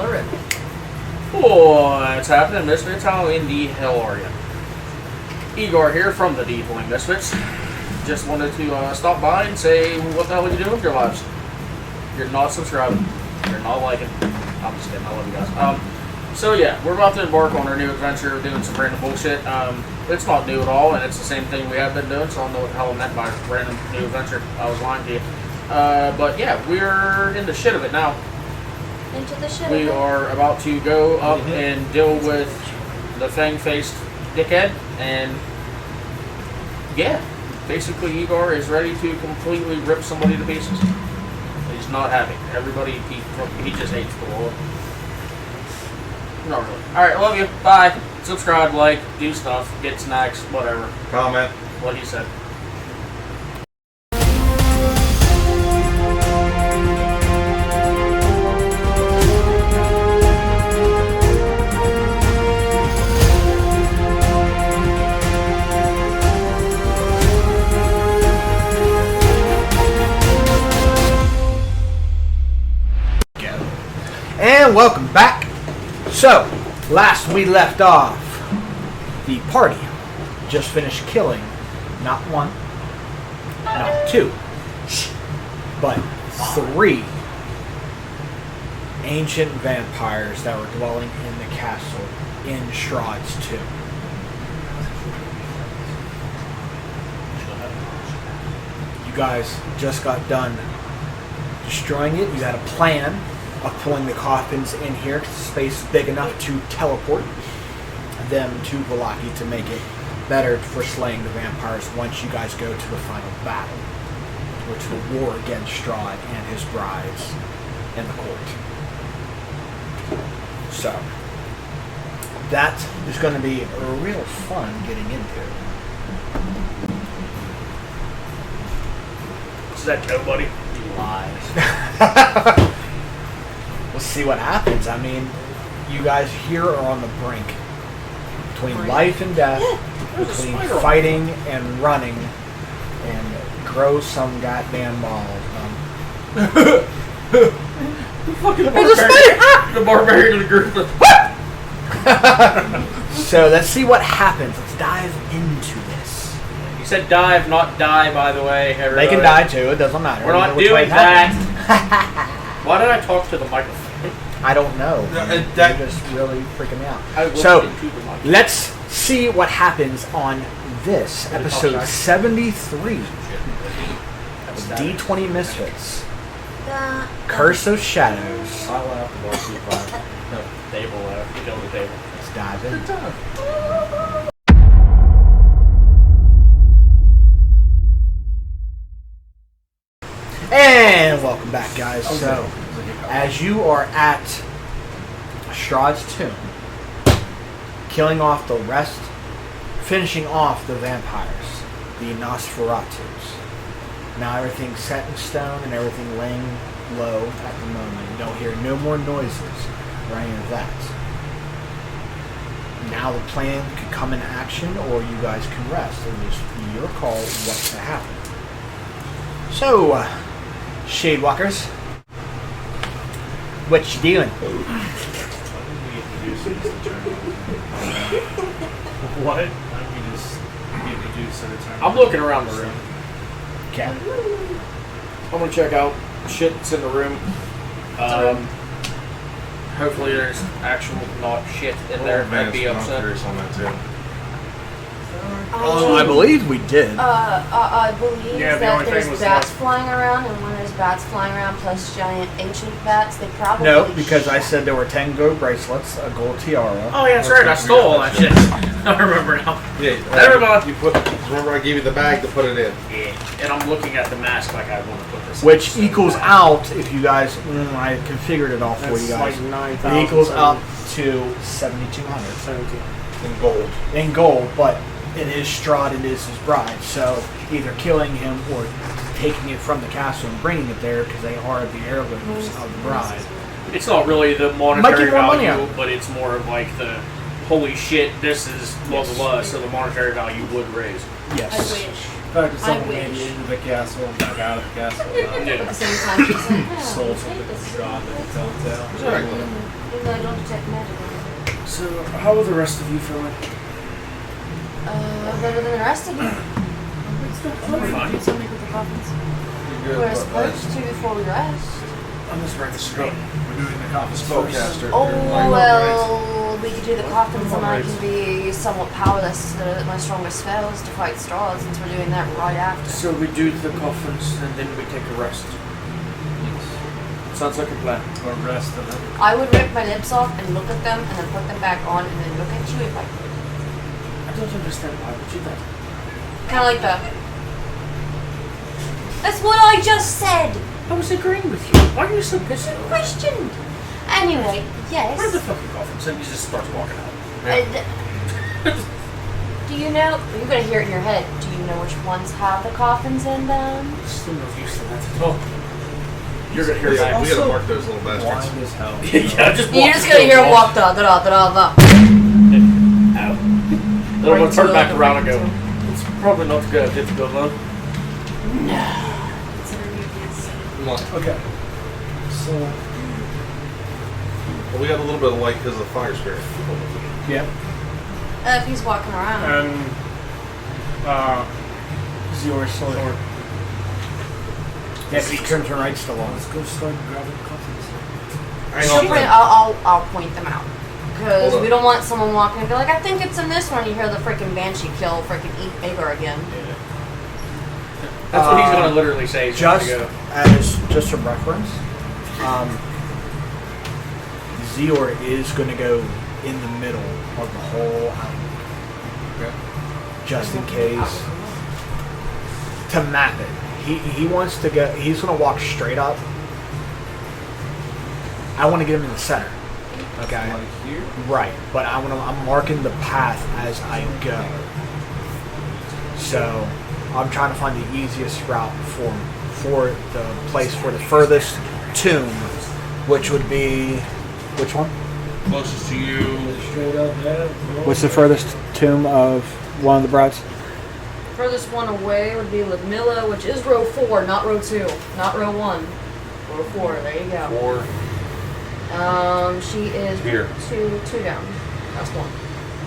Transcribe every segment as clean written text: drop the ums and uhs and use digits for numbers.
Alright. What's happening, Misfits? How in the hell are you? Igor here from the D20 Misfits. Just wanted to stop by and say, what the hell are you doing with your lives? You're not subscribing. You're not liking. I'm just kidding. I love you guys. So yeah, we're about to embark on our new adventure, doing some random bullshit. It's not new at all, and it's the same thing we have been doing, so I don't know what the hell I meant by random new adventure. I was lying to you. But yeah, we're in the shit of it now. Into the shit. We are about to go up and deal with the fang-faced dickhead, and yeah, basically Igor is ready to completely rip somebody to pieces. He's not happy. Everybody, he just hates the world. Not really. Alright, I love you. Bye. Subscribe, like, do stuff, get snacks, whatever. Comment. What he said. And welcome back. So, last we left off, the party just finished killing not one, not two, but three ancient vampires that were dwelling in the castle in Shroud's Tomb. You guys just got done destroying it. You had a plan of pulling the coffins in here because the space is big enough to teleport them to Valaki to make it better for slaying the vampires once you guys go to the final battle, which will war against Strahd and his brides in the court. So, that is going to be real fun getting into. Is that nobody? Lies. We'll see what happens. I mean, you guys here are on the brink between life and death, between fighting and running, and grow some goddamn balls. The barbarian of the group. So let's see what happens. Let's dive into this. You said dive, not die, by the way. Everybody. They can die too. It doesn't matter. We're not doing that. Why did I talk to the microphone? I don't know. You're just really freaking me out. So, let's see what happens on this episode 73 of D20 Misfits. Curse of Shadows. I laughed about C5. No, table laughed. You killed the table. Let's dive in. And welcome back, guys. So, as you are at Shroud's Tomb, killing off the rest, finishing off the vampires, the Nosferatus. Now everything's set in stone and everything laying low at the moment. You don't hear no more noises or any of that. Now the plan could come in action, or you guys can rest. It is your call what to happen. So, Shadewalkers, what you doing? What? We just introduce at a time. I'm looking around the room. Okay. I'm gonna check out shit that's in the room. Hopefully there's actual not shit in there. I'd be upset. On that too. I believe we did. I believe Yeah, the that only thing there's was bats like- flying around, and when there's bats flying around plus giant ancient bats, they probably No, because I said there were 10 gold bracelets, a gold tiara. Oh yeah, that's right. I stole all that shit. I remember now. Yeah, Everybody. you put. Remember, I gave you the bag to put it in. Yeah. And I'm looking at the mask like I want to put this. Which in. equals out, if you guys, I configured it all for you guys. Like 9,000. It equals out to 7,200 in gold. in gold, but it is Strahd and it is his bride. So either killing him or taking it from the castle and bringing it there because they are the heirlooms of the bride. It's not really the Might monetary get more money out value, of it. but it's more of like the holy shit, this is blah blah blah, so the monetary value would raise. I Yes. wish. Back to I someone maybe wish. into the castle and back out of the castle. At the same time, she's like, yeah, Soul I'll something take this. god that can tell the tale. Exactly. Even though I don't detect magic on it. So, how are the rest of you feeling? Better than the rest of you. Fine. Somebody with the coffins. You're We're good. supposed to before we rest. I'm just writing this Go. straight. We're doing the coffin spellcaster. Oh, You're well, we could do the coffins and I can be somewhat powerless at my strongest spells to fight straws since we're doing that right after. So we do the coffins and then we take a rest. Sounds like a plan. Or rest of them. I would rip my lips off and look at them and then put them back on and then look at you if I could. I don't understand why would you do that. Kind of like that. That's what I just said! I was agreeing with you. Why are you so pissed off? Questioned! Anyway, yes. Where's the fucking coffins? And he just starts walking out. Do you know? You're gonna hear it in your head. Do you know which ones have the coffins in them? Still no use to that at all. You're gonna hear Yeah, that. we gotta mark those little bastards. Blind as hell. Yeah, just You're just gonna hear him walk da da da da da. Ow. Then I'm gonna turn back around and go. It's probably not a good idea to go alone. Come on. Okay. So, Well, we got a little bit of light because of the fire spirit. yeah. If he's walking around. Is yours sword? Yeah, because turn right's still on. Let's go start grabbing coffins. Hang She'll on. point, I'll point them out. Because Hold we on. don't want someone walking and be like, I think it's in this one. You hear the freaking banshee kill freaking Agar again. That's what he's gonna literally say. He's Just gonna go. just a reference, Zior is going to go in the middle of the whole outlook, Okay. just in case, to map it. He wants to go. He's going to walk straight up. I want to get him in the center. Okay. Like here? Right, but I'm marking the path as I go. So I'm trying to find the easiest route for the place for the furthest tomb, which would be which one? Closest to you. Straight up there. What's the furthest tomb of one of the brides? Furthest one away would be Ludmilla, which is row 4, not row 2, not row 1. Row 4, there you go. 4. She is Here. two down. That's 1.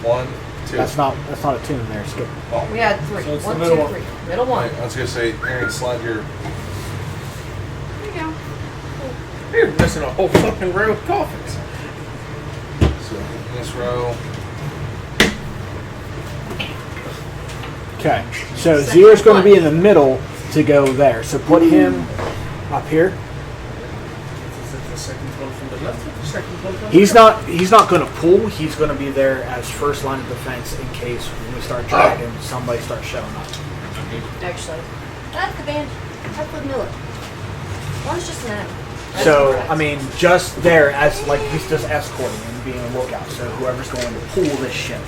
1, 2. That's not a tomb there. Skip. Oh. We had 3. So it's the 1, middle 2, one. 3. Middle 1. I was gonna say, Aaron, slide your. There you go. You're missing a whole fucking row of coffins. So this row. Okay, so Zior's going to be in the middle to go there. So put him up here. Is it the second one from the left or the second one from the He's not going to pull. He's going to be there as first line of defense in case when we start dragging, somebody starts showing up. Actually. That's the band. That's Ludmilla. One's just an M. That's So correct. I mean, just there as like he's just escorting and being a lookout. So whoever's going to pull this shit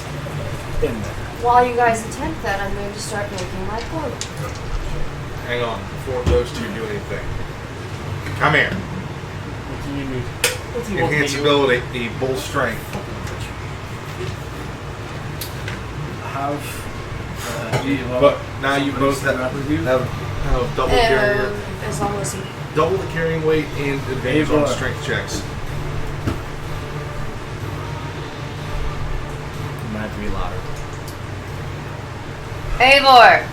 in there. While you guys attempt that, I'm going to start making my portal. Hang on. Before those two do anything. Come here. What do you need? What do you want me Enhance to do? ability, bull strength. But now you both have double carrier, As long as he... double the carrying weight and advantage on strength checks. You might have to be louder. Eivor!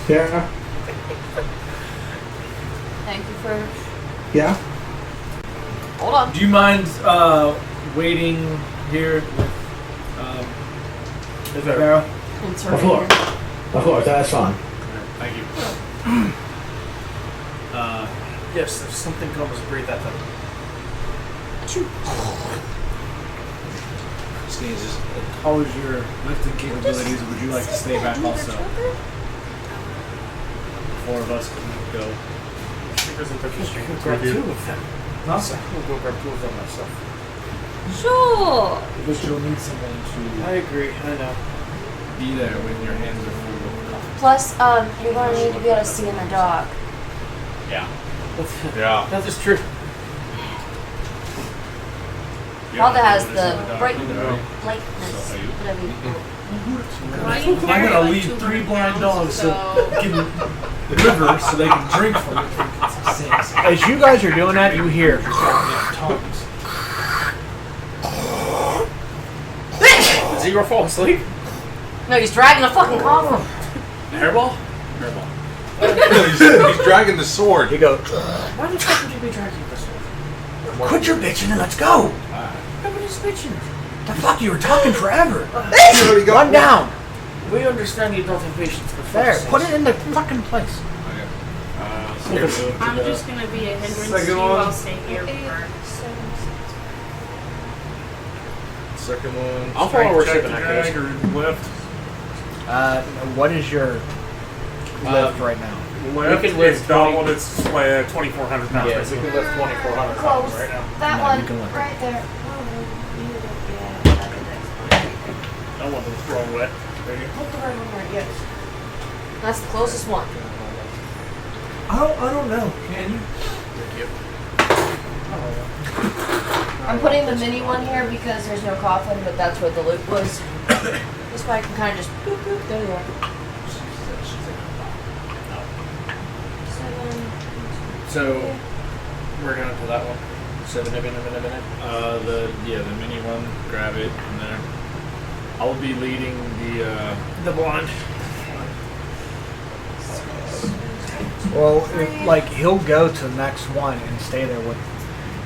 Yeah. Thank you for... Yeah. Hold on. Do you mind waiting here with Barrow? Insert Before. here. Of course, that's fine. Thank you. Yes, if something comes, breathe that thing. Sneezes. How is your lifting capabilities? Would you like to stay back also? 4 of us can go. Fingers and cookies. I can grab 2 of them. Awesome. I'll go grab 2 of them myself. Sure! Because you'll need someone I agree. I know. to be there when your hands are full of coffee. Plus, you're going to need to be able to see in the dark. Yeah. Yeah. That is true. Father has the Right. brightness, So are you? whatever you I'm gonna leave 3 blind dogs to get in the river so they can drink from it. As you guys are doing that, you hear Tongues. Did Zero fall asleep? No, he's dragging a fucking coffin. Hairball? he's dragging the sword. you go. Why the fuck would you be dragging this one? Quit your bitching and let's go. Nobody's bitching. The fuck, you were talking forever. You already got One down. We understand you don't have patience, but There, put it in the fucking place. I'm just gonna be a hindrance to you. I'll stay here for. Second one. I'll follow where Check shipping the that drag goes. or left. What is your lift right now? Left can lift is double. It's 2,400 pounds. Yeah, we basically. can lift 2,400 Close. pounds right now. That No, one you can look. right there. I want them thrown wet. There you go. Put the right one right, yes. That's the closest one. I don't know. Can you? I'm putting the mini one here because there's no coffin, but that's where the loop was. This way I can kind of just boop boop. There you are. 7. So, we're going to that one. 7 minute. The mini one. Grab it and there. I'll be leading the blonde. Well, like he'll go to the next one and stay there with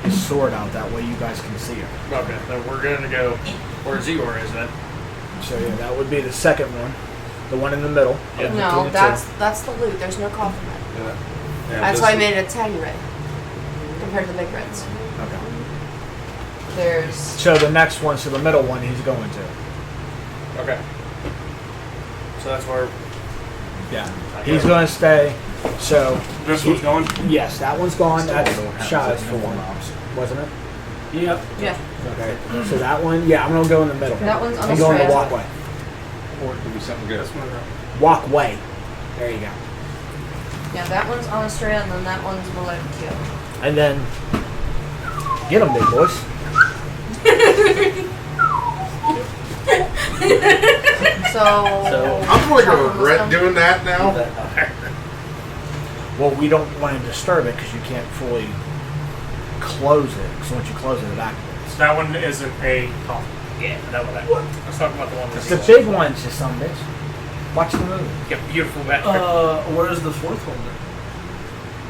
his sword out. That way, you guys can see him. Okay, then we're going to go where Zero is then. So yeah, that would be the second one, the one in the middle. Yeah. No, Between the that's the loop. There's no coffin red. Yeah. That's why I made it a tiny red compared to the big reds. two. Okay. There's So the next one, so the middle one, he's going to. Okay. So that's where... Yeah. He's going to stay. So This one's going? yes, that one's gone. That's Shaz for one, wasn't it? Yep. yeah. Okay. So that one, yeah, I'm gonna go in the middle. That one's on I'm the going the strand. walkway. Or it could be something good. Walkway. There you go. Yeah, that one's on Australia, and then that one's below Kyo. And then get them, big boys. So I'm going to regret doing that now. Well, we don't want to disturb it because you can't fully close it. Because once you close it, it activates. That one isn't a coffin. Yeah, that one. Let's talk about the one that's... The big one's just some bitch. Watch the movie. Yeah, beautiful back. Where's the fourth one then?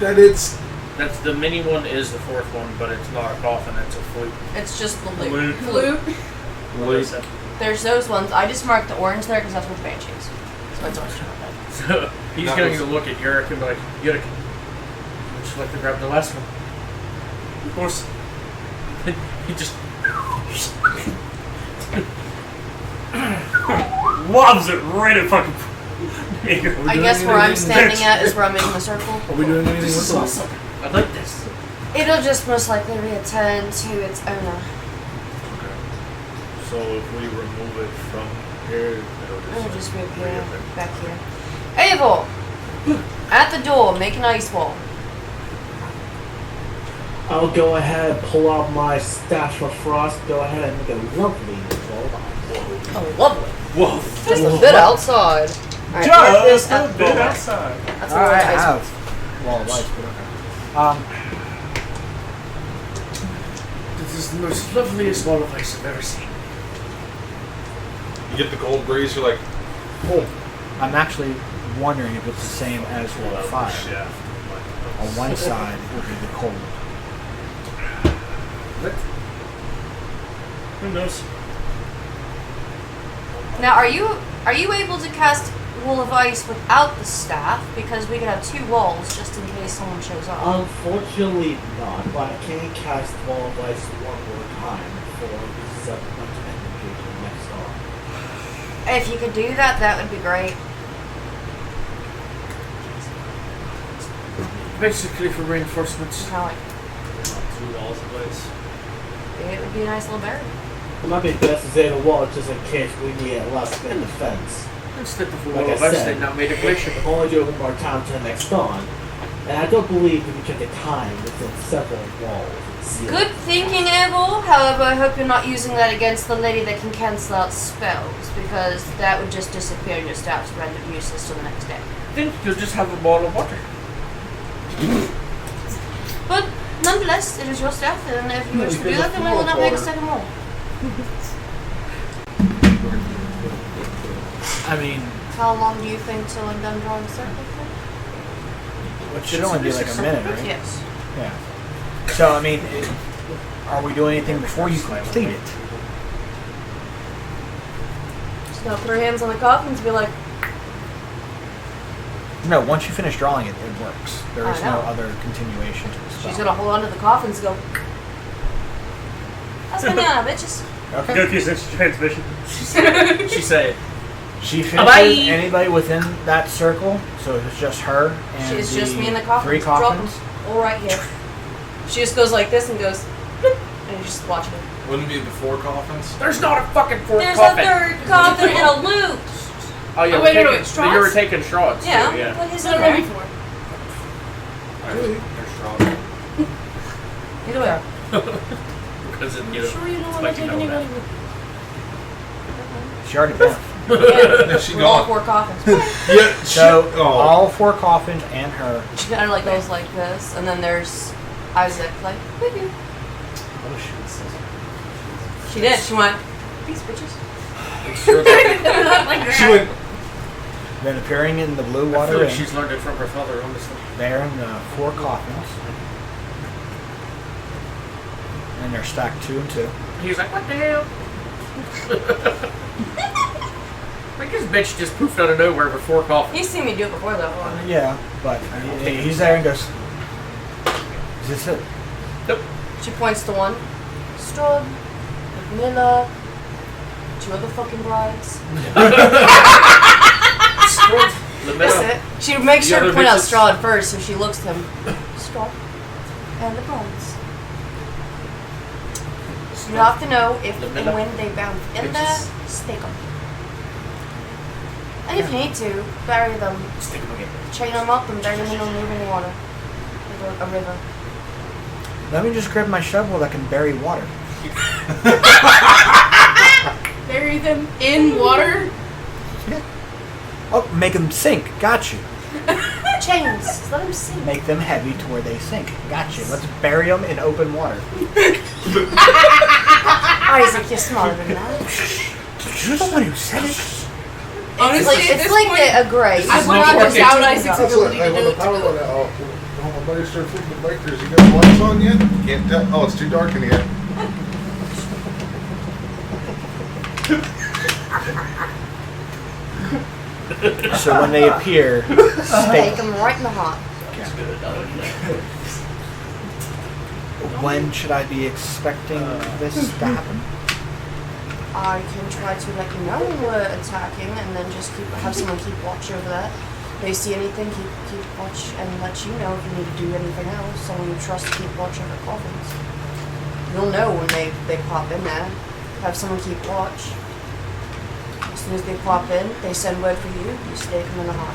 That it's. That's the mini one is the fourth one, but it's not a coffin, it's a flute. it's just the loop. Loop. Loop. Loop. There's those ones. I just marked the orange there because that's what the banshees. So it's orange. So he's That going was- to look at Yurik and be like, Yurik, would you like to grab the last one? Of course. He just Lobs it right at fucking. I guess where I'm standing at is where I'm making the circle. Are we doing anything with this? I like this. It'll just most likely return to its owner. So if we remove it from here, It'll just reappear back here. Abel! At the door, make an ice wall. I'll go ahead, pull out my stash of frost, go ahead and make a lovely wall. Oh, lovely. whoa, Just a bit outside. Alright, mark this at the bit doorway. outside. That's I where the ice have wall of ice, but okay. This is the most loveliest wall of ice I've ever seen. You get the cold breeze, you're like, Oh, I'm actually wondering if it's the same as wall of fire. Yeah. On one side would be the cold. Who knows? Now, are you able to cast Wall of Ice without the staff? Because we could have 2 walls just in case someone shows up. Unfortunately not, but I can cast Wall of Ice one more time for the supplemental energy to the next arm. If you could do that, that would be great. Basically for reinforcements. How, like, 2 walls of ice. it would be a nice little barrier. It might be best to save the wall just in case we need it last minute defense. Instead of a Like wall I of ice, said, they now made a glacier. If only do it one more time to the next dawn, And I don't believe we can check the time within several walls. Good thinking, Abel. However, I hope you're not using that against the lady that can cancel out spells, because that would just disappear and your staff's rendered useless till the next day. Then you'll just have a bottle of water. But nonetheless, it is your staff, and if you wish to do that, then we will not make a second roll. I mean, How long do you think till I'm done drawing a circle for? it should only be like a minute, right? Yes. Yeah. So, I mean, are we doing anything before you complete it? She's gonna put her hands on the coffin and be like, No, once you finish drawing it, it works. There I is no know. other continuation to the spell. she's gonna hold on to the coffins and go, that's banana, bitches. Okay. Go to sense transmission. She said, She Bye. finishes anybody within that circle, so it's just her and It's the just me and the coffins. three Drop coffins. them all right here. She just goes like this and goes, bloop, and you just watch it. Wouldn't it be the 4 coffins? "There's not a fucking fourth There's coffin." a third coffin and a loot. Oh, yeah, Oh, we're wait, no, taking, wait, straws? you were taking straws. Yeah, Too, yeah. what is So it there there? before. Either way. Because it, you I'm sure you know it's I'm like not you taking know anybody with She already left. Yeah, she With all gone. 4 coffins. Yeah, So, oh. all 4 coffins and her. She kind of like goes like this, and then there's Isaac like, woo-hoo. She did. She went, these bitches. Not like She that. went. Then appearing in the blue I feel water like ring, she's learned it from her father, honestly. there in the 4 coffins. And they're stacked 2 and 2. He's like, "What the hell?" Like this bitch just poofed out of nowhere with 4 coffins. He's seen me do it before though. Yeah, but he's there and goes, is this it? She points to one. Strud, Mila, 2 other fucking brides. That's it. She makes The sure to other point out bitches. Strahd first, so she looks to him. Strahd and the brides. You have to know if and when they bounce in there, Bitches. stake them. And if you need to, bury them. Stick them again. Chain them up and bury them in the moving water. Like a river. Let me just grab my shovel that can bury water. Bury them in water. Oh, make them sink. Got you. Chains. Let them sink. Make them heavy to where they sink. Got you. Let's bury them in open water. Isaac, you're smarter than that. You're the one who said it. Honestly, at It's this like point, a grade. I will not just doubt Isaac's ability to Hey, do when it. the power went out, when my buddy started flipping the breakers, you got the lights on yet? Can't tell. Oh, it's too dark in here. So when they appear, Take stake. them right in the heart. When should I be expecting this to happen? I can try to let you know when we're attacking, and then just have someone keep watch over that. If they see anything, keep watch, and let you know if you need to do anything else. Someone you trust to keep watch over coffins. You'll know when they pop in there. Have someone keep watch. As soon as they pop in, they send word for you. You stake them in the heart.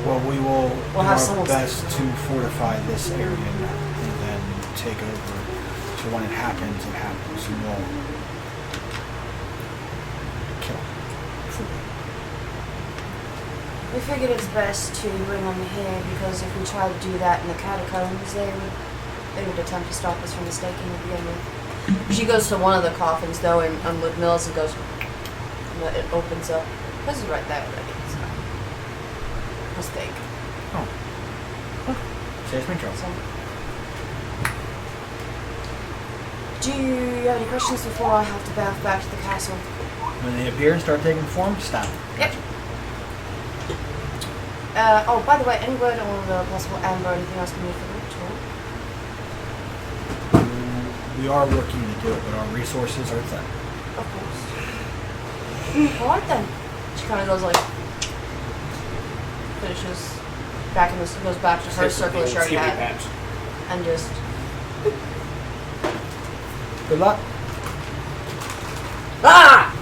Well, we will do We'll have our someone best stake to them. fortify this area now, and then take over. So when it happens, and we'll kill. We figured it's best to bring them here because if we try to do that in the catacombs, they would attempt to stop us from the staking to begin with. She goes to one of the coffins though, and with Mills, and goes, and it opens up. This is right there already. So. Mistake. Saves me trouble. So. Do you have any questions before I have to back to the castle? When they appear and start taking form, stop. Yep. Oh, by the way, any word on the possible amber or anything else we need for the ritual? We are working to do it, but our resources are thin. Of course. Alright then. She kind of goes like, finishes back in this, goes back to her circle that she already had, and just, Good luck. ah!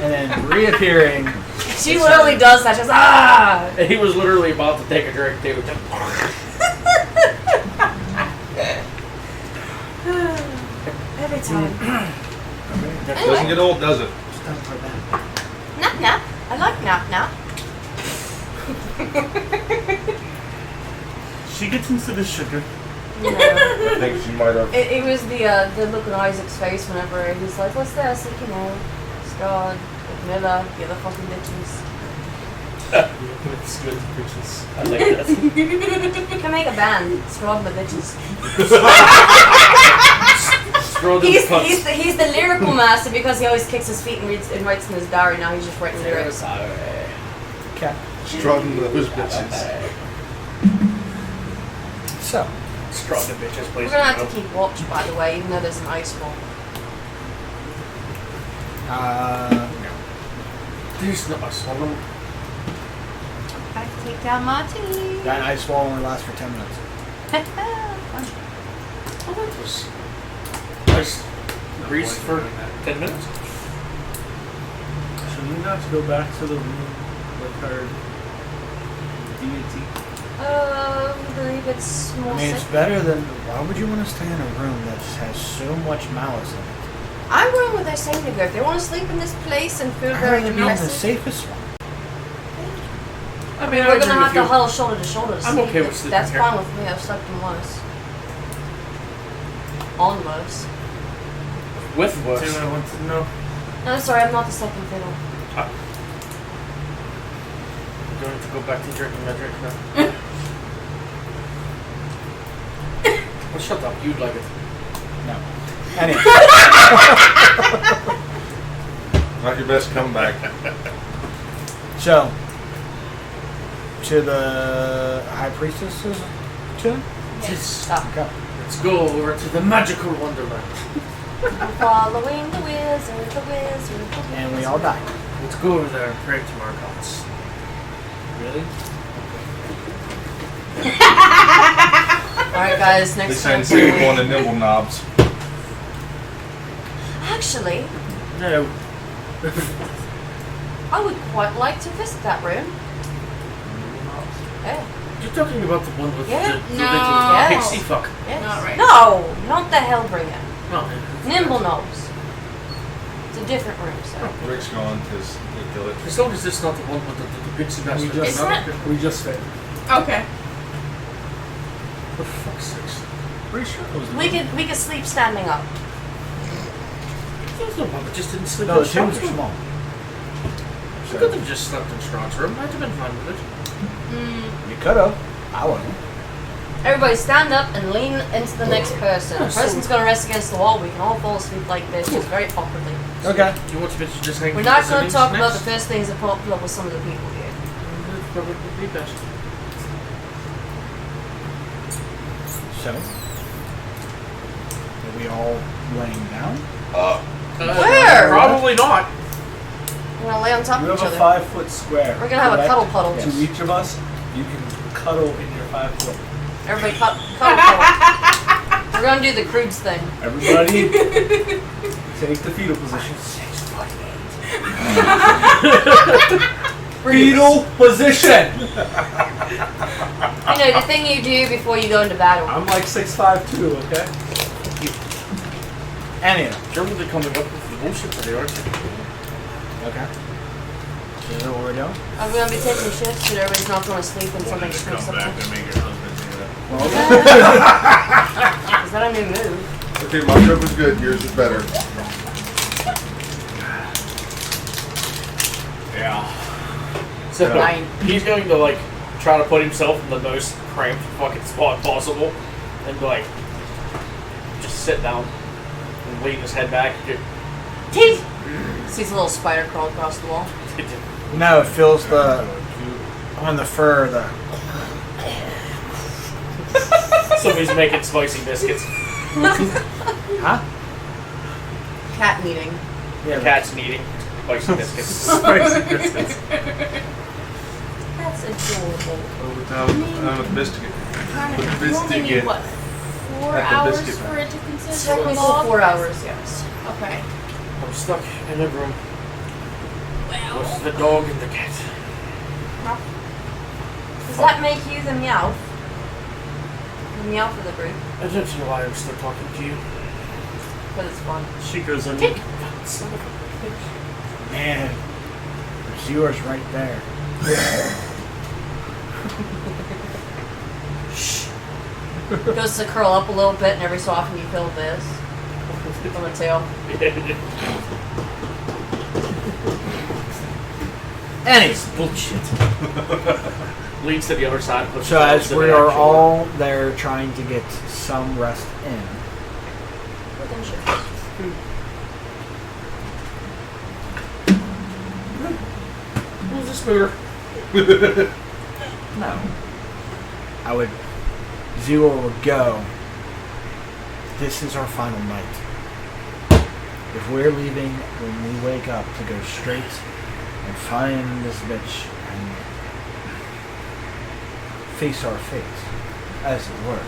And then reappearing She literally does that. Just ah. And he was literally about to take a drink too. Every time. Doesn't get old, does it? Just don't play that. Nap nap. I like nap nap. She gets into the sugar. No. I think she might have. It was the look on Isaac's face whenever he's like, "What's this?" Like, Scott, Miller, the other fucking bitches. It's good bitches. I like that. You can make a band. Scrod and the bitches. He's the lyrical master because he always kicks his feet and reads and writes in his diary. Now he's just writing lyrics. Okay. Struggling those bitches. So, Straw the bitches, We're please. gonna have to keep watch, by the way, even though there's an ice wall. There's no ice wall. I can take down my tea. that ice wall only lasts for 10 minutes. Oh, that was nice. Grease for 10 minutes. Should we not go back to the room with her deity? I believe it's more I mean, it's safe. better than. Why would you want to stay in a room that just has so much malice in it? I'm going with their saying to go. If they want to sleep in this place and feel I'd very rather be in the depressed, safest one. I mean, we're gonna have to huddle shoulder to shoulder to I'm sleep. okay with sleeping That's here. fine with me. I've slept in worse. On worse. With Do worse. I want to know? No, sorry, I'm not the second fiddle. Going to go back to drinking my drink now. Well, shut up. You'd like it. No. Anyway. Not your best comeback. So, to the High Priestess's tune? Yes. Okay. Let's go over to the magical wonderland. Following the wizard, the wizard. And we all die. Let's go over there and pray to our gods. Really? Alright, guys, They next time. send Sable on the nimble knobs. Actually, No. I would quite like to visit that room. Yeah. You're talking about the one with Yeah. the No. little Yes. pixie fuck. Yes. Not right. No, not the Hellbringer. No. Nimble Nose. It's a different room, so. Rick's gone because they kill it. As long as it's not the one with the pixie bastard. We It's not- we just failed. Okay. For fuck's sakes. Pretty sure it was the We could sleep standing up. There's no one that just didn't sleep No, in the tunes Strong's are room. small. You could have just slept in Strong's room. I'd have been fine with it. You could have. I wouldn't. Everybody stand up and lean into the next person. The person's gonna rest against the wall. We can all fall asleep like this, just very awkwardly. Okay. You want me to just hang We're with not the going to siblings talk about next? the first things that pop up with some of the people here. That'd probably be best. So, are we all laying down? Where? Probably not. We're gonna lay on top You of each have a other. 5-foot square. We're gonna have a correct? cuddle puddle. To each of us, you can cuddle in your 5 foot. Everybody cuddle puddle. We're gonna do the crudes thing. Everybody, take the fetal position. Fetal position. You know, the thing you do before you go into battle. I'm like 6'5" too. Okay. Anyway. You're really coming up with the bullshit today, aren't you? Okay. So, is that what we're doing? I'm gonna be taking shifts so everybody's not going to sleep and something sneaks up. and make your husband do that. Well, Is that a new move? Okay, my joke was good. Yours was better. Yeah. So Fine. he's going to like try to put himself in the most cramped fucking spot possible, and like just sit down and lean his head back. Teeth! Sees a little spider crawl across the wall. no, it feels the on the fur. The Somebody's making spicy biscuits. huh? Cat meeting. The cat's eating spicy biscuits. Spicy biscuits. That's adorable. With biscuit. Kind With of. the You only biscuit. need what? 4 At the hours biscuit. for it to consist of a Technically log? 4 hours, yes. Okay. I'm stuck in a room. What's the dog and the cat? Does that make you the meow? The meow for the group? I don't know why I'm still talking to you. But it's fun. She goes on. Take that son of a bitch. Man, there's yours right there. Goes to curl up a little bit, and every so often you feel this on the tail. Anyways, bullshit. Leads to the other side. Pushes so as to we the are actual- all there trying to get some rest in, Within shifts. Who's this spooner? no, I would Zero would go. This is our final night. If we're leaving when we wake up to go straight and find this bitch and face our fate, as it were,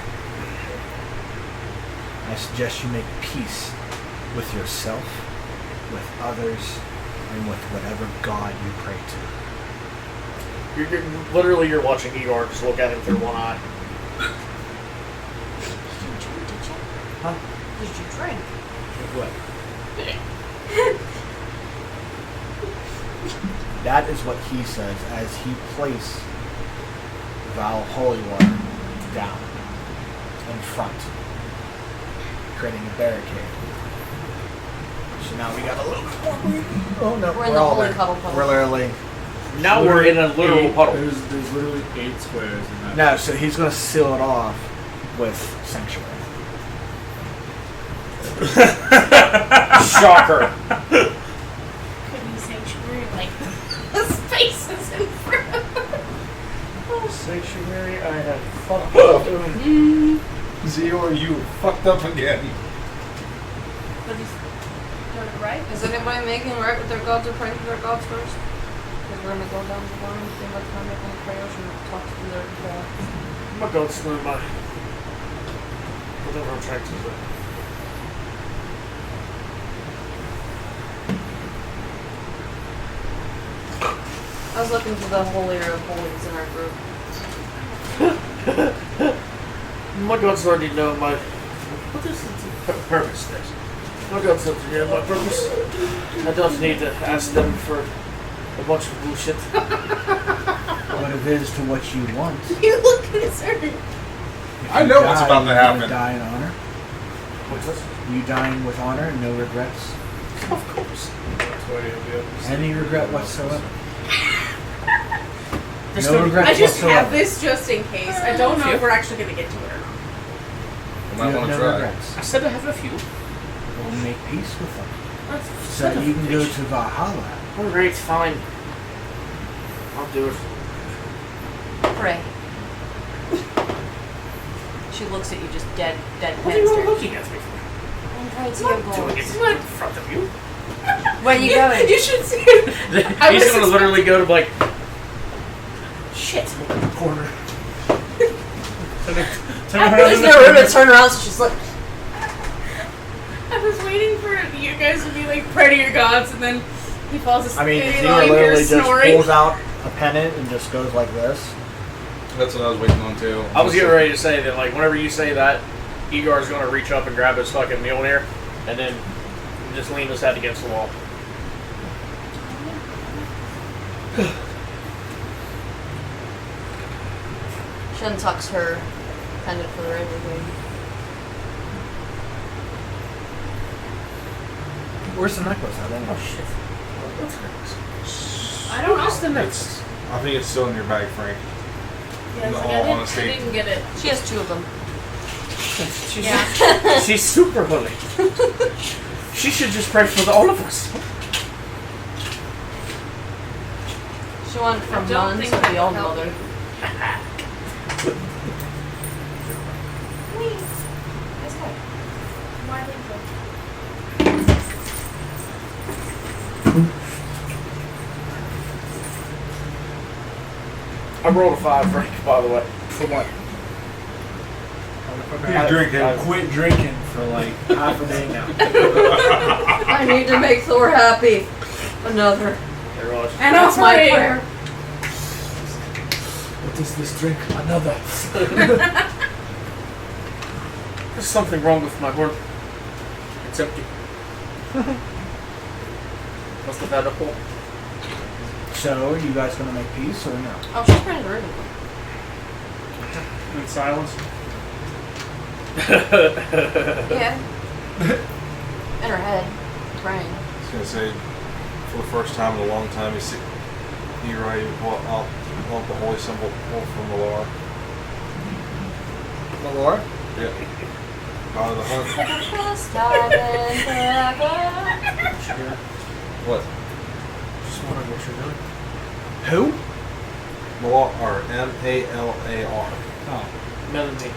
I suggest you make peace with yourself, with others, and with whatever God you pray to. You're watching Igor just look at him through one eye. Huh? Did you drink? What? That is what he says as he places Val Holy Water down in front, creating a barricade. So now we got a little bit more breathing. Oh no, We're in the all holy there. cuddle puddle. We're literally. Now we're in a literal puddle. There's literally 8 squares in that. No, so he's gonna seal it off with Sanctuary. Shocker. Couldn't sanctuary like the spaces in front. Sanctuary, I have fucked up. Zio, you fucked up again. But he's doing it right. Is anybody making right with their gods or praying to their gods first? Because we're going to go down the line, think about the time making prayers and talk to their God. My god's through my whatever I'm trying to do. I was looking for the holier of holies in our group. My gods already know my what is the purpose this? My gods already know my purpose. I don't need to ask them for a bunch of bullshit. What it is to what you want. You look concerned. I know what's about to you happen. Die in honor. What's this? You dying with honor and no regrets. Of course. That's why you'll be able to see. Any regret whatsoever. There's No no regrets I just whatsoever. have this just in case. I don't know if we're actually going to get to it or not. I You might have want to no try. regrets. I said I have a few. We'll make peace with them. That's So that you can go to Valhalla. Alright, fine. I'll do it. Pray. She looks at you just dead What are you all stare. looking at me for? And pray to I'm your not doing gods. it in front of you. Where are you going? You should see it. I He's was gonna literally go to like shit. Corner. There's no room to turn around, so she's like, I was waiting for you guys to be like, pray to your gods, and then he falls asleep. I mean, and Zero all you hear literally is just snoring. pulls out a pennant and just goes like this. That's what I was waiting on too. I was getting ready to say that like whenever you say that, Igor's gonna reach up and grab his fucking Mjolnir and then just lean his head against the wall. she untucks her pendant for the rainbow game. Where's the necklace? I don't know. Shit. What's next? I don't know. What's the next? I think it's still in your bag, Frank. Yeah, In it's all like, I honesty. didn't get it. She has 2 of them. She's, Yeah. she's super holy. She should just pray for all of us. She went from I don't nun think to that the old will help. mother. Why didn't I rolled a 5, Frank, by the way. For what? You're drinking. I- Quit drinking for like half a day now. I need to make Thor happy. Another. There was. And That's a my prayer. prayer. What is this drink? Another. There's something wrong with my horn. It's empty. Must have had a hole. So, are you guys gonna make peace or no? Oh, she's pretty rude. In silence. Yeah. In her head, praying. I was gonna say, for the first time in a long time, you see, you right, pull out the holy symbol from the Lord. Malor? Yeah. God of the hunt. Just diving forever. What? Just wondering what you're doing. Who? Malar, or M-A-L-A-R. Oh. Melanie.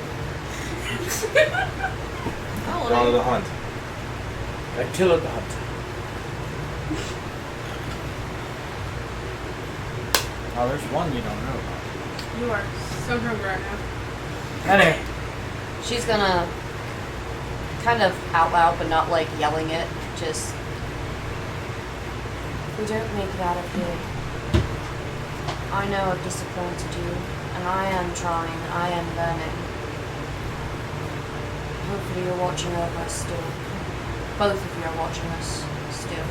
God of the hunt. I killed the hunt. Oh, there's one you don't know about. You are so drunk right now. Anyway. She's gonna kind of out loud, but not like yelling it. Just, if we don't make it out of here, I know I've disappointed you, and I am trying, I am learning. Hopefully you're watching over us still. Both of you are watching us still.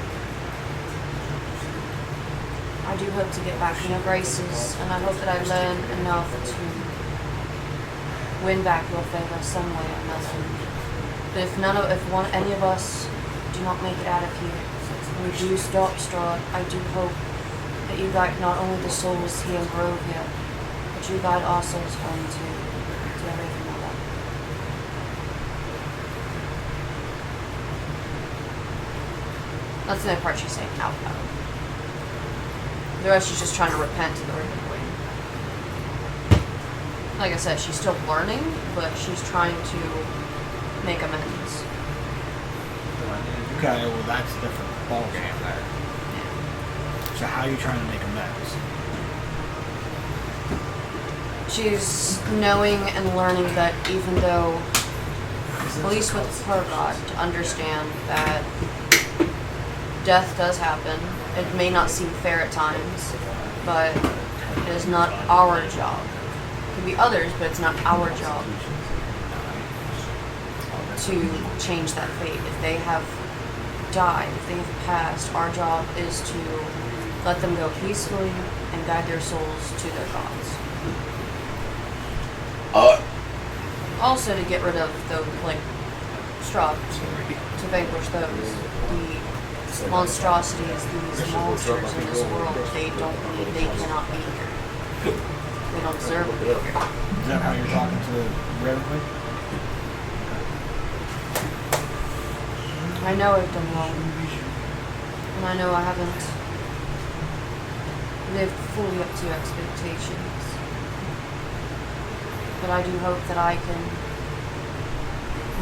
I do hope to get back in your graces, and I hope that I learn enough to win back your favor some way or another. But if any of us do not make it out of here, and we do stop Strahd, I do hope that you guide not only the souls here in Grove here, but you guide our souls home to everything like that. That's the only part she's saying out loud. The rest she's just trying to repent to the Raven Queen. Like I said, she's still learning, but she's trying to make amends. Okay, well that's a different ballgame there. So how are you trying to make amends? She's knowing and learning that even though, at least with her God, to understand that death does happen. It may not seem fair at times, but it is not our job. It could be others, but it's not our job to change that fate. If they have died, if they have passed, our job is to let them go peacefully and guide their souls to their gods. Also to get rid of those, like, Strahd, to vanquish those. The monstrosities, these monsters in this world, they cannot be here. They don't deserve to be here. Is that how you're talking to the Raven Queen? I know I've done wrong. And I know I haven't lived fully up to your expectations. But I do hope that I can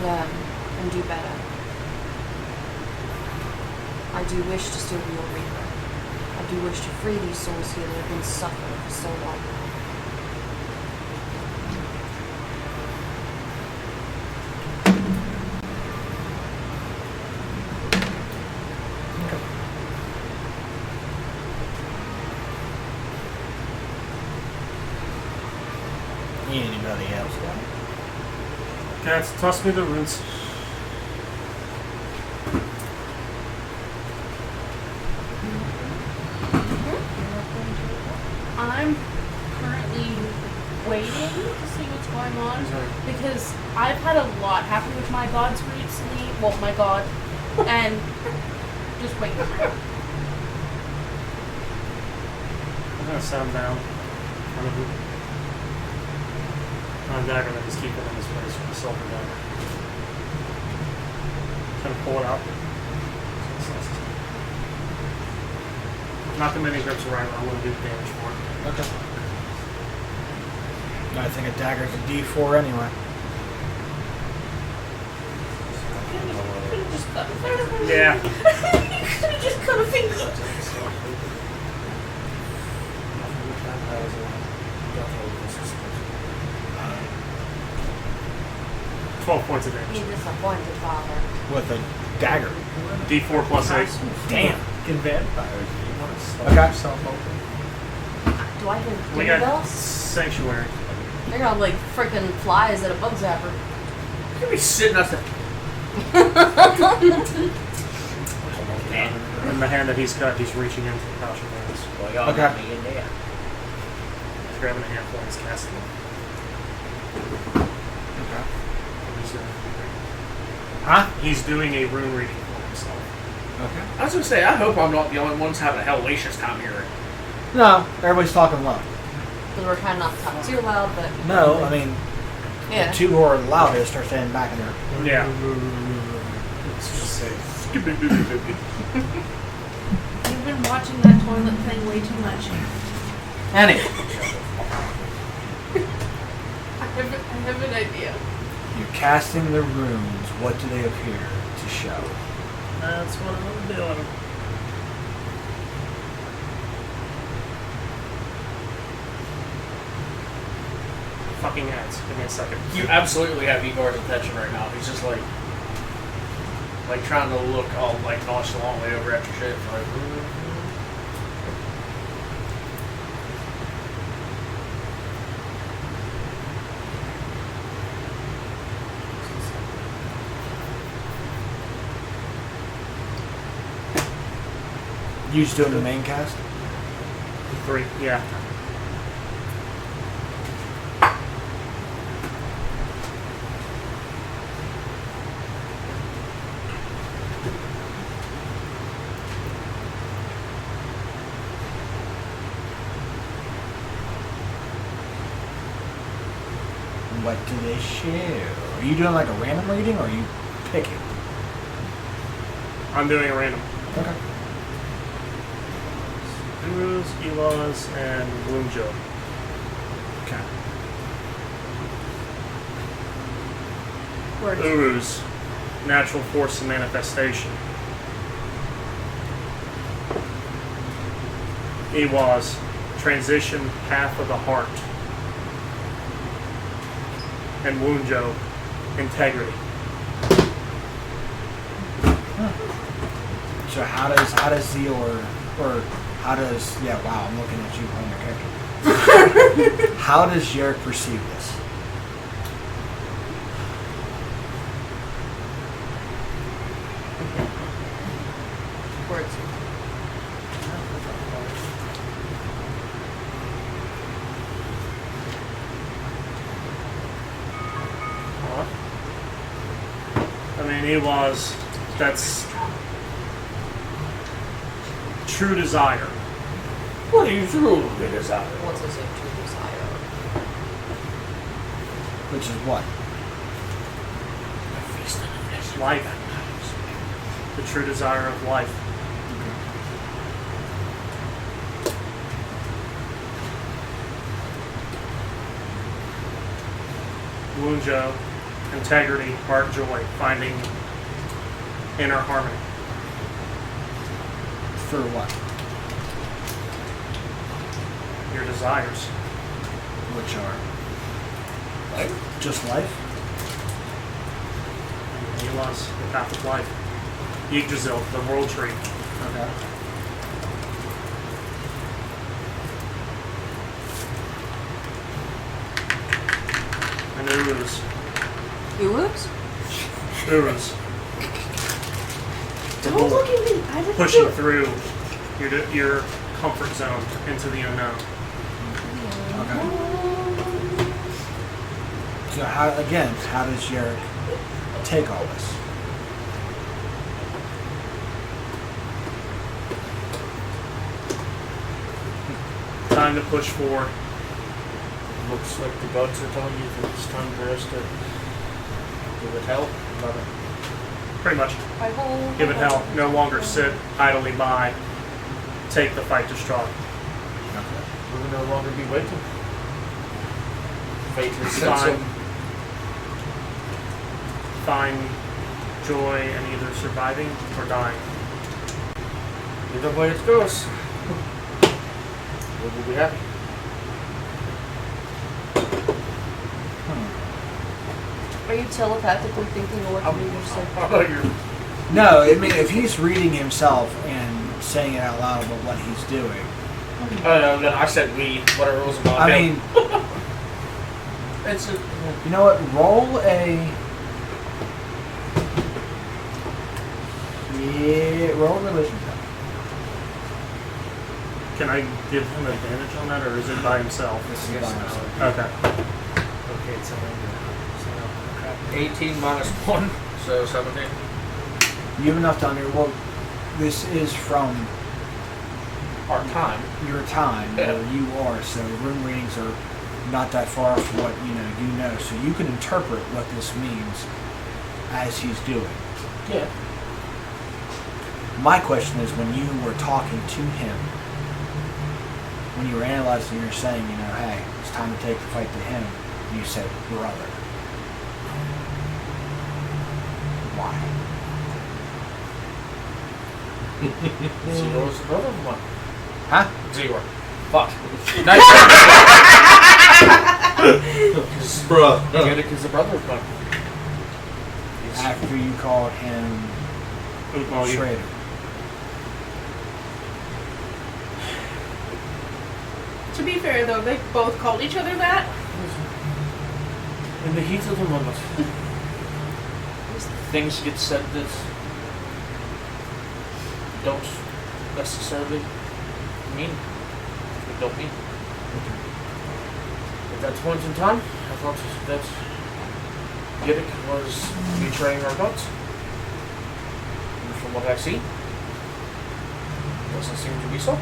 learn and do better. I do wish to still be a Reaper. I do wish to free these souls here that have been suffering for so long. Anybody else? Cats, toss me the runes. I'm currently waiting to see what's going on because I've had a lot happen with my gods recently. Well, my god, and just waiting. I'm gonna sound down. On a dagger and just keep it in this place with the silver dagger. Gonna pull it out. Not too many grips around, I wouldn't do damage for it. Okay. I think a dagger's a D4 anyway. Yeah. Just cut a finger. 12 points of damage. Be disappointed, Father. With a dagger. D4 plus 8. Damn. Can vampires Start Okay. yourself open. Do I hear We dinner got bells? sanctuary. They're gonna like freaking flies at a bug zapper. You be sitting up there. In the hand that he's got, he's reaching into the pouch of hands. Well, y'all Okay. got me in there. He's grabbing a handful and he's casting it. Okay. He's doing, Huh? he's doing a rune reading for himself. Okay. I was gonna say, I hope I'm not the only ones having a hellacious time here. No, everybody's talking loud. Because we're trying not to talk too loud, but No, I mean, yeah. the two who are loudest are standing back in there. Yeah. Let's just say. You've been watching that toilet thing way too much. Anyway, I have an idea. you're casting the runes. What do they appear to show? That's what I'm doing. Fucking ads. Give me a second. You absolutely have Igor's attention right now. He's just like trying to look all like nonchalantly over at your shit. Like, You just doing the main cast? 3, yeah. What do they show? Are you doing like a random reading or are you picking? I'm doing a random. Okay. Gurus, Elas, and Wunjo. Okay. Words. Urus, natural force and manifestation. Ewas, transition, path of the heart. And Wunjo, integrity. So how does your or how does wow, I'm looking at you playing your character. How does Yerrick perceive this? Words. I mean, Ewas, that's true desire. what do you truly desire? What's his true desire? Which is what? Life. The true desire of life. Wunjo, integrity, heart, joy, finding inner harmony. For what? Your desires. Which are just life? Elas, the path of life. Yggdrasil, the world tree. Okay. And Urus. Oops. Urus. Don't look at me. I didn't Pushing do it. through your comfort zone into the unknown. Okay. So how does Yerrick take all this? Time to push forward. Looks like the gods are telling you that it's time for us to give it hell. Love it. Pretty much. Give it hell. No longer sit idly by. Take the fight to stride. We will no longer be waiting. Fate has said Find, so. find joy in either surviving or dying. Either way it goes, we will be happy. Are you telepathically thinking of what to do yourself? How about your No, I mean if he's reading himself and saying it out loud about what he's doing. Then I said we, whatever was about I him. mean, It's a, you know what? Roll a. Yeah, roll a religion check. Can I give him advantage on that, or is it by himself? This is by himself. Okay. Okay, so crap. 18 minus 1, so 17. You have enough to under. Well, this is from Our time. your time Yeah. where you are, so room readings are not that far from what you know. So you can interpret what this means as he's doing. Yeah. My question is, when you were talking to him, when you were analyzing, you were saying, hey, it's time to take the fight to him. You said, brother. Why? Zero's the brother of one. Huh? Zero. Fuck. Nice. Bruh. Get it because the brother of one. After you called him Well, you- Schrader. To be fair, though, they both called each other that. In the heat of the moment. Things get said that don't necessarily mean. They don't mean. At that point in time, I thought that Giddick was betraying our gods. And from what I see, it doesn't seem to be so.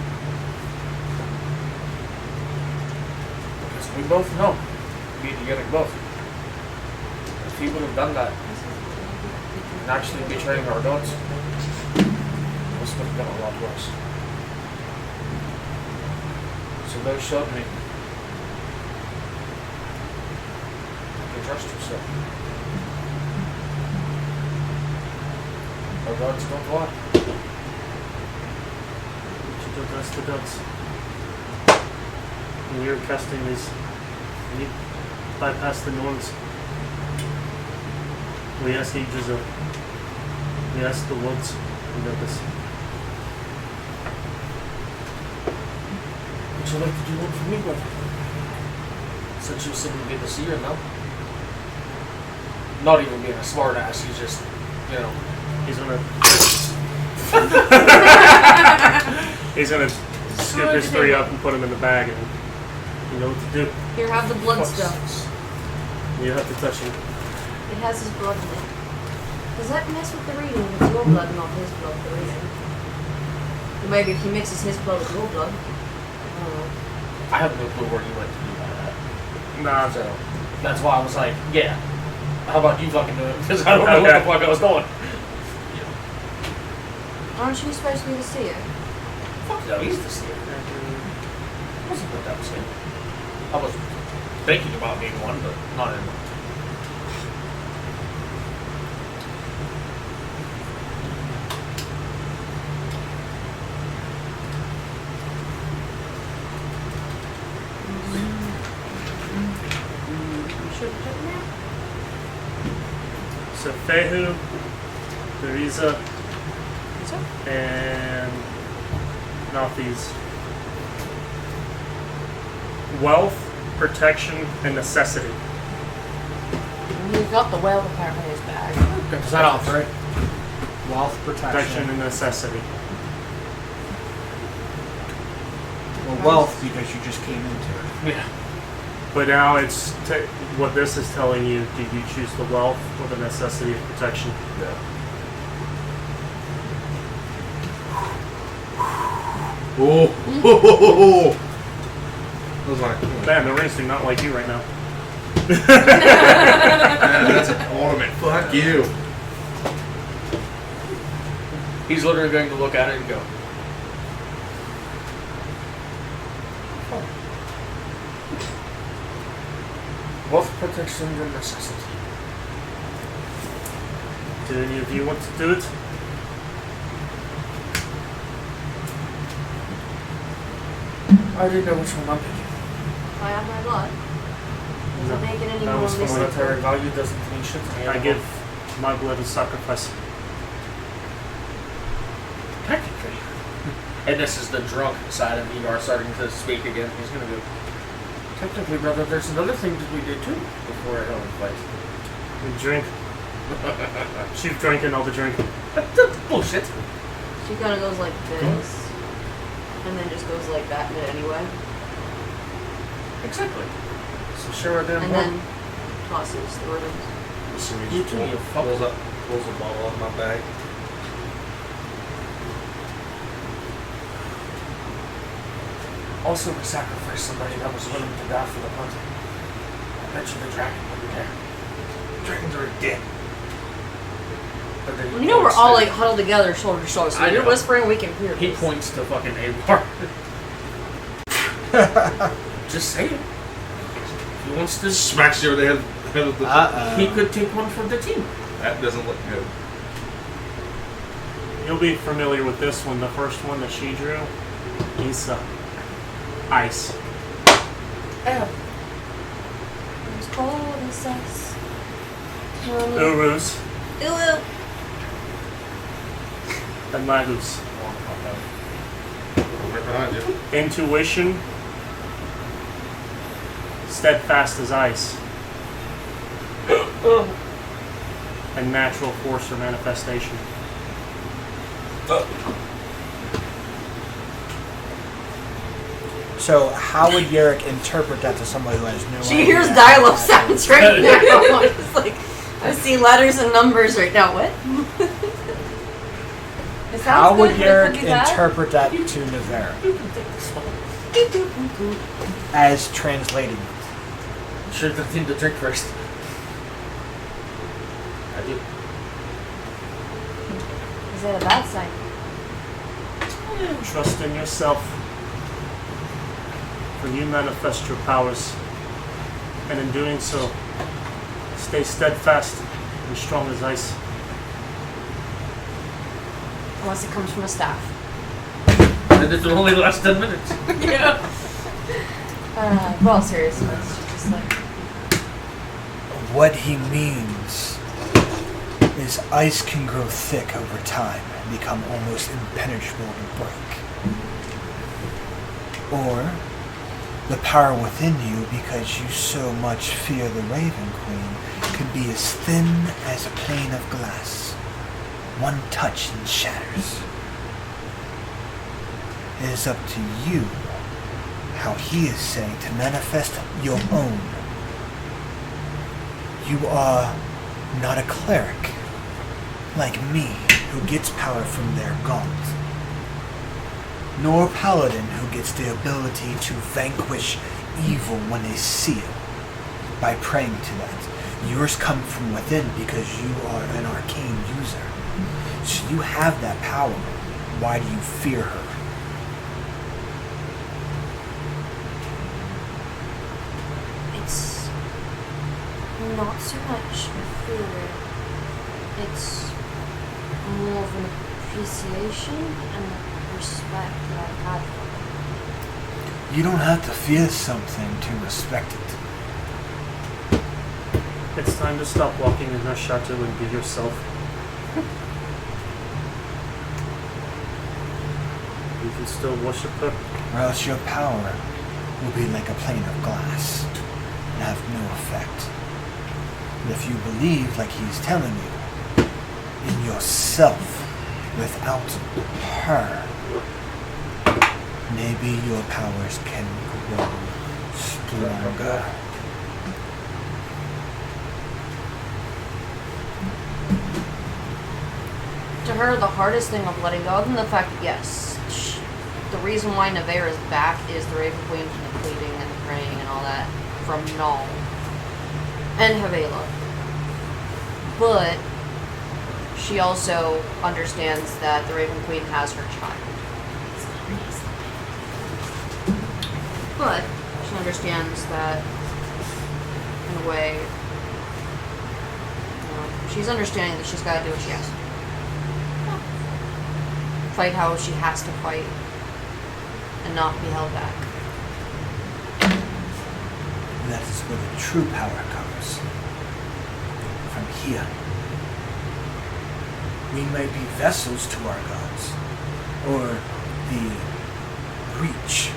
Because we both know, me and Giddick both, if he would have done that, and actually betraying our gods, this would have been a lot worse. So they showed me you can trust yourself. Our gods don't lie. You don't trust the gods. When you're casting these, you bypass the norms. We ask Yggdrasil. We ask the woods about this. Would you like to do one for me, brother? Since you seem to be the seer now. Not even being a smart ass, he's just, He's gonna. He's gonna scoop his 3 up and put them in the bag, and you know what to do. Here, have the blood stuff. You have to touch him. It has his blood in it. Does that mess with the reading? If it's your blood, not his blood, the reading. Or maybe if he mixes his blood with your blood. I don't know. I have no clue where you went to do that. Nah, So that's why I was like, yeah. How about you fucking do it? Because I don't know what the fuck I was doing. Aren't you supposed to be the seer? Fuck no, he's the seer. I wasn't what that was saying. I was thinking about being one, but not anymore. Should we check now? so Fehu, Theresa, and Nothies. Wealth, protection, and necessity. You've got the well apparently in his bag. Is that all three? Wealth, Protection and necessity. Well, wealth because you just came into it. Yeah. But now it's what this is telling you. Do you choose the wealth or the necessity of protection? Yeah. Oh. That was like, Man, the rings do not like you right now. man, that's an ornament. Fuck you. He's literally going to look at it and go, wealth, protection, and necessity. Do any of you want to do it? I didn't know which one I'm picking. I have my blood. Does it make it any that more was fine. mystical? Monetary value doesn't mean shit to me. I give my blood as sacrifice. Technically. And this is the drunk side of Igor starting to speak again. He's gonna go, technically, brother, there's another thing that we did too before our Helen fight. We drink. She's drinking all the drink. That's bullshit. She kind of goes like this, and then just goes like that anyway, Exactly. So sure, then. and then tosses the ribbons. Assuming You she two, you pulls a bottle out of my bag. Also, we sacrificed somebody that was willing to die for the hunt. I bet you the dragon would be there. Dragons are dead. But then You know we're all points like huddled together, shoulder to shoulder. So I when you're know. whispering, we can hear. to- He this. points to fucking Avar. Just say it. He wants to. Smacks you over the head of the. He could take one for the team. That doesn't look good. You'll be familiar with this one. The first one that she drew is ice. Oh. It's cold and sus. Urus Ooh. and Magus. Right behind you. Intuition, steadfast as ice, and natural force or manifestation. So how would Yerrick interpret that to somebody who has no idea? She hears dial-up sounds right now. It's like I see letters and numbers right now. What? It sounds How good, would but it Yerrick could be bad. interpret that to Navera as translating it? Should have thing to drink first. I do. Is that a bad sign? Trust in yourself, for you manifest your powers, and in doing so, stay steadfast and strong as ice. Unless it comes from a staff. And it will only last 10 minutes. Yeah. Well, seriousness, just like What he means is ice can grow thick over time and become almost impenetrable to break. Or the power within you, because you so much fear the Raven Queen, could be as thin as a pane of glass. One touch and shatters. It is up to you how he is saying to manifest your own. You are not a cleric, like me, who gets power from their god, nor a paladin who gets the ability to vanquish evil when they see it by praying to that. Yours come from within because you are an arcane user. So you have that power. Why do you fear her? it's not so much a fear. It's more of an appreciation and respect that I have for her. You don't have to fear something to respect it. It's time to stop walking in her shadow and be yourself. You can still worship her. Or else your power will be like a pane of glass and have no effect. And if you believe, like he's telling you, in yourself without her, maybe your powers can grow stronger. To her, the hardest thing of letting go, other than the fact that, yes, the reason why Nevera's back is the Raven Queen from the pleading and the praying and all that from Null and Havela. But she also understands that the Raven Queen has her child. But she understands that, in a way, she's understanding that she's got to do what she has to do. Fight how she has to fight and not be held back. That is where the true power comes. From here. We may be vessels to our gods, or the reach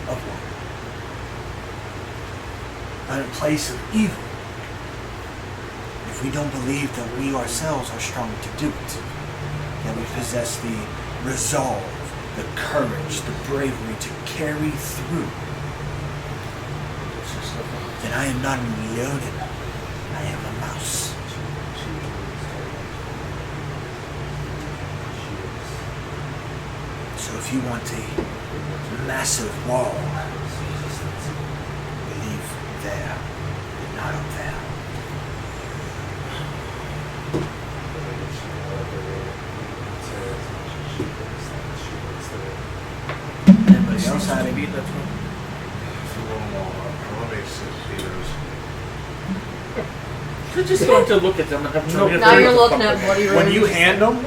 of one. A place of evil. If we don't believe that we ourselves are strong to do it, that we possess the resolve, the courage, the bravery to carry through, then I am not a leonin, I am a mouse. So if you want a massive wall, believe there, but not up there. Anybody else had any? It's a little more. Let me see those. You're just going to look at them and have no. Now you're looking at bloody When you roses. hand them,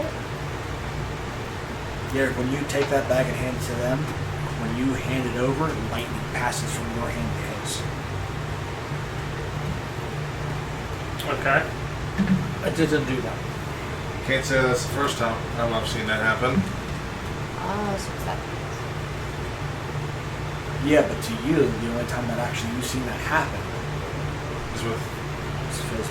Derek, when you take that bag and hand it to them, when you hand it over, lightning passes from your hand to his. Okay. I didn't do that. Can't say that's the first time I've seen that happen. Ah, so it's that. Yeah, but to you, the only time that actually you've seen that happen Is with. is because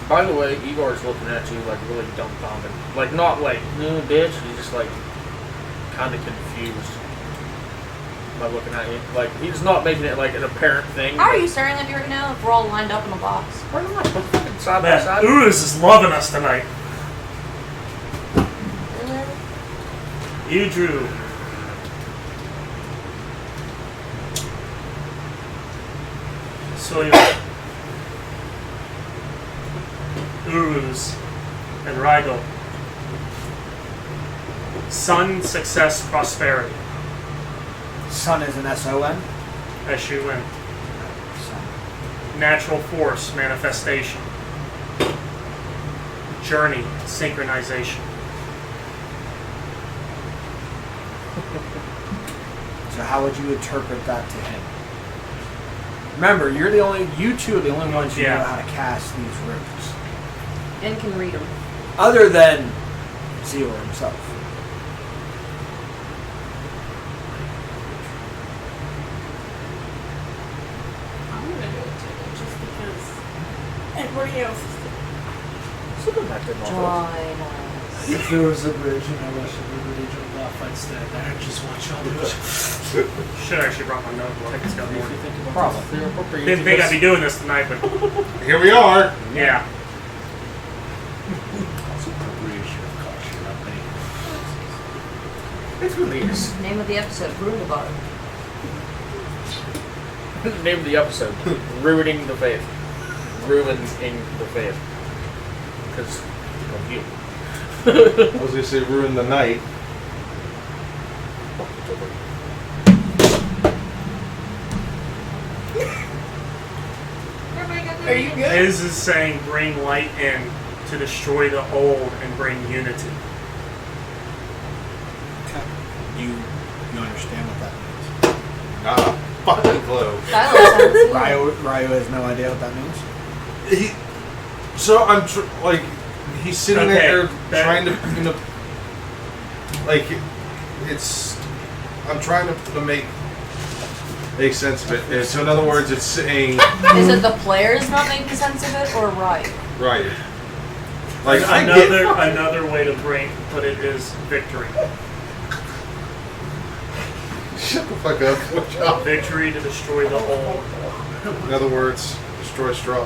By the way, Igor's looking at you like really dumbfounded. Like, not like, no, bitch. He's just like kind of confused by looking at you. Like, he's not making it like an apparent thing. How are you staring at me right now if we're all lined up in a box? We're not. We're fucking side by Man, side. Uruz is loving us tonight. You drew. So you Uruz and Rygel. Sun, success, prosperity. sun is an S-O-N. S-U-N. Sun. Natural force, manifestation. Journey, synchronization. So how would you interpret that to him? Remember, you two are the only ones who Yeah. know how to cast these runes. And can read them. Other than Zero himself. I'm gonna do it too, just because everybody else is Something back there, Join us. If there was a bridge and I wish everybody jumped off, I'd stand there and just watch y'all do it. Should actually brought my notebook. It's got more. Probably. Didn't think I'd be doing this tonight, but Here we are. yeah. It's release. Name of the episode, Runabar. Name of the episode: Ruining the Faith. Ruining the Faith. Because of you. I was gonna say ruin the night. Are you good? His is saying bring light in to destroy the old and bring unity. You understand what that means? Ah, fucking glow. Ryo has no idea what that means. So I'm like, he's sitting Okay, there that- trying to, like, it's. I'm trying to make sense of it. And so in other words, it's saying Is it the players not making sense of it, or right? right. Like I get- Another way to put it is victory. Shut the fuck up. Watch out. Victory to destroy the old. In other words, destroy straw.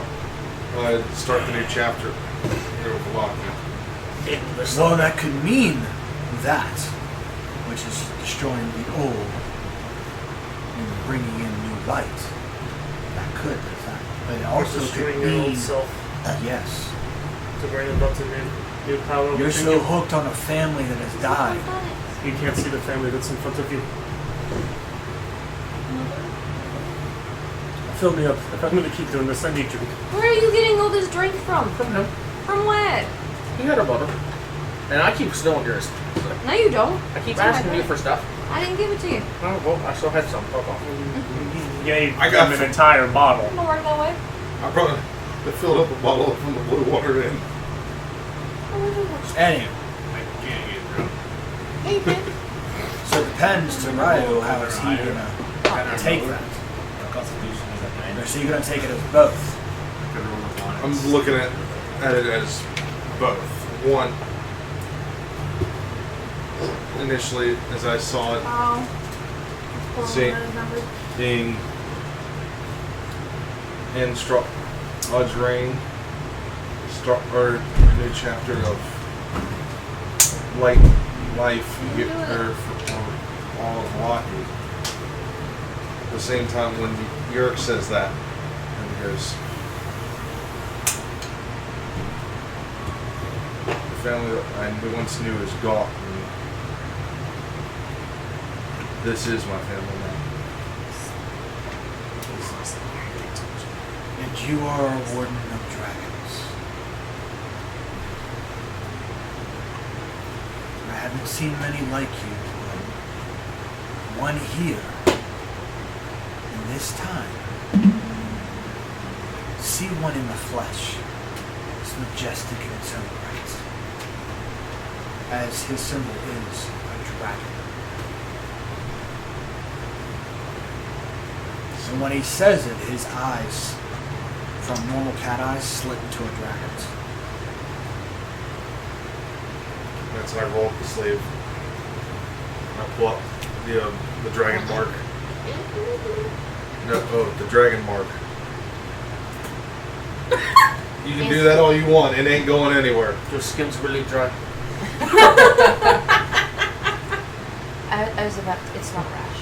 Start the new chapter. Here with Lockman. Well, that could mean that, which is destroying the old and bringing in new light. That could, in fact. But it also Destroying could your mean, old self yes, to bring about the new power. you're within so you. hooked on a family that has died. You can't see the family that's in front of you. Fill me up. If I'm going to keep doing this, I need drink. Where are you getting all this drink from? From him. From where? He had a bottle. And I keep stealing yours. No, you don't. I keep It's in my asking you bag. for stuff. I didn't give it to you. Oh, well, I still had some. Fuck off. He gave I got him an entire bottle. Don't work that way. I brought. I filled up a bottle from the blue water in. Anyway, Hey, babe. So it depends to Ryo how is he gonna take that. Constitution is at 9. Or so you're gonna take it as both. I'm looking at it as both. One, initially, as I saw it, Oh. See. being in Odds Reign, or a new chapter of life you get there for all of Lockheed. At the same time, when Yerk says that, and he goes, the family that I once knew is gone. This is my family now. And you are a warden of dragons. I haven't seen many like you, but one here, in this time. See one in the flesh. It's majestic in its own right. As his symbol is a dragon. And when he says it, his eyes, from normal cat eyes, slit into a dragon's. That's when I roll up the sleeve. I pull up the dragon mark. No, the dragon mark. You can do that all you want. It ain't going anywhere. Your skin's really dry. I was about. It's not rash.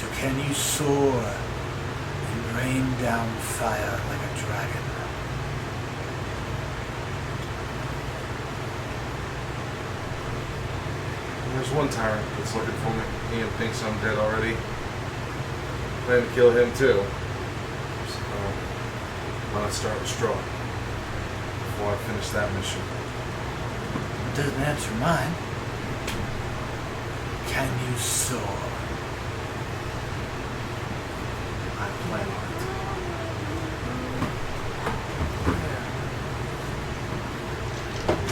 So can you soar and rain down fire like a dragon? There's one tyrant that's looking for me. Ian thinks I'm dead already. Plan to kill him too. So, why not start with straw before I finish that mission? It doesn't answer mine. Can you soar? I plan on it.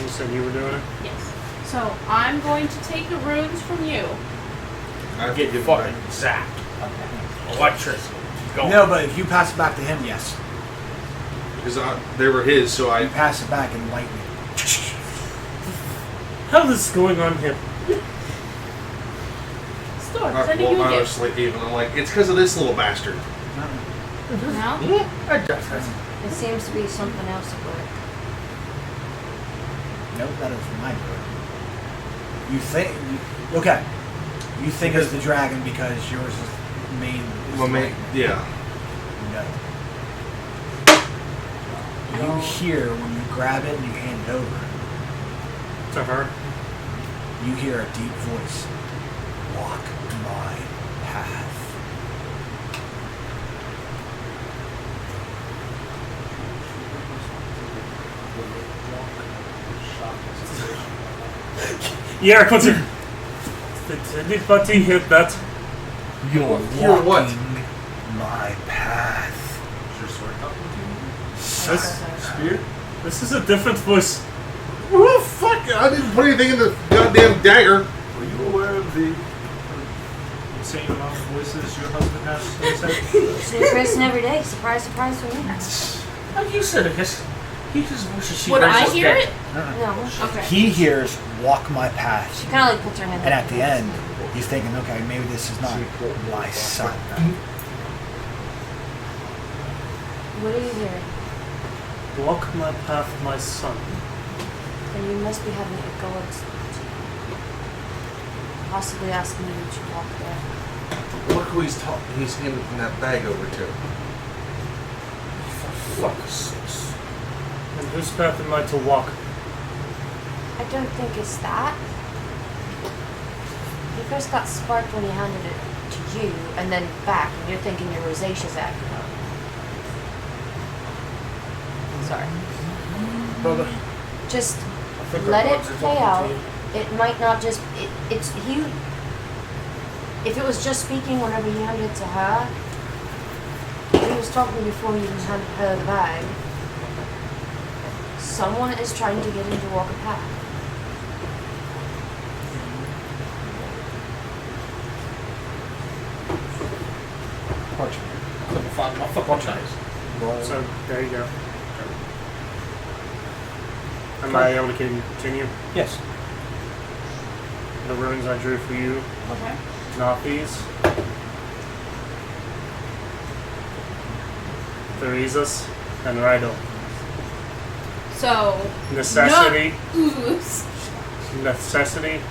You said you were doing it? Yes. So I'm going to take the runes from you. I Get give fucking back. zapped. Okay. Electricity. Go. No, but if you pass it back to him, yes. Because they were his, so You I. pass it back and lightning. Hell is going on here? Store, I sending pull you a my gift. sleeve even. I'm like, it's because of this little bastard. No? It seems to be something else at work. Nope, that is my bird. You think... Okay. You think it's the dragon because yours is main... Well, yeah. No. You hear when you grab it and you hand it over, To her? you hear a deep voice. Walk my path. Yeah, continue. Did anybody hear that? You're Hear walking what? my path. This spear? This is a different voice. Oh, fuck! I didn't put anything in the goddamn dagger. Were you aware of the insane amount of voices your husband has in his head? New person every day. Surprise, surprise for me. Like you said, he just wishes she Would I was hear dead. it? No. Okay. He hears walk my path. She kind of like puts her hand And up. at the end, he's thinking, okay, maybe this is not my son. What are you hearing? Block my path, my son. Then you must be having a go at possibly asking you to walk there. Look who he's handing that bag over to. Fuck sakes. And whose path am I to walk? I don't think it's that. He first got sparked when he handed it to you, and then back, and you're thinking you're Rosacea's acting up. Sorry. Brother, Just I think let our it gods are play talking out. to you. It might not just. It's he. If it was just speaking whenever he handed it to her, he was talking before he even handed her the bag. Someone is trying to get him to walk a path. parchment. Couldn't find my fucking dice. Roll. So there you go. Am I able to continue? Yes. The runes I drew for you, Okay. not these. Theresus and Rhino. So. Necessity, Ooze. necessity,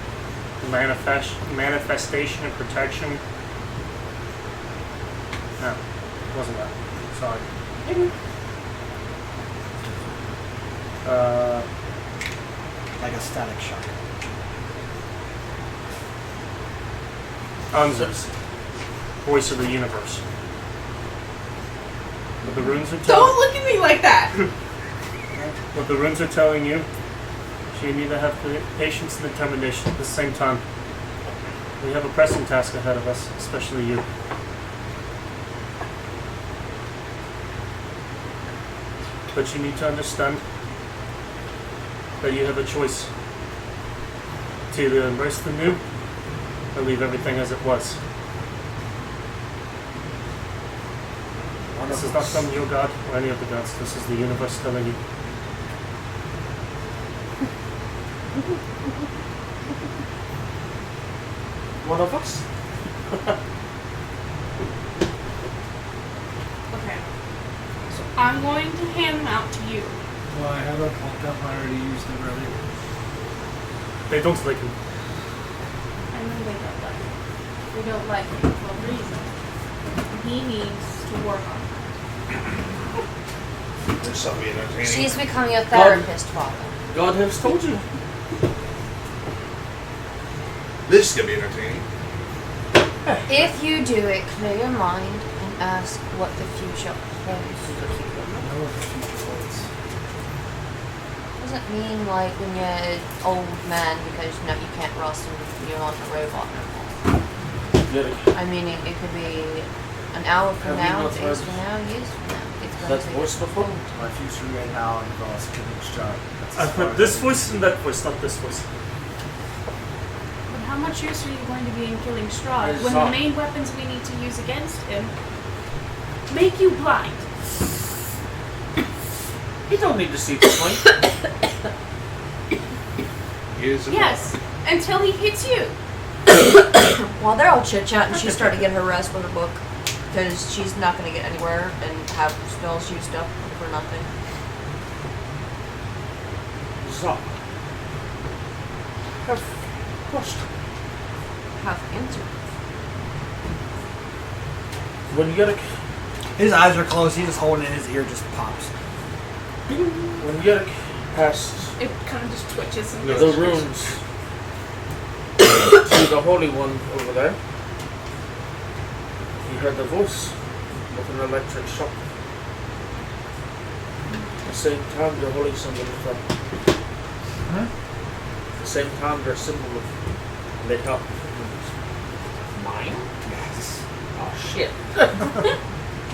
manifestation and protection. No, wasn't that. Sorry. Like a static shock. Unzus. Voice of the universe. What the runes are Don't telling look at me like that! what the runes are telling you, you need to have patience and determination at the same time. We have a pressing task ahead of us, especially you. But you need to understand that you have a choice to either embrace the new or leave everything as it was. This is not from your god or any of the gods. This is the universe telling you. One of us? Okay. So I'm going to hand them out to you. Well, I have a pumped up. I already used them earlier. They don't like you. I know they don't like him. They don't like him for a reason. He needs to work on that. There's something entertaining. She's becoming a therapist, Father. God has told you. This is gonna be entertaining. If you do it, clear your mind and ask what the future holds. I know what the future holds. Doesn't mean like when you're an old man because you can't rust and you're not a robot no more. I mean, it could be an hour from Have you now, not days heard from now, years from now. It's going That to be voice before? My future right now involves killing Strahd. That's I as far put as this I voice and that voice, not this voice. But how much use are you going to be in killing Strahd It's when not- the main weapons we need to use against him make you blind? You don't need to see this way. Yes, until he hits you. While they're all chit chatting, she started to get her rest with her book because she's not going to get anywhere and have spells used up for nothing. So. Have question. Have answered. When you get a His eyes are closed. He's just holding it. His ear just pops. when you get past It kind of just twitches and the goes. runes to the Holy One over there, you heard the voice with an electric shock. At the same time, your holy symbol lit up. Huh? At the same time, their symbol lit up. Mine? Yes. Oh shit.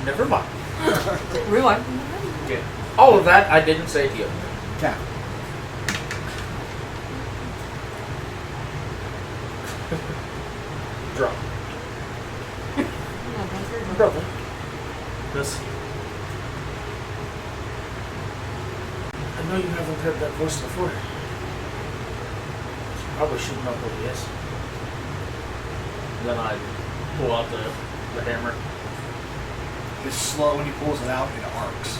Never mind. Rewind. Yeah. All of that I didn't say to you. Yeah. Drop. Brother. This. I know you haven't heard that voice before. Probably should know who he is. Then I pull out the hammer. It's slow when he pulls it out. It arcs.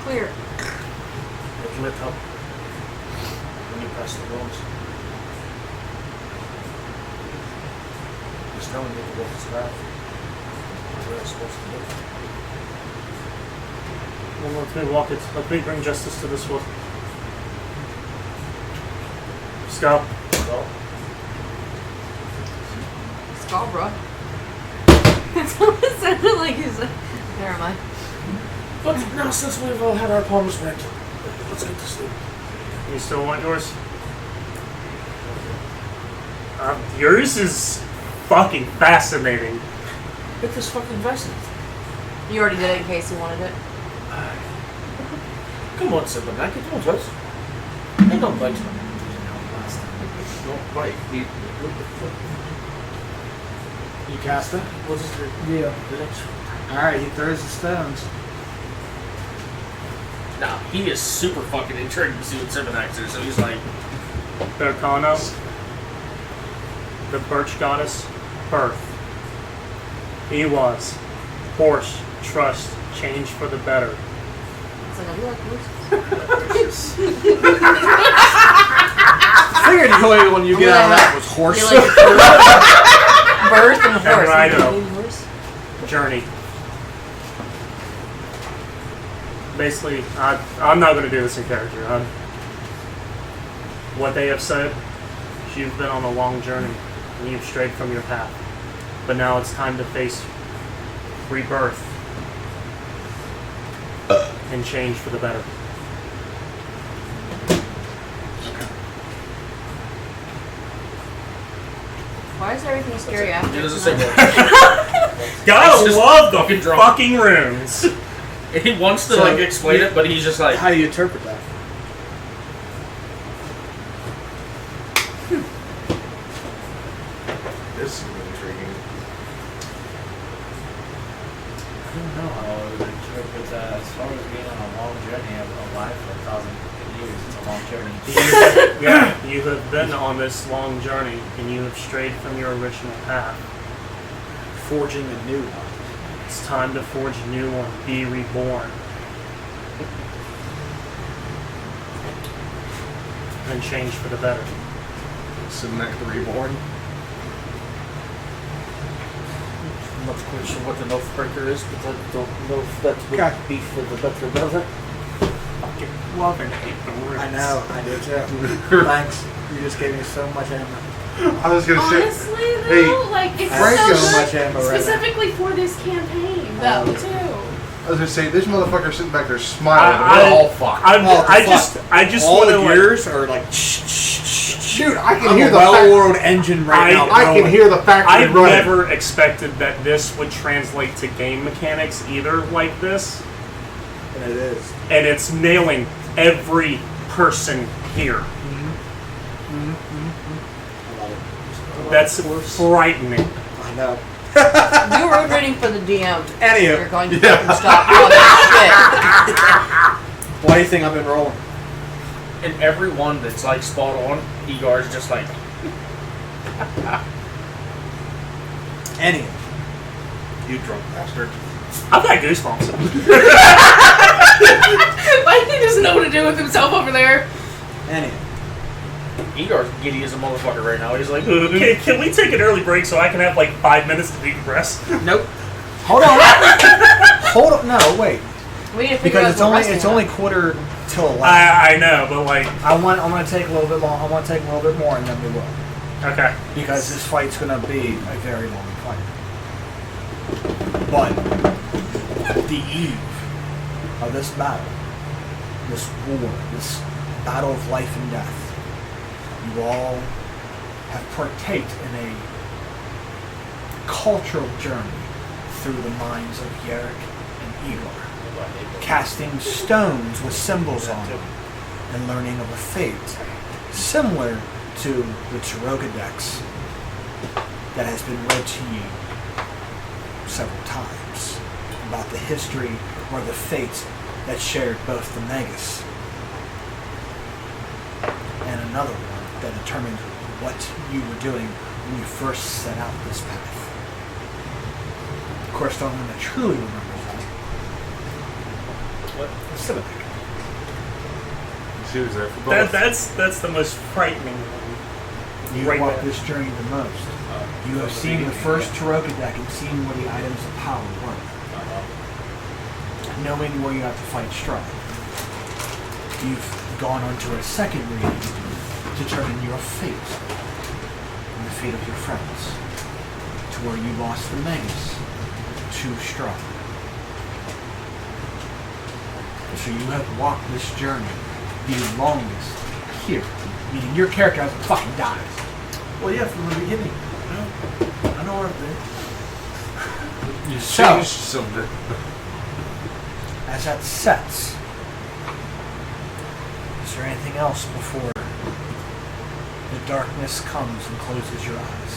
Clear. It lit up when you press the bones. Just telling you to go this path. Where it's supposed to be. Well, let me walk it. Let me bring justice to this world. Scout. So, Scarborough. That's what it sounded like. Never mind. but now since we've all had our palms read, let's get to sleep. You still want yours? Yours is fucking fascinating. Get this fucking vessel. You already did it in case you wanted it. Come on, Simba, Mac, it won't hurt. They don't bite. Don't bite. You cast it? What's his Yeah. Alright, he throws the stones. Nah, he is super fucking intrigued to see what Simonax is, so he's like, Berkano, the birch goddess, birth. He was. Horse, trust, change for the better. It's like, I do like horses. Figured the only one you get out of that was horse. You like birth and horse. Right, You horse? Journey. Basically, I'm not going to do this in character. What they have said, you've been on a long journey and you've strayed from your path. But now it's time to face rebirth and change for the better. Why is everything scary after? he doesn't say tonight? what. Gotta just love the fucking drunk. fucking runes. He wants to So, like explain it, but he's just like, How do you interpret that? This is intriguing. I don't know how I would interpret that. As far as being on a long journey, I'm alive for 1,000 years. It's a long journey. Yeah, you have been on this long journey and you have strayed from your original path. Forging a new one. It's time to forge a new one, be reborn. And change for the better. Simonax the Reborn. I'm not quite sure what the Oathbreaker is, but I don't know if that would Okay. be for the better or better. Fucking love and hate the runes. I know, I do too. Thanks. You just gave me so much ammo. I was gonna say. Honestly, though, Hey, like it's Frank so got so good much ammo right now. specifically for this campaign, though, too. I was gonna say this motherfucker sitting back there smiling. I- We're all fucked. I just All want to of like, yours are like shoot. I can I'm hear a the fact- well-oiled engine right now. I can hear the factory I've running. never expected that this would translate to game mechanics either like this, And it is. and it's nailing every person here. I love it. That's frightening. I know. You were rooting for the DM. Anywho. You're going to fucking stop all that Why do you think I've been rolling? And every one that's like spot on, Egar's just like, Anywho. You drunk bastard. I've got goosebumps. Like he doesn't know what to do with himself over there. Anywho. Egar's giddy as a motherfucker right now. He's like, Can we take an early break so I can have like 5 minutes to decompress? nope. Hold on. Hold on. No, wait. shit. We need to figure Because out it's what only resting it's is. only quarter till 11. I know, but like, I want to take a little bit long. I want to take a little bit more, and then we will. okay. Because this fight's going to be a very long fight. But the eve of this battle, this war, this battle of life and death, you all have partaked in a cultural journey through the minds of Yerrick and Igor, casting stones with symbols on them and learning of a fate similar to the Tarogadex that has been read to you several times about the history or the fate that shared both the Magus and another one that determined what you were doing when you first set out this path. Of course, the only one that truly remembers that. What? Civic. She was there for both. That's the most frightening one. You Right walked there. this journey the most. You have seen the first Taroka deck and seen what the items of power were. Knowing where you have to fight strife. You've gone on to a second reading to determine your fate and the fate of your friends. To where you lost the Magus to strife. So you have walked this journey the longest here. Meaning your character hasn't fucking died. Well, yeah, from the beginning. I know what You So- changed something. as that sets, is there anything else before the darkness comes and closes your eyes?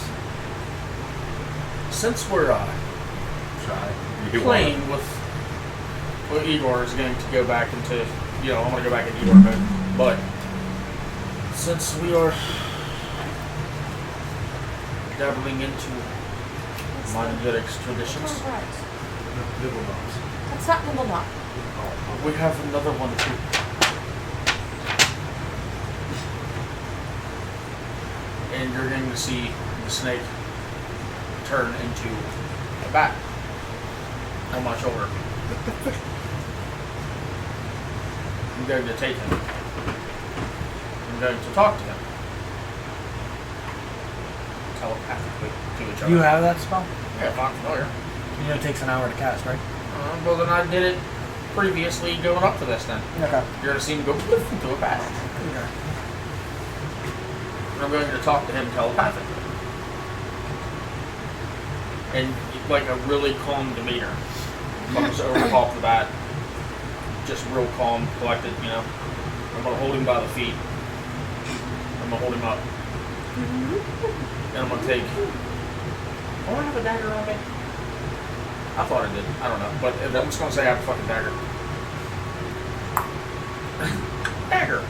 since we're playing with, well, Igor is going to go back into, I'm going to go back into Igor mode, but since we are dabbling into modern traditions, Nibble knobs. That's not nibble knot. we have another one too. And you're going to see the snake turn into a bat on my shoulder. I'm going to take him. I'm going to talk to him. Telepathically to each other. You have that spell? Yeah, if I'm familiar. You know it takes an hour to cast, right? Well, then I did it previously going up to this then. Okay. You're going to see him go poof into a bat. Okay. And I'm going to talk to him telepathically. And like a really calm demeanor comes over the top of the bat. Just real calm, collected, I'm going to hold him by the feet. I'm going to hold him up. And I'm going to take... Oh, I have a dagger on me. I thought I did. I don't know. But I'm just going to say I have a fucking dagger. Dagger.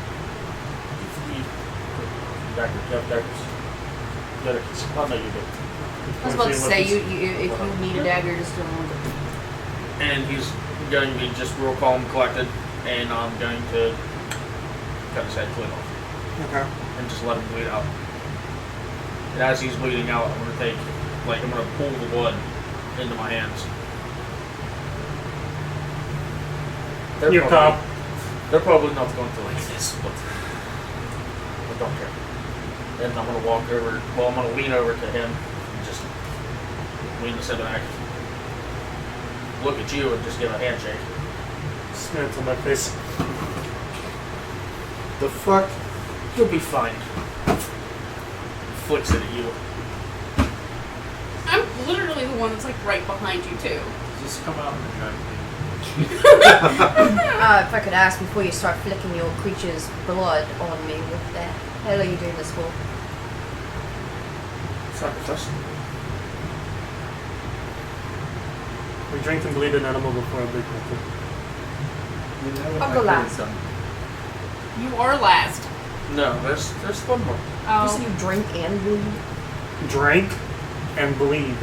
Dagger. You have daggers. I know you do. I was about to say, if you need a dagger, just don't want it. And he's going to be just real calm and collected, and I'm going to cut his head clean off. Okay. And just let him bleed out. And as he's bleeding out, I'm going to I'm going to pull the blood into my hands. Your cop. They're probably not going to like this, but I don't care. And I'm going to walk over, I'm going to lean over to him and just lean the 7-act. Look at you and just give a handshake. Smear it on my face. The fuck? You'll be fine. Flicks it at you. I'm literally the one that's like right behind you too. Just come out and try. If I could ask before you start flicking your creature's blood on me, what the hell are you doing this for? Sacrifice. We drink and bleed an animal before a big hunter. I'll go last. You are last. No, there's one more. You said you drink and bleed? Drink and bleed.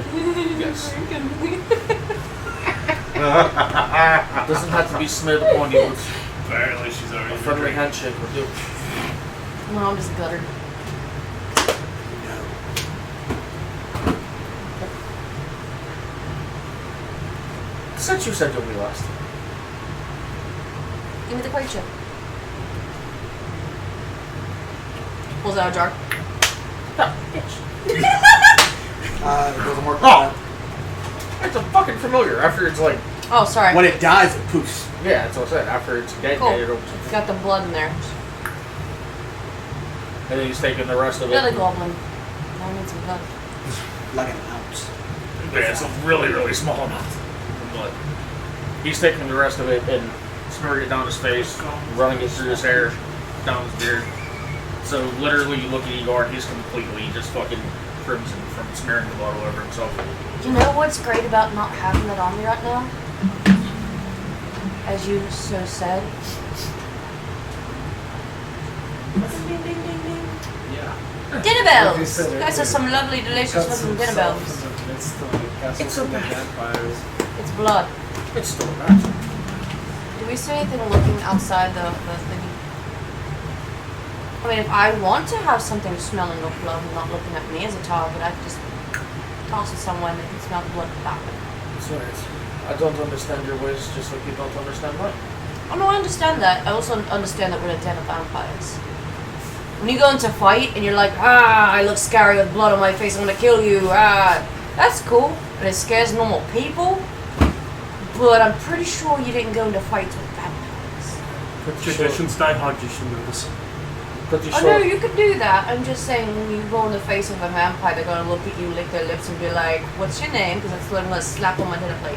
Yes. Drink and bleed. Doesn't have to be smeared upon you. Apparently she's already A friendly handshake will do. No, I'm just guttered. Since you said you'll be last. Give me the creature. Pulls out a jar. Oh, bitch. It doesn't work Oh. like It's a fucking familiar. After it's like, Oh, sorry. that. When it dies, it poofs. yeah, that's what I said. After it's dead, Cool. it'll. Got the blood in there. And then he's taking the rest of it. Another goblin. I need some blood. Like an ounce. Yeah, it's a really, really small amount of blood. He's taking the rest of it and smearing it down his face, running it through his hair, down his beard. So literally, you look at Igor, he's completely just fucking crimson from smearing the blood all over himself. You know what's great about not having it on me right now? As you so said. Ding, ding, ding, ding. Yeah. Dinner Like you bells! said, Guys are some lovely, delicious looking dinner bells. It's a vampires. It's blood. It's still a match. Do we see anything looking outside the thing? I mean, if I want to have something smelling of blood and not looking at me as a target, I could just toss it somewhere and they can smell the blood back. Sorry. I don't understand your ways just like you don't understand mine. Oh no, I understand that. I also understand that we're a den of vampires. When you go into a fight and you're like, I look scary with blood on my face, I'm gonna kill you, that's cool. And it scares normal people. But I'm pretty sure you didn't go into fights with vampires. Traditions die hard, you should know this. Pretty Oh sure. no, you could do that. I'm just saying, when you go in the face of a vampire, they're gonna look at you, lick their lips, and be like, "What's your name?" Because that's literally a slap on my dinner plate.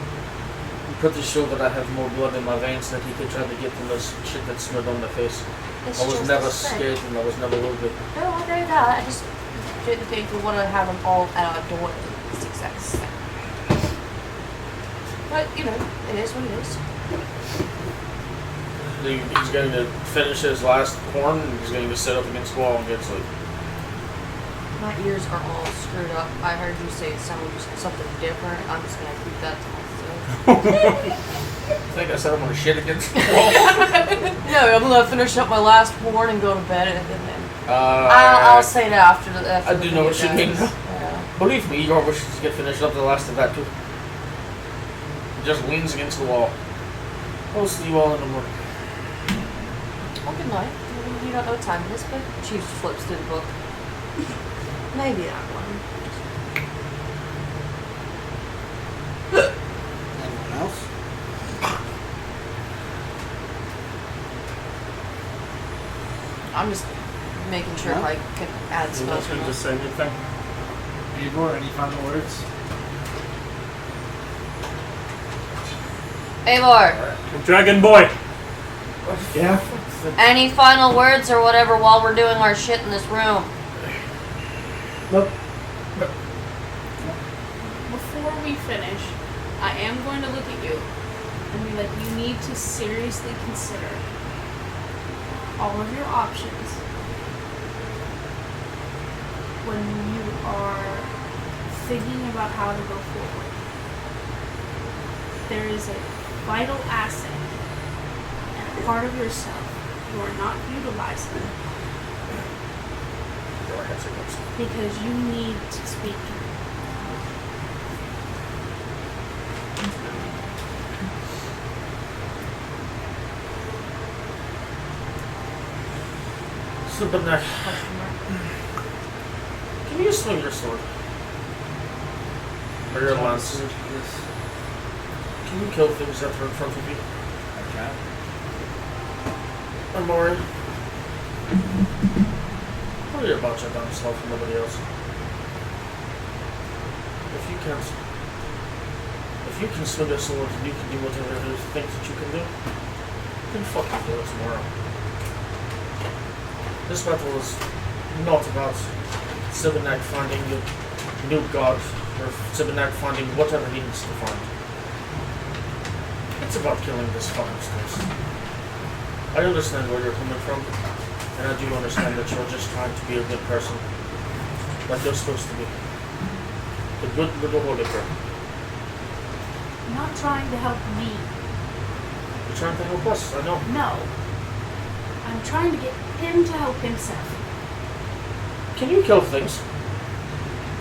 I'm pretty sure that I have more blood in my veins than he could try to get from this shit that's smeared on the face. It's I was just never a thing. scared and I was never wounded. No, I know that. I just didn't think we want to have them all at our door. It's the exact same. But, you know, it is what it is. He's going to finish his last horn, and he's going to sit up against the wall and get sleep. My ears are all screwed up. I heard you say something different. I'm just going to keep that to myself. I think I said I'm going to shit against the wall. No, I'm going to finish up my last horn and go to bed, and then I'll say it after the I do know what you mean. Yeah. Believe me, Igor wishes to get finished up the last of that too. He just leans against the wall. I'll see you all in the morning. Well, good night. You don't know what time it is, but she flips through the book. Maybe that one. Anyone else? I'm just making sure if I can add You're spells not or going to not. say anything. Igor, any final words? Eivor, Dragon Boy! Yeah. any final words or whatever while we're doing our shit in this room? Nope. Before we finish, I am going to look at you and be like, you need to seriously consider all of your options when you are thinking about how to go forward. There is a vital asset and a part of yourself you are not utilizing because you need to speak. Superneck, can you swing your sword? Or your lance? Can you kill things that are in front of you? I can. I'm worried. Worry about your damn self and nobody else. If you can swing a sword and you can do whatever it is you think that you can do, then fucking do it tomorrow. This battle is not about Sibinak finding a new god, or Sibinak finding whatever he needs to find. It's about killing this fucking space. I understand where you're coming from, and I do understand that you're just trying to be a good person. Like you're supposed to be. The good little holy girl. You're not trying to help me. You're trying to help us, I know. No. I'm trying to get him to help himself. Can you kill things?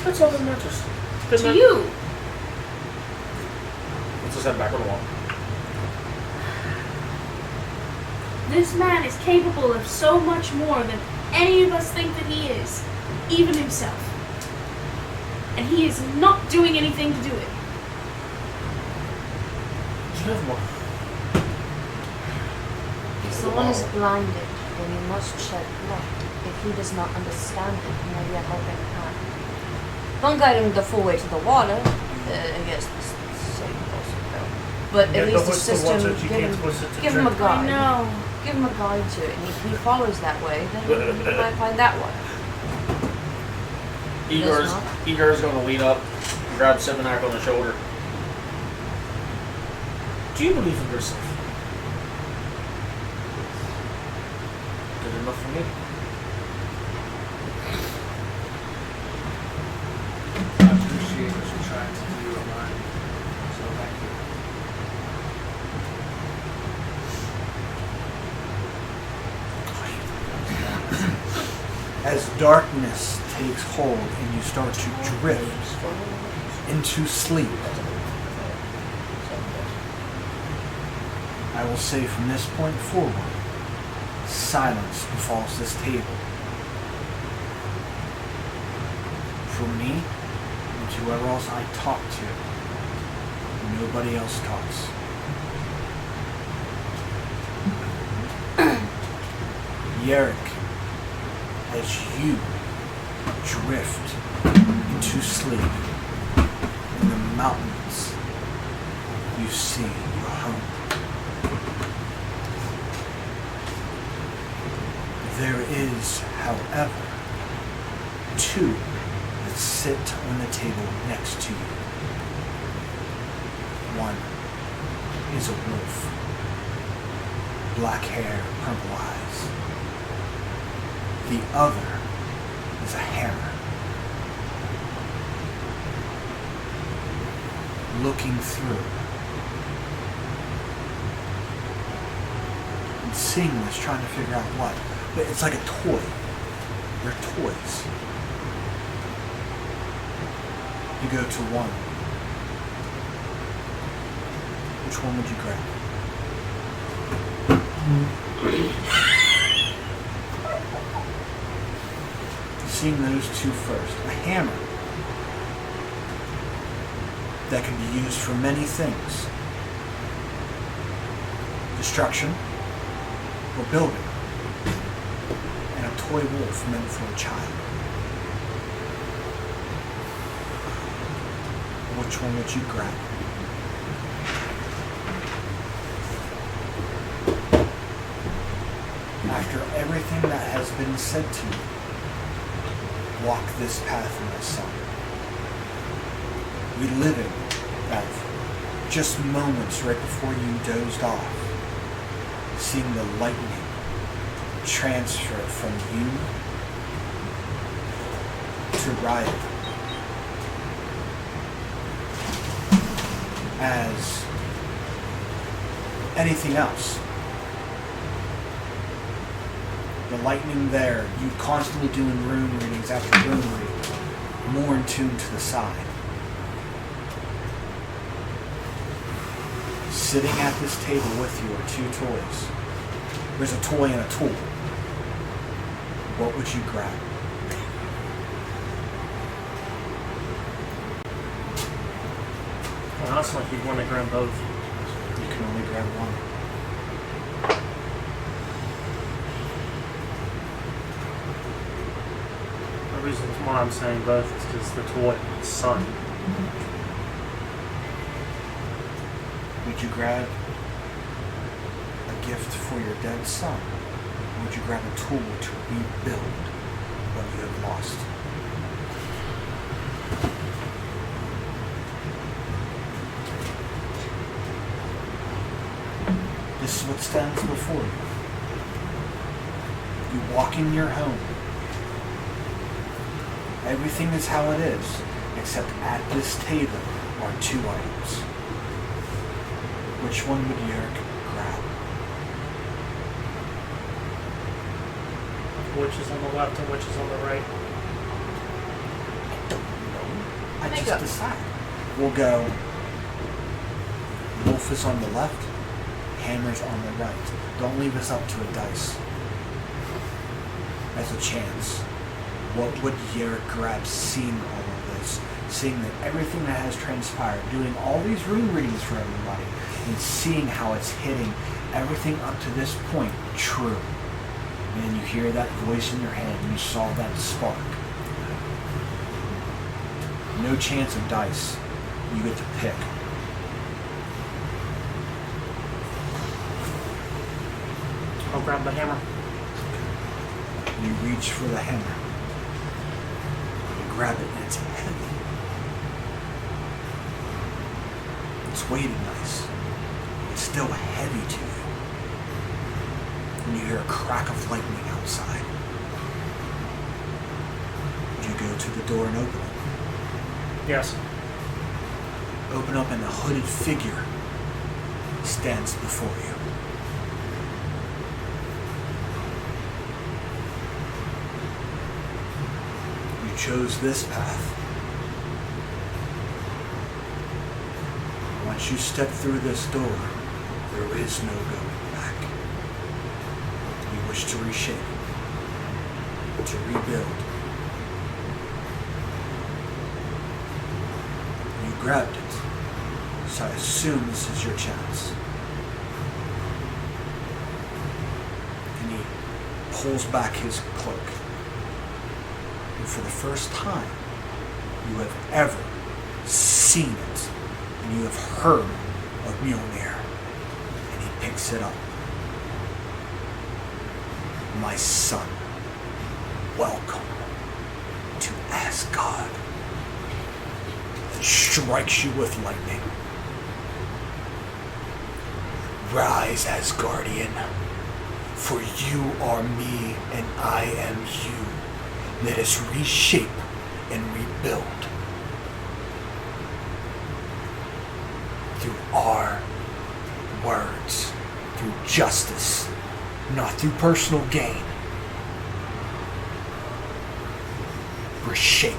That's all that matters. To you. Let's just head back on the wall. This man is capable of so much more than any of us think that he is, even himself. And he is not doing anything to do it. You have more. If someone is blinded, then he must shed blood. If he does not understand it, maybe a helping hand. Don't guide him the full way to the water. I guess the same also go. But at least assist him, give him a I guide. know. Give him a guide to it, and if he follows that way, then he might find that one. Igor is going to lean up and grab Sibinak on the shoulder. Do you believe in yourself? Good enough for me. I appreciate what you're trying to do on mine. So thank you. As darkness takes hold and you start to drift into sleep, I will say from this point forward, silence befalls this table. For me, and to whoever else I talk to, nobody else talks. Yerrick, as you drift into sleep in the mountains, you see your home. There is, however, two that sit on the table next to you. One is a wolf. Black hair, purple eyes. The other is a hammer. Looking through. And seeing this, trying to figure out what. But it's like a toy. They're toys. You go to one. Which one would you grab? Seeing those two first. A hammer that can be used for many things. Destruction or building. And a toy wolf meant for a child. Which one would you grab? After everything that has been said to you, walk this path, my son. Reliving that just moments right before you dozed off, seeing the lightning transfer from you to Riot as anything else. The lightning there, you constantly doing rune readings after rune readings, more in tune to the side. Sitting at this table with you are two toys. There's a toy and a tool. What would you grab? Honestly, you'd want to grab both. You can only grab one. The reason why I'm saying both is because the toy is son. Would you grab a gift for your dead son? Or would you grab a tool to rebuild what you have lost? This is what stands before you. You walk in your home. Everything is how it is, except at this table are two items. Which one would Yerrick grab? Which is on the left and which is on the right? I just decide. We'll go. Wolf is on the left, hammer's on the right. Don't leave us up to a dice. As a chance. What would Yerrick grab seeing all of this? Seeing that everything that has transpired, doing all these rune readings for everybody, and seeing how it's hitting everything up to this point true. And then you hear that voice in your head and you saw that spark. No chance of dice. You get to pick. I'll grab the hammer. You reach for the hammer. You grab it and it's heavy. It's weighted nice. It's still heavy to you. And you hear a crack of lightning outside. You go to the door and open it. Yes. Open up and a hooded figure stands before you. You chose this path. Once you step through this door, there is no going back. You wish to reshape, to rebuild. You grabbed it, so I assume this is your chance. And he pulls back his cloak. And for the first time you have ever seen it, and you have heard of Mjolnir, and he picks it up. My son, welcome to Asgard. And strikes you with lightning. Rise, Asgardian, for you are me and I am you. Let us reshape and rebuild through our words, through justice, not through personal gain. Reshape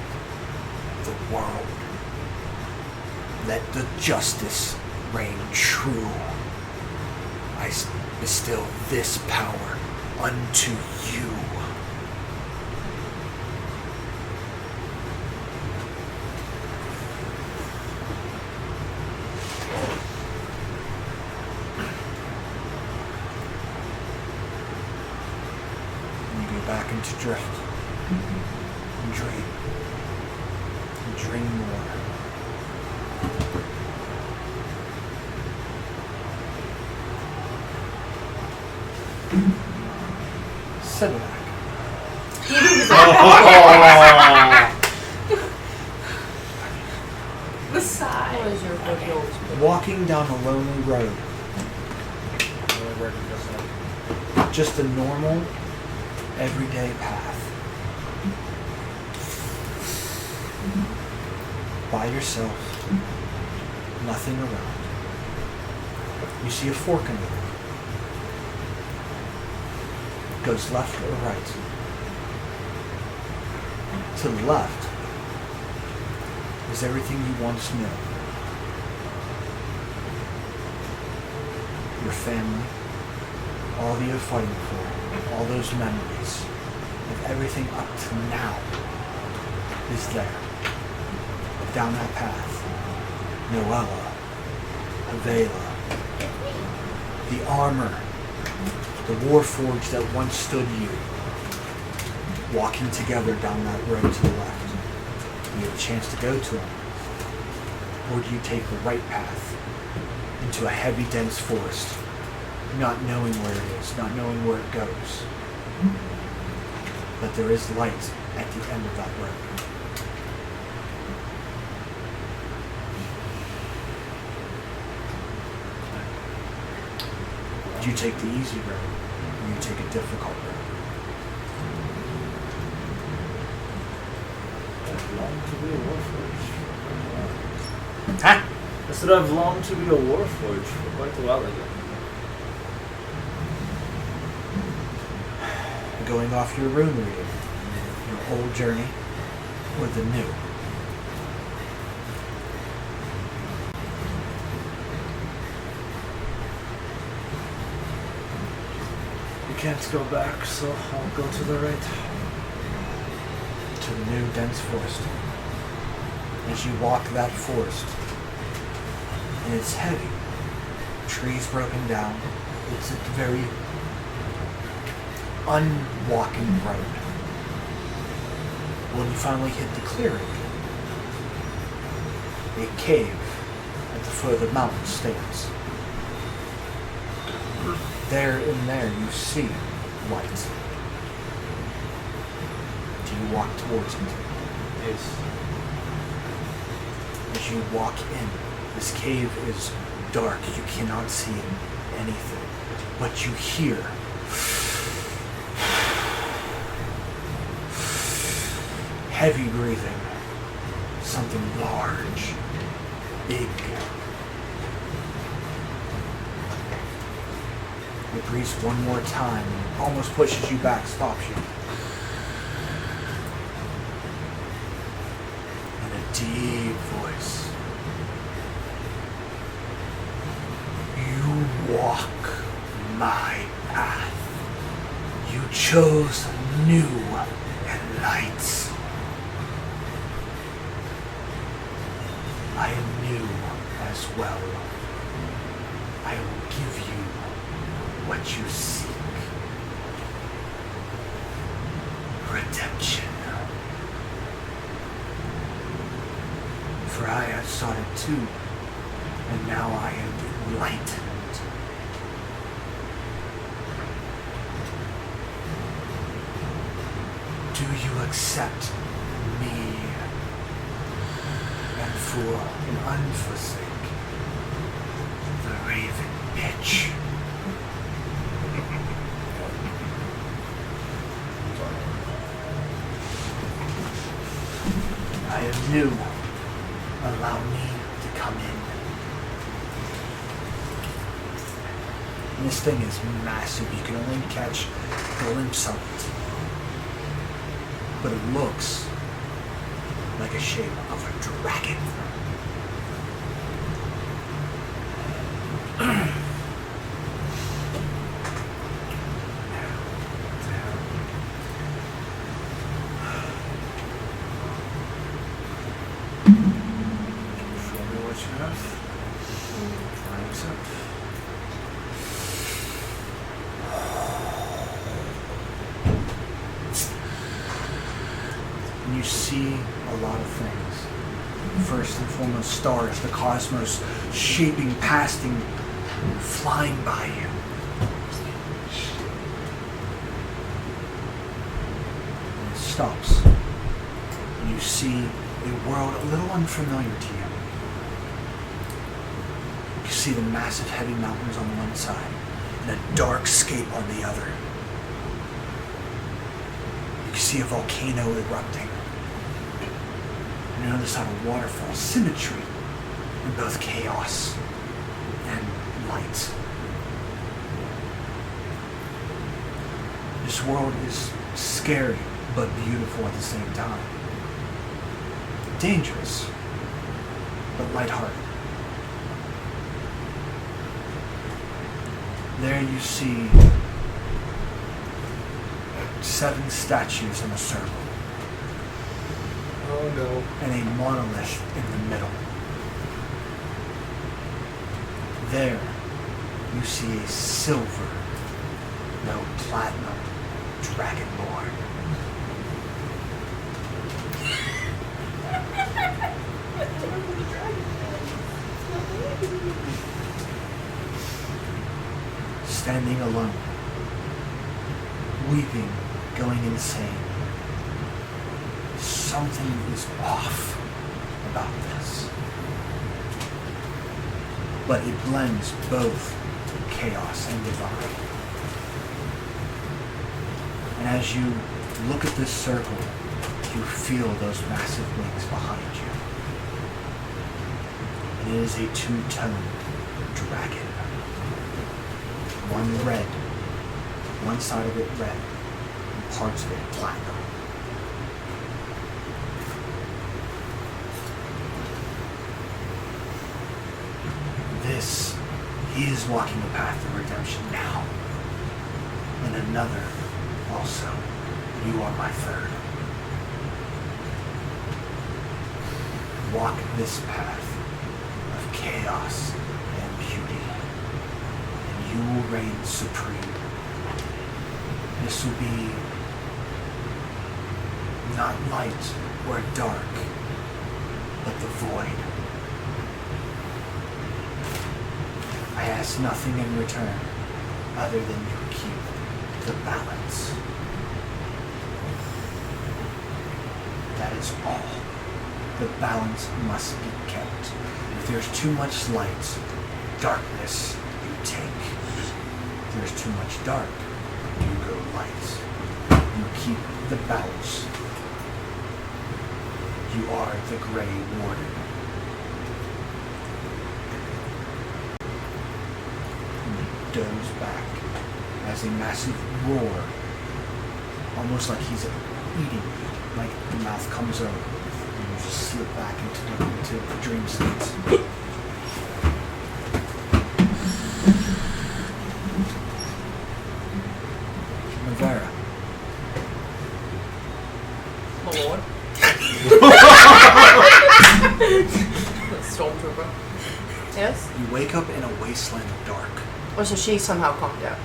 the world. Let the justice reign true. I bestow this power unto you. And you go back into drift. And dream. And dream more. Sit back. The sigh. What is your book? Walking down a lonely road. Just a normal, everyday path. By yourself. Nothing around. You see a fork in the road. Goes left or right. To the left is everything you once knew. Your family, all that you're fighting for, all those memories of everything up to now is there. Down that path. Noella, Avela, the armor, the warforged that once stood you, walking together down that road to the left. You have a chance to go to them. Or do you take the right path into a heavy, dense forest, not knowing where it is, not knowing where it goes? But there is light at the end of that road. Do you take the easy road, or you take a difficult road? I've longed to be a warforged for quite a while. Huh? I said I've longed to be a warforged for quite a while ago. Going off your rune reading, your old journey, or the new? You can't go back, so I'll go to the right. To the new dense forest. As you walk that forest, and it's heavy, trees broken down, it's a very unwalking road. When you finally hit the clearing, a cave at the foot of the mountain stands. There in there you see light. Do you walk towards it? Yes. As you walk in, this cave is dark. You cannot see anything. But you hear heavy breathing. Something large, big. It breathes one more time and almost pushes you back, stops you. In a deep voice. You walk my path. You chose new and light. I am new as well. I will give you what you seek. Redemption. For I have sought it too, and now I am enlightened. Do you accept me and for an unforsake the raven bitch? am new. Allow me to come in. And this thing is massive. You can only catch a glimpse of it. But it looks like a shape of a dragon. Show me what you have. Flames up. And you see a lot of things. First and foremost, stars, the cosmos, shaping, passing, flying by you. And it stops. And you see a world a little unfamiliar to you. You see the massive heavy mountains on one side and a dark scape on the other. You see a volcano erupting. And on the side of waterfall, symmetry in both chaos and light. This world is scary but beautiful at the same time. Dangerous, but lighthearted. There you see 7 statues in a circle. Oh no. And a monolith in the middle. There you see a silver, no platinum, dragonborn. Standing alone, weeping, going insane. Something is off about this. But it blends both chaos and divine. And as you look at this circle, you feel those massive wings behind you. And it is a two-toned dragon. One red, one side of it red, and parts of it platinum. This, he is walking the path of redemption now. And another also. You are my third. Walk this path of chaos and beauty. And you will reign supreme. This will be not light or dark, but the void. I ask nothing in return other than you keep the balance. That is all. The balance must be kept. If there's too much light, darkness you take. If there's too much dark, you go light. You keep the balance. You are the Grey Warden. Doze back as a massive roar, almost like he's eating, like the mouth comes over, and you just slip back into the dream states. Navara. My lord. Stormtrooper. Yes? You wake up in a wasteland of dark. Oh, so she somehow calmed down.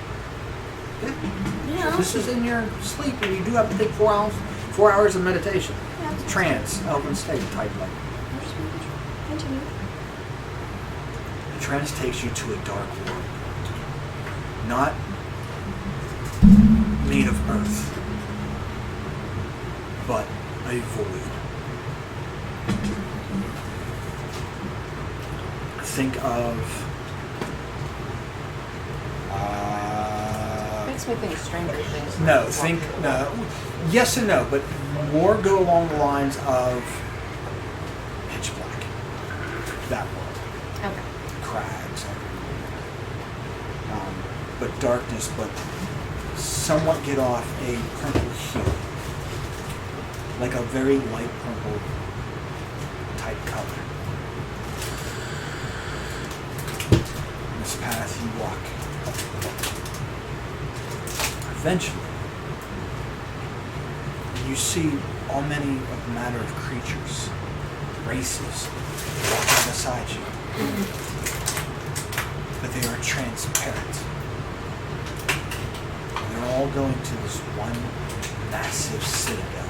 So this is in your sleep, and you do have to take 4 hours of meditation. Yeah. Trance, elven state type like. Continue. The trance takes you to a dark world. Not made of earth, but a void. Think of Makes me think Stranger Things. no. Yes and no, but more go along the lines of that world. Okay. Crags everywhere. But darkness, but somewhat get off a purple hue. Like a very light purple type color. This path you walk. Eventually, you see all many of manner of creatures, races, walking beside you. But they are transparent. And they're all going to this one massive citadel.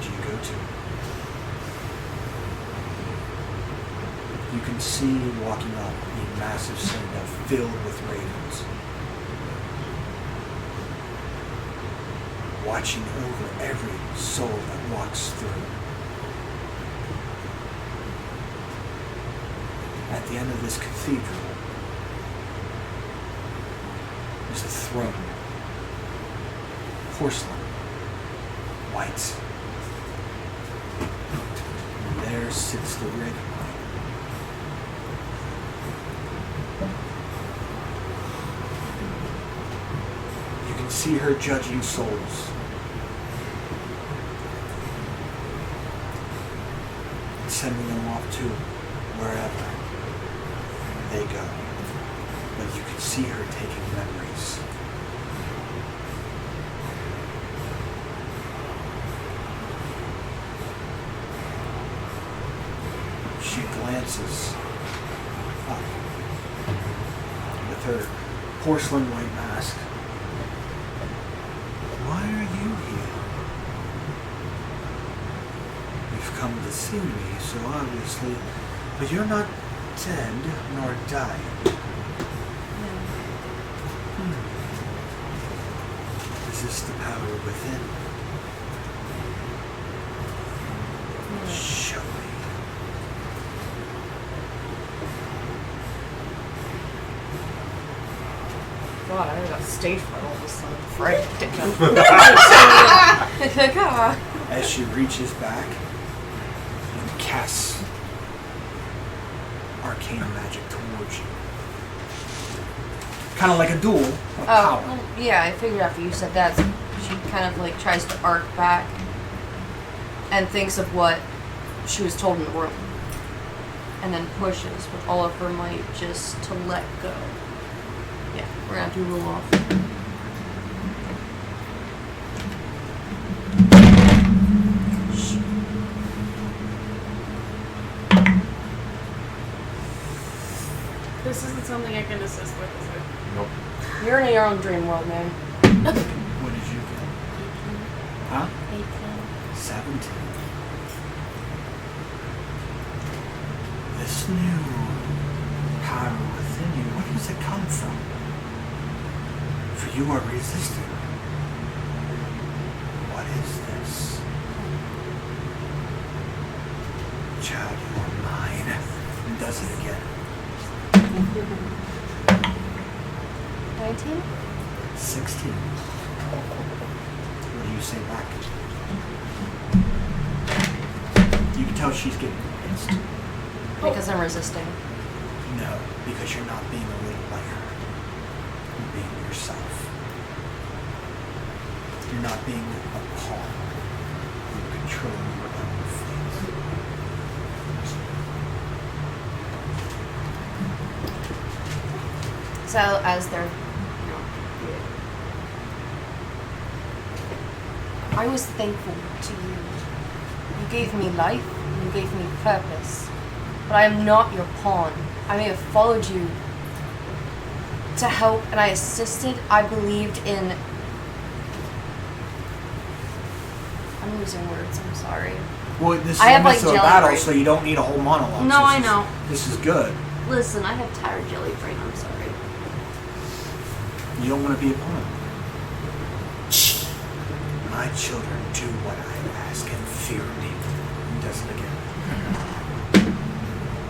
Do you go to? You can see walking up a massive citadel filled with ravens, watching over every soul that walks through. At the end of this cathedral is a throne, porcelain, white. And there sits the Raven Queen. See her judging souls. And sending them off to wherever they go. But you can see her taking memories. She glances up with her porcelain white mask. Why are you here? You've come to see me, so obviously, but you're not dead nor dying. Is this the power within? Show me. God, I got stage fright all of a sudden. Fright. As she reaches back and casts arcane magic towards you. Kind of like a duel of power. Well, yeah, I figured after you said that, she kind of like tries to arc back and thinks of what she was told in the room. And then pushes with all of her might just to let go. Yeah, we're gonna have to rule off. This isn't something I can assist with, is it? Nope. You're in your own dream world, man. What did you get? Huh? 17. This new power within you, where does it come from? For you are resisting. What is this? Child, you are mine. And does it again. 19? 16. What do you say back? You can tell she's getting convinced. Because I'm resisting. No, because you're not being a little player. You're being yourself. You're not being a pawn. You're controlling your own fate. So as they're, I was thankful to you. You gave me life, you gave me purpose. But I am not your pawn. I may have followed you to help and I assisted. I believed in... I'm losing words, I'm sorry. Well, this is I have, the midst like, of a jelly battle, brain. so you don't need a whole monologue. No, So I know. This is good. Listen, I have tired jelly brain, I'm sorry. You don't want to be a pawn. My children do what I ask and fear me. He does it again.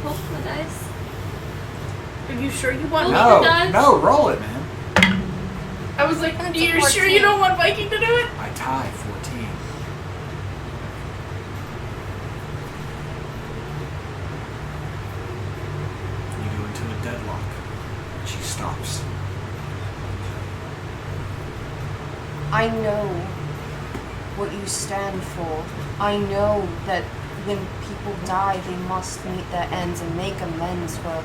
Roll the dice. Are you sure you want me No, to dodge? no, roll it, man. I was like, It's a you're sure 14. you don't want Viking to do it? I tie 14. You go into a deadlock. She stops. I know what you stand for. I know that when people die, they must meet their ends and make amends for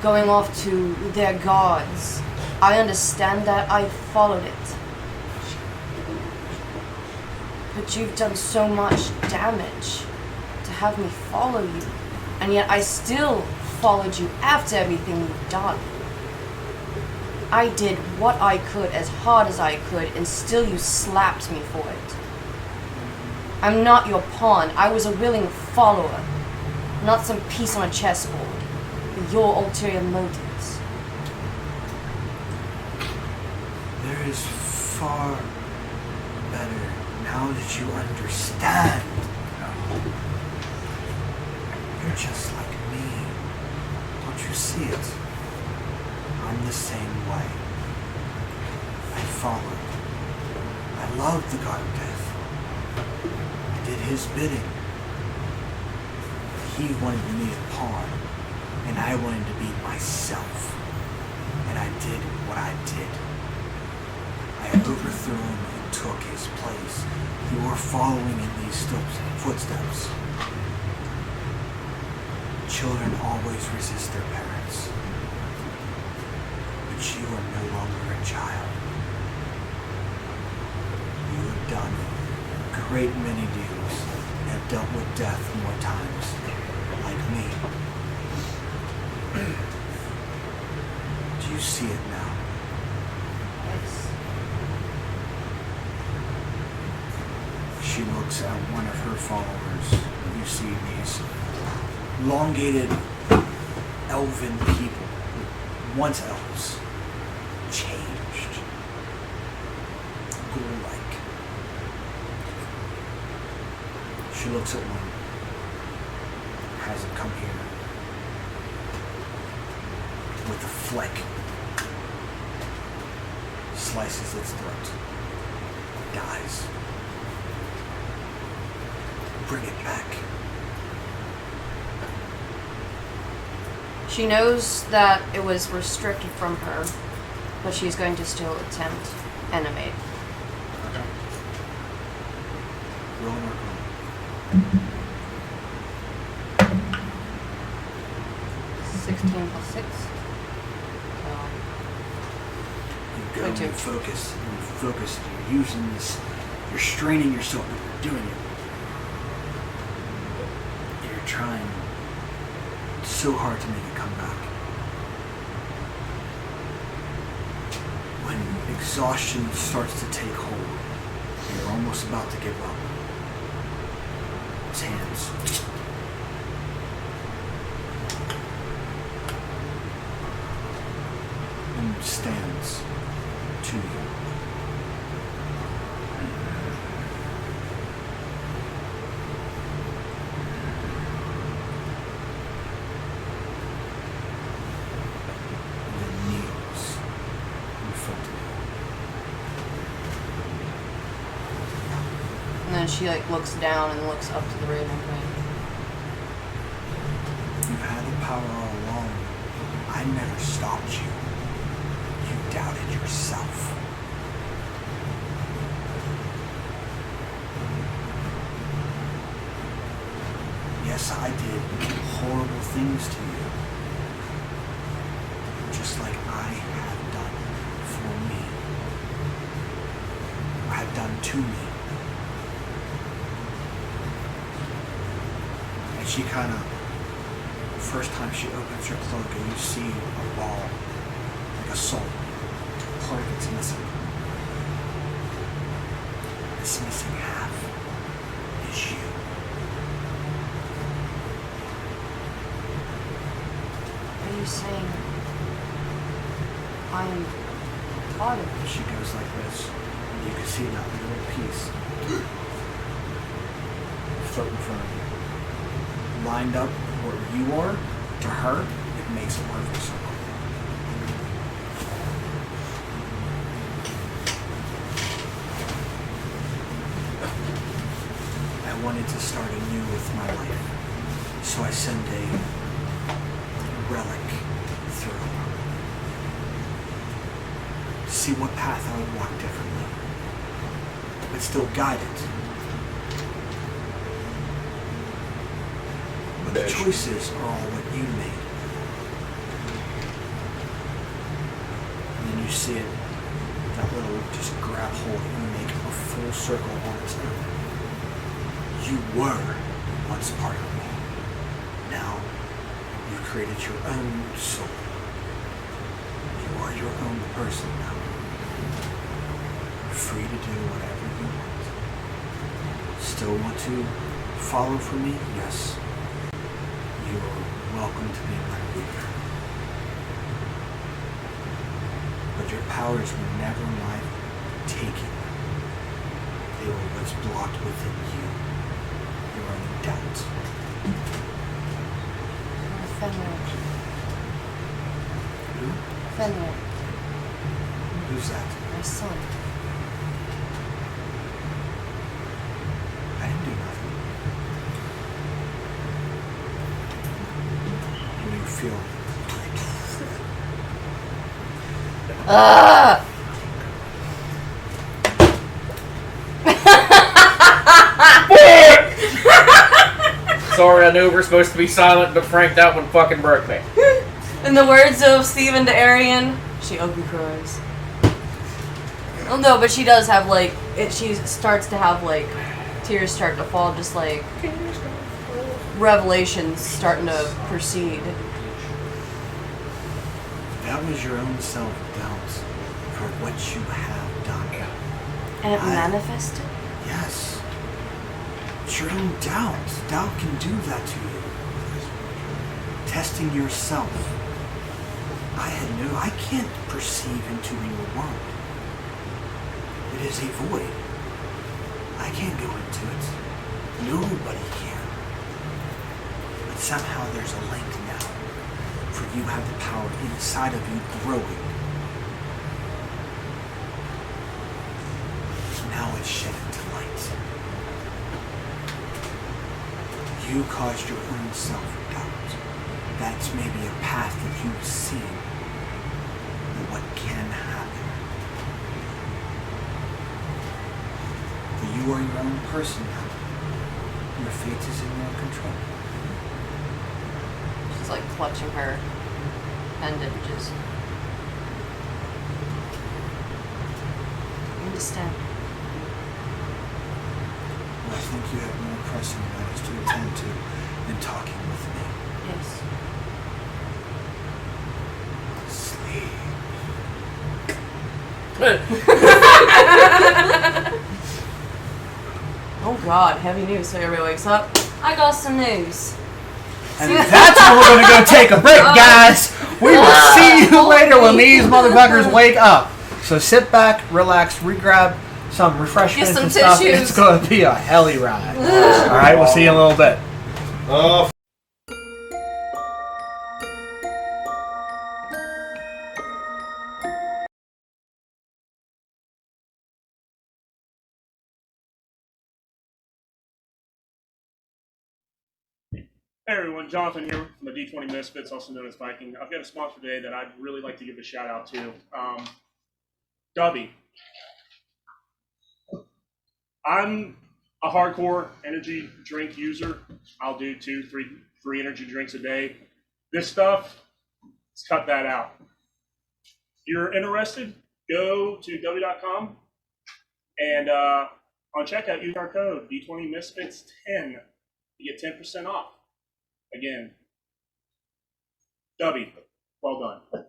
going off to their gods. I understand that. I followed it. But you've done so much damage to have me follow you. And yet I still followed you after everything you've done. I did what I could as hard as I could, and still you slapped me for it. I'm not your pawn. I was a willing follower, not some piece on a chessboard with your ulterior motives. There is far better now that you understand. You're just like me. Don't you see it? I'm the same way. I followed. I loved the God of Death. I did his bidding. He wanted me a pawn, and I wanted to be myself. And I did what I did. I overthrew him and took his place. You are following in these footsteps. Children always resist their parents. But you are no longer a child. You have done a great many deals and have dealt with death more times, like me. Do you see it now? Yes. She looks at one of her followers. You see these elongated elven people, once elves, changed, ghoul-like. She looks at one, has it come here, with a flick, slices its throat, dies. Bring it back. She knows that it was restricted from her, but she's going to still attempt animate. Roll an arcana. 16 plus 6. You go and 22. you focus, you're using this, you're straining yourself, but you're doing it. You're trying so hard to make it come back. When exhaustion starts to take hold, you're almost about to give up. His hands. And stands to you. And then she looks down and looks up to the Raven Queen. You've had the power all along. I never stopped you. You doubted yourself. Yes, I did horrible things to you. Just like I have done for me. I have done to me. And she kind of, first time she opens her cloak and you see a ball, like a soul. Part of it's missing. This missing half is you. Are you saying I am part of it? She goes like this, and you can see that little piece float in front of you. Lined up where you are, to her, it makes a perfect circle. continue with my life. So I send a relic through to see what path I would walk differently, but still guide it. But the choices are all what you made. And then you see it, that little just grab hold and make a full circle on its own. You were once part of me. Now, you've created your own soul. You are your own person now. You're free to do whatever you want. Still want to follow for me? Yes. You're welcome to be my leader. But your powers were never my taking. They were what's blocked within you. Your own doubts. Fenrir. Who? Fenrir. Who's that? My son. I didn't do nothing. And you feel Sorry, I knew we were supposed to be silent, but Frank, that one fucking broke me. In the words of Stephen to Arian, she ugly cries. Oh no, but she does have like she starts to have like tears start to fall, just like revelations starting to proceed. that was your own self-doubt for what you have done. And it manifested? Yes. It's your own doubt. Doubt can do that to you. Testing yourself. I can't perceive into your world. It is a void. I can't go into it. Nobody can. But somehow there's a link now. For you have the power inside of you growing. Now it's shed into light. You caused your own self-doubt. That's maybe a path that you've seen. But what can happen? For you are your own person now. Your fate is in your control. She's like clutching her appendages. I understand. Well, I think you have more pressing matters to attend to than talking with me. Yes. Sleep. Oh God, heavy news. So everybody wakes up. I got some news. And that's where we're going to go take a break, guys. We will see you later when these motherfuckers wake up. So sit back, relax, re-grab some refreshments Get some and stuff. tissues. It's going to be a helly ride. All right, we'll see you in a little bit. Oh, Hey everyone, Jonathan here from the D20 Misfits, also known as Viking. I've got a sponsor today that I'd really like to give a shout out to. Dubby. I'm a hardcore energy drink user. I'll do 2, 3 energy drinks a day. This stuff, let's cut that out. If you're interested, go to w.com and on checkout use our code D20 Misfits 10 to get 10% off. Again, Dubby, well done.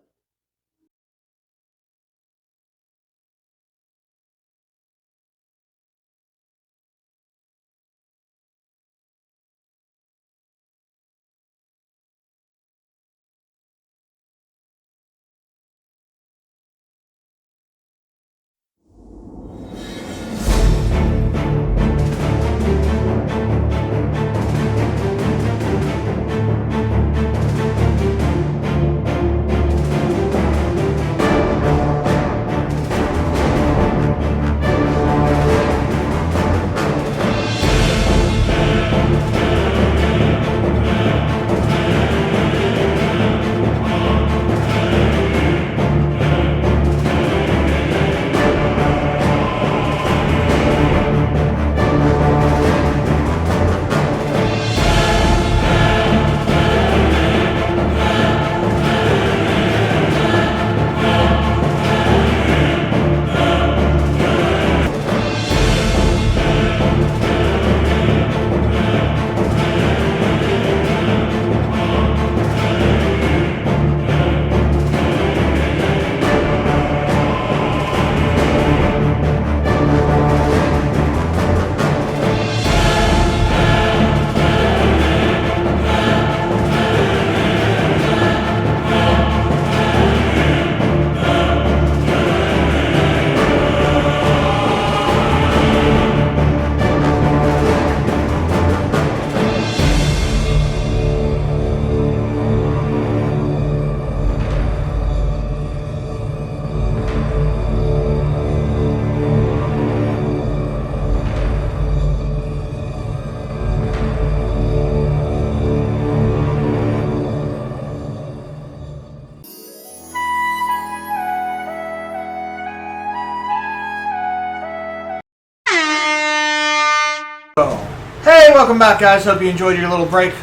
Welcome back, guys. Hope you enjoyed your little break.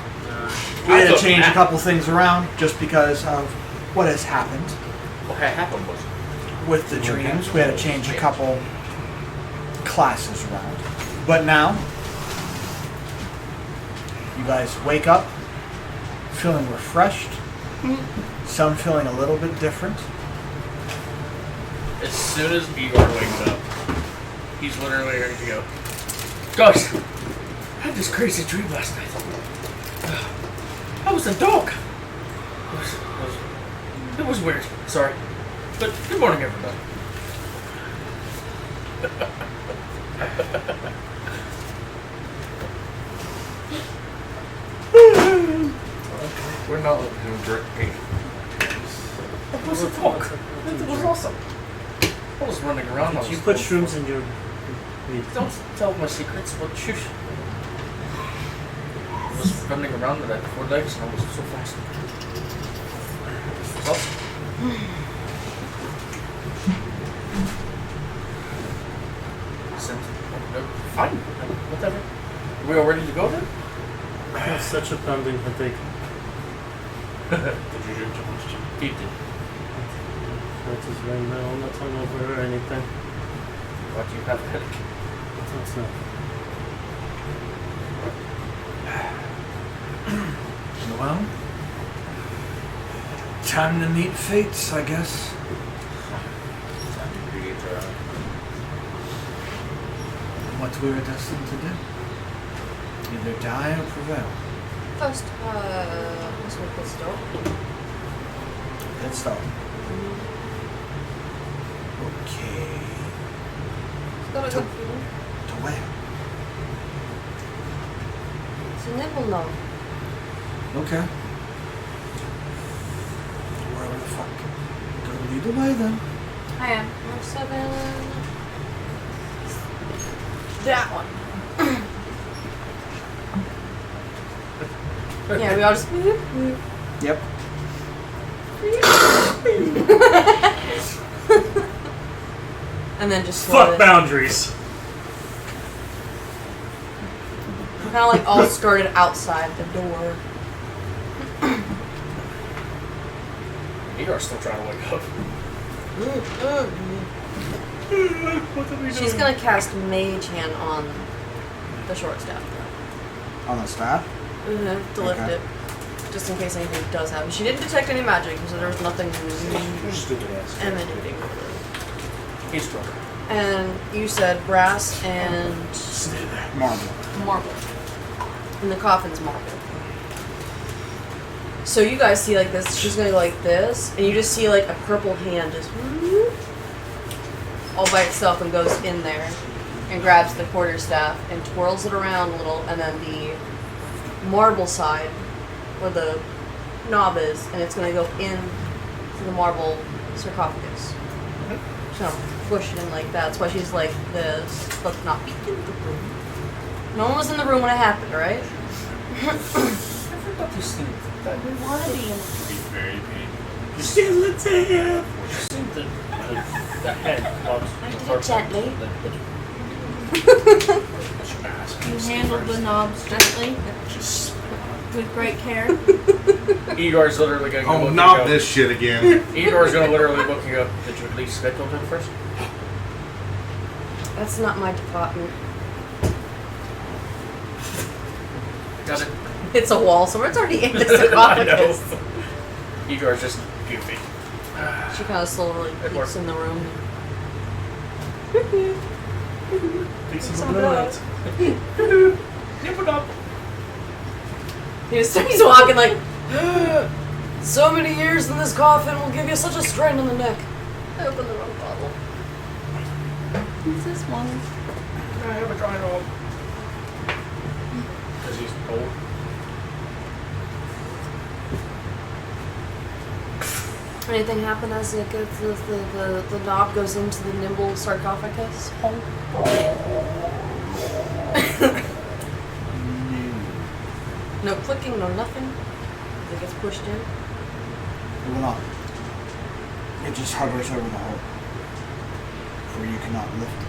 We had to change a that. couple things around just because of what has happened What had happened was with the dreams. We had to change a couple classes around. But now, you guys wake up feeling refreshed. Some feeling a little bit different. as soon as Igor wakes up, he's literally ready to go. Guys, I had this crazy dream last night. I was a dog. It was weird. Sorry. But good morning, everybody. We're not doing drinking. It was a dog. It was awesome. I was running around. Did you put shrooms in your weed? Don't tell my secrets, but shush. I was running around with that 4 legs and I was so fast. Well, fine. Whatever. Are we all ready to go then? I have such a pounding headache. Did you drink too much? He did. That is right now. I'm not hungover or anything. Why do you have a headache? That's not. Well, time to meet fates, I guess. What we were destined to do. Either die or prevail. First, let's make this start. Let's start. Okay. Got a To- good feeling. To where? It's a nibble now. Okay. Wherever the fuck. Go lead the way then. I am. Number 7. That one. Yeah, we all just. Yep. And then just Fuck slowly. boundaries. Kind of like all started outside the door. Igor's still trying to wake up. What are we doing? She's gonna cast Mage Hand on the short staff On the staff? to lift Okay. it. Just in case anything does happen. She didn't detect any magic, so there was nothing Stupid ass. emanating. He's drunk. And you said brass and Marble. marble. And the coffin's marble. So you guys see like this, she's gonna go like this, and you just see like a purple hand just whoop, all by itself and goes in there and grabs the quarterstaff and twirls it around a little, and then the marble side where the knob is, and it's gonna go in to the marble sarcophagus. She's gonna push it in like that. That's why she's like this, but not be in the room. No one was in the room when it happened, right? Everybody seemed that We want to be in. Be very painful. seemed the head was I did it gently. You handled the knobs gently. With great care. Igor's literally gonna go Oh, look not you up. this shit again. Igor's gonna literally look you up. Did you at least schedule him first? That's not my department. Does it? It's a wall, so it's already in the I know. sarcophagus. Igor's just goofy. She kind of slowly It peeks worked. in the room. Take Some some blood. blood. Nip it up. He's walking like, so many years in this coffin will give you such a strain on the neck. I opened the wrong bottle. Who's this one? I have a dry dog. Because he's old. Anything happen as it goes, the knob goes into the nimble sarcophagus hole? No clicking, no nothing. It gets pushed in. It will not. It just hovers over the hole. For you cannot lift it.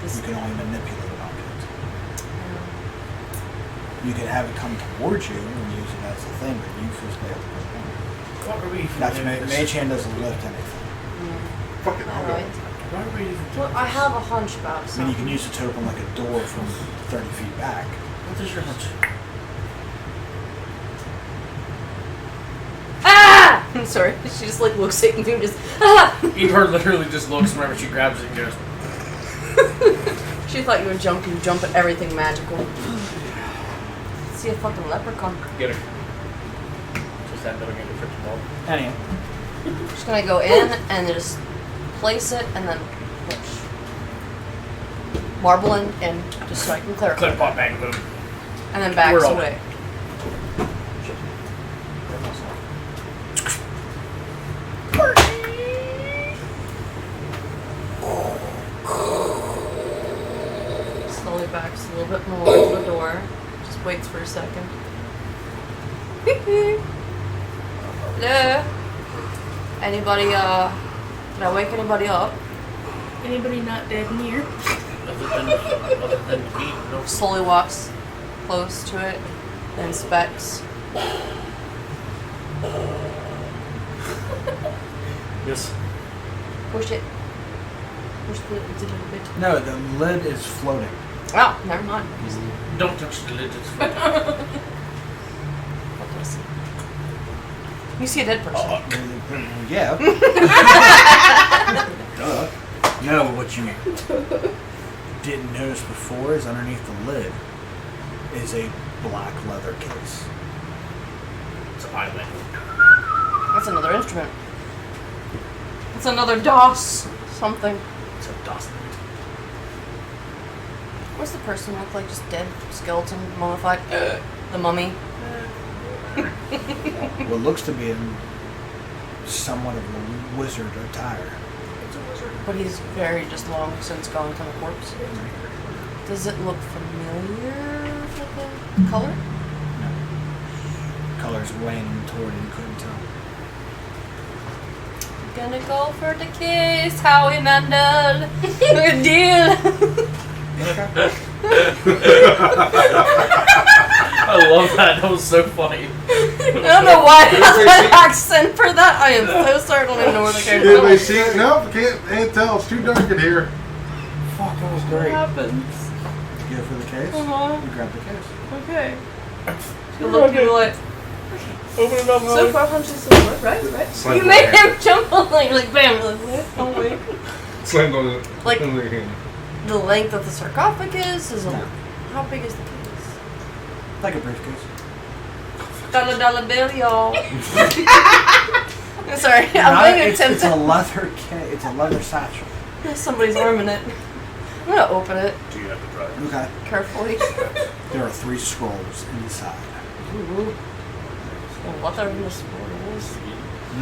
This, You can only manipulate an object. You could have it come towards you and use it as a thing, but you physically have to put it on. What are we even That's doing this? Mage Hand doesn't lift anything. Fucking hell. Alright. Why are we even doing Well, I this? have a hunch about I mean, something. you can use it to open like a door from 30 feet back. What is your hunch? Ah! I'm sorry. She just like looks at you and just ah! Igor literally just looks whenever she grabs it and goes, She thought you were jumping, jump at everything magical. See a fucking leprechaun. get her. Just that little game of football. Anyway, Just gonna go in and just place it and then push. Marble in just so I can clarify. Clip, pop, bang, boom. And then backs We're all away. Slowly backs a little bit more to the door. Just waits for a second. Hello? Anybody, did I wake anybody up? Anybody not dead near? Other than me, no. Slowly walks close to it, then inspects. Yes. Push it. Push the it's a little bit. no, the lid is floating. Oh, never mind. Don't touch the lid, it's fine. What do I see? You see a dead person. Yeah. Duh. No, what you didn't notice before is underneath the lid is a black leather case. It's an island. That's another instrument. It's another DOS something. It's a dust. What's the person look like? Just dead, skeleton, mummified? The mummy. What looks to be in somewhat of a wizard attire. But he's very just long since gone kind of corpse. Does it look familiar with the color? Colors waning toward it, you couldn't tell. Gonna go for the kiss, Howie Mandel. Good deal. I love that. That was so funny. I don't know why I have an accent for that. I am so sorry. I don't even know where the Did camera they is. see it? Nope, can't tell. It's too dark in here. Fuck, that was What great. happens? You go for the case? Uh-huh. You grab the case. Okay. You look at you like, Open it up, so far hunches the door, right? Slam You on made the him jump on like bam, like what? Oh wait. Slammed on the Like- on the hand. The length of the sarcophagus is a, No. how big is the case? Like a briefcase. $1 bill, y'all. Sorry, Not- I'm being it's a tempted. leather case. It's a leather satchel. Somebody's arming it. I'm gonna open it Do you have to try? Okay. carefully. There are 3 scrolls inside. Ooh. What are the scrolls? I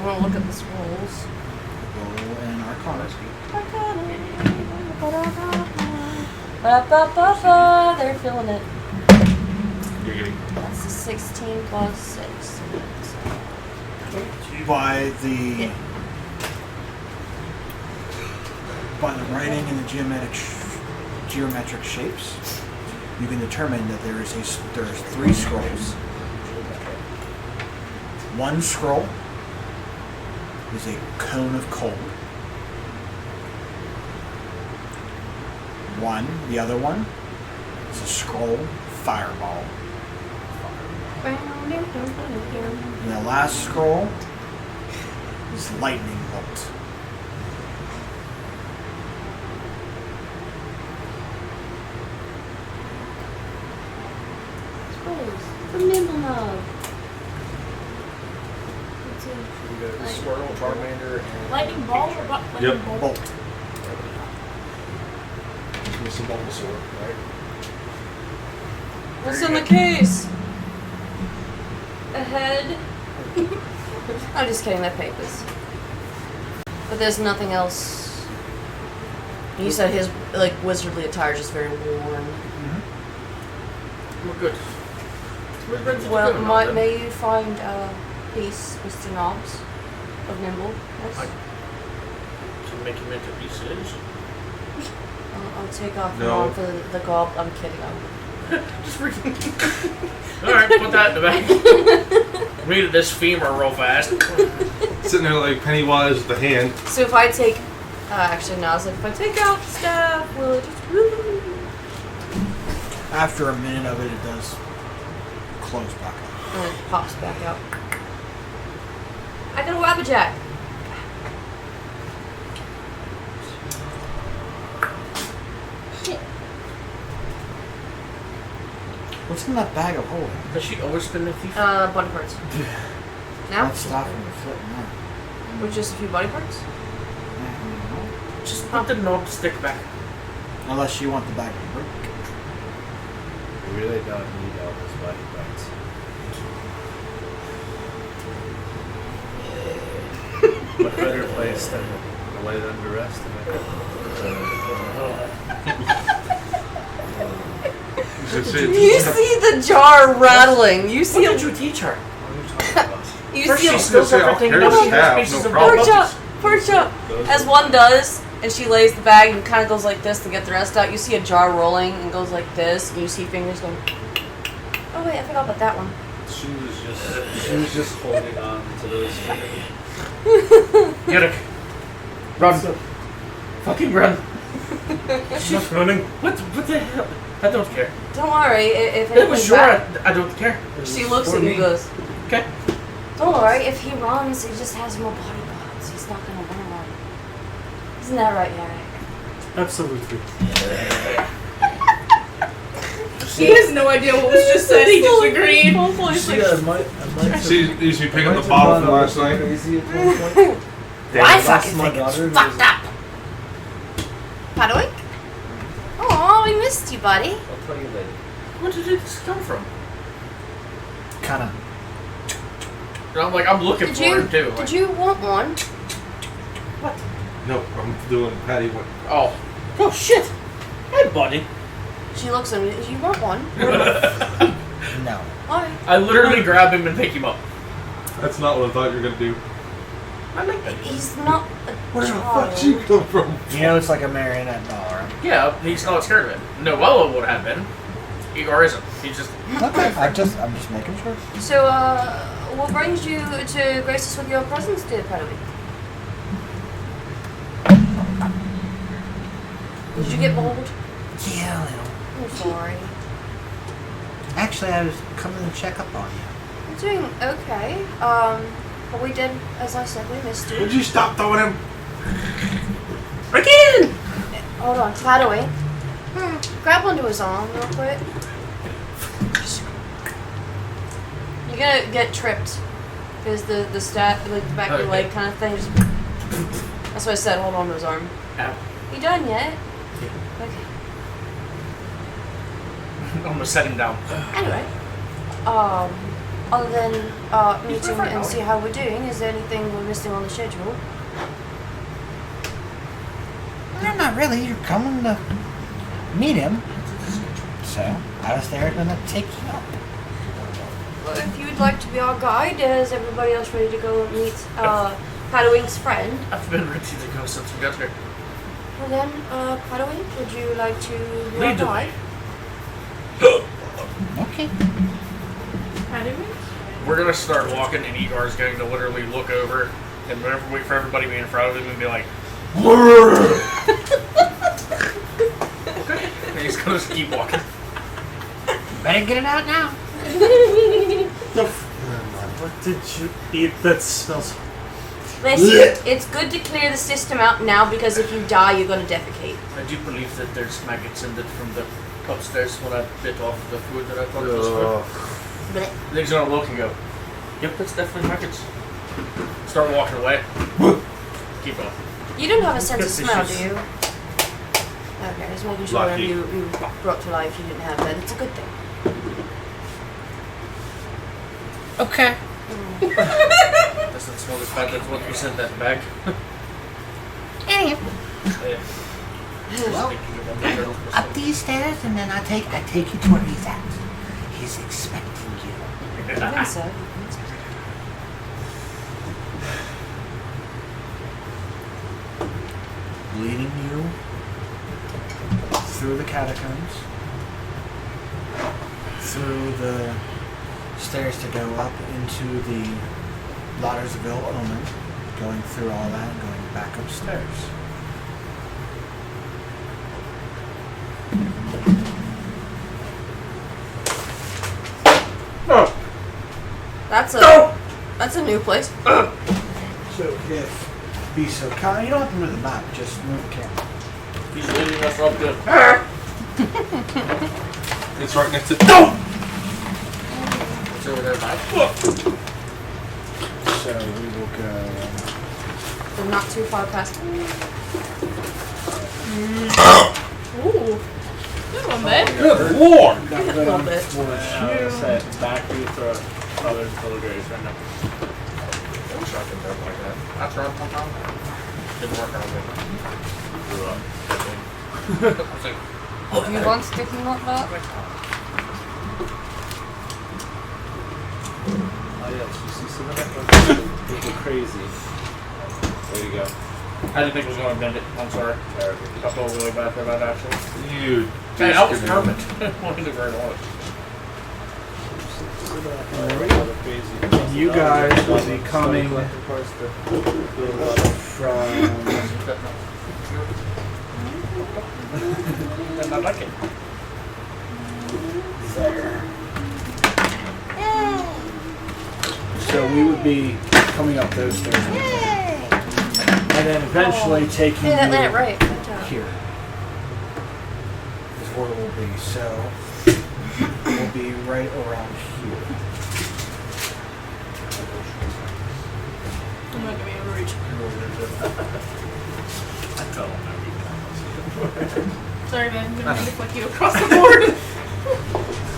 want to look at the scrolls. Roll an Arcana. They're feeling it. You're getting That's a 16 plus 6. By the writing and the geometric shapes, you can determine that there is 3 scrolls. One scroll is a cone of cold. The other one is a scroll fireball. And the last scroll is lightning bolt. Scrolls. From Nimble Knob. We got Swirl, Charmander, and Lightning ball or lightning Yep. bolt? Bolt. with some Bulbasaur, right? What's in the case? A head. I'm just kidding, that papers. But there's nothing else. You said his like wizardly attire is just very worn. We're good. We're good. Well, may you find a piece, Mr. Knobs, of nimble? Yes? To make him into pieces. I'll take off No. no. For the gob. I'm kidding. Just freaking. Alright, put that in the bag. Read this femur real fast. Sitting there like Pennywise with the hand. So if I take, actually no, I was like, if I take out the staff, will it just woo? After a minute of it, it does close back up. And it pops back out. I got a wabbajack. What's in that bag of holding? Does she always spin the thief? Body parts. Now? That's stopping the foot now. With just a few body parts? Just put the knob stick back. Unless you want the bag to break. We really don't need all those body parts. What better place than to lay them to rest in it? You see the jar rattling. You see What did you teach her? You First see she a steals everything, now she has pieces of rock. perch up. As one does, and she lays the bag and kind of goes like this to get the rest out. You see a jar rolling and goes like this, and you see fingers going. Oh wait, I forgot about that one. She was just holding on to those fingers. Get it. Run. Fucking run. She's not running. What the hell? I don't care. Don't worry, if It was anything sure bad, I don't care. she looks at you and goes, Okay. don't worry, if he runs, he just has more body parts. He's not gonna want to run. Isn't that right, Yarrick? Absolutely. He has no idea what was just said. He just agreed. See, I might See, you see picking the bottle from last night. crazy at one point. I fucking think it's daughter fucked up. Paddling? Oh, we missed you, buddy. I'll tell you later. Where did it come from? Kinda. I'm looking Did for you? him too. Did you want one? No, I'm doing Patty one. Oh. Oh shit. Hey, buddy. She looks at me. Do you want one? No. Alright. I literally grab him and pick him up. That's not what I thought you were gonna do. I like that. He's not a Where the child. fuck did you come from? You know, it's like a marionette doll, right? Yeah, he's not scared of it. Noella would have been. Igor isn't. He's just. Okay, I'm just making sure. So, what brings you to grace us with your presence, dear Paddling? Did you get bold? Yeah, a little. I'm sorry. Actually, I was coming to check up on you. I'm doing okay. But we did, as I said, we missed you. Would you stop throwing him? Again! Hold on, Paddling. Grab onto his arm real quick. You're gonna get tripped. Because the like the back of your leg kind of thing. Just, that's what I said, hold on to his arm. Ow. You done yet? Okay. I'm gonna set him down. Anyway, other than meeting and see how we're doing, is there anything we're missing on the schedule? No, not really. You're coming to meet him. So, I was there to take you up. Well, if you would like to be our guide, is everybody else ready to go meet Paddlewing's friend? I've been ready to go since we got here. Well then, Paddlewing, would you like to be our Lead the guide? Okay. We're gonna start walking, and Igor's going to literally look over and wait for everybody to be in front of him and be like, okay. And he's gonna just keep walking. Better get it out now. What did you eat that smells? Listen, it's good to clear the system out now because if you die, you're gonna defecate. I do believe that there's maggots in it from the upstairs when I bit off the food that I thought it was food. Blech. They're gonna look and go, yep, that's definitely maggots. Start walking away. Keep going. You don't have a sense of Good smell, do fishes. you? Okay, just making sure Lucky. you brought to life you didn't have that. It's a good thing. Okay. Doesn't smell as bad as what you sent that bag. Anyway, Yeah. well, Thinking about the turtle for up these stairs, and then I take you to where he's at. He's expecting you. I think so. Leading you through the catacombs through the stairs to go up into the Laudersville Omen, going through all that and going back upstairs. That's a new place. So if be so kind, you don't have to move the map, just move the camera. He's leading us up to. It's right next to. It's over there, Mike. So we will go. They're not too far past. Ooh. Good one, babe. Good lord! A little bit. Set back you throw other graves right now. Don't shot them up like that. I tried one time. Didn't work out good. Grew up. I was like, Do you want sticking like that? Oh yeah, you see some of that? People crazy. There you go. I didn't think it was going to bend it. I'm sorry. I felt really bad for that, actually. You. Hey, that was perfect. Wanted to very much. You guys will be coming from And I like it. there. So we would be coming up those stairs. And then eventually taking Hey, that you lit it right. Good job. here is where it will be. So we'll be right around here. I'm not gonna be able to reach. I tell them every time. Sorry, man. I'm gonna flick you across the board.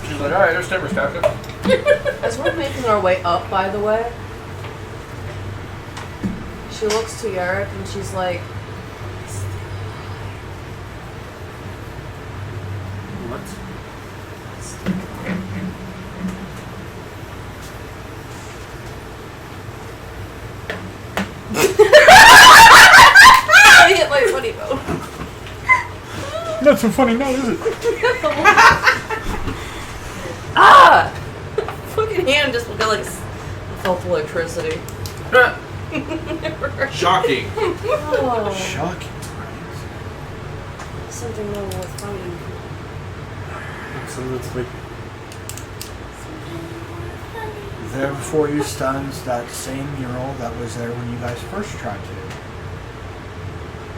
She's like, alright, there's timber stacked up. As we're making our way up, by the way, she looks to Eric and she's like, What? I hit my funny bone. Not so funny now, is it? Ah! Fucking hand just got like felt electricity. Shocking. Oh, Shocking. something wrong with funny. Absolutely. There before you stands that same mural that was there when you guys first tried to.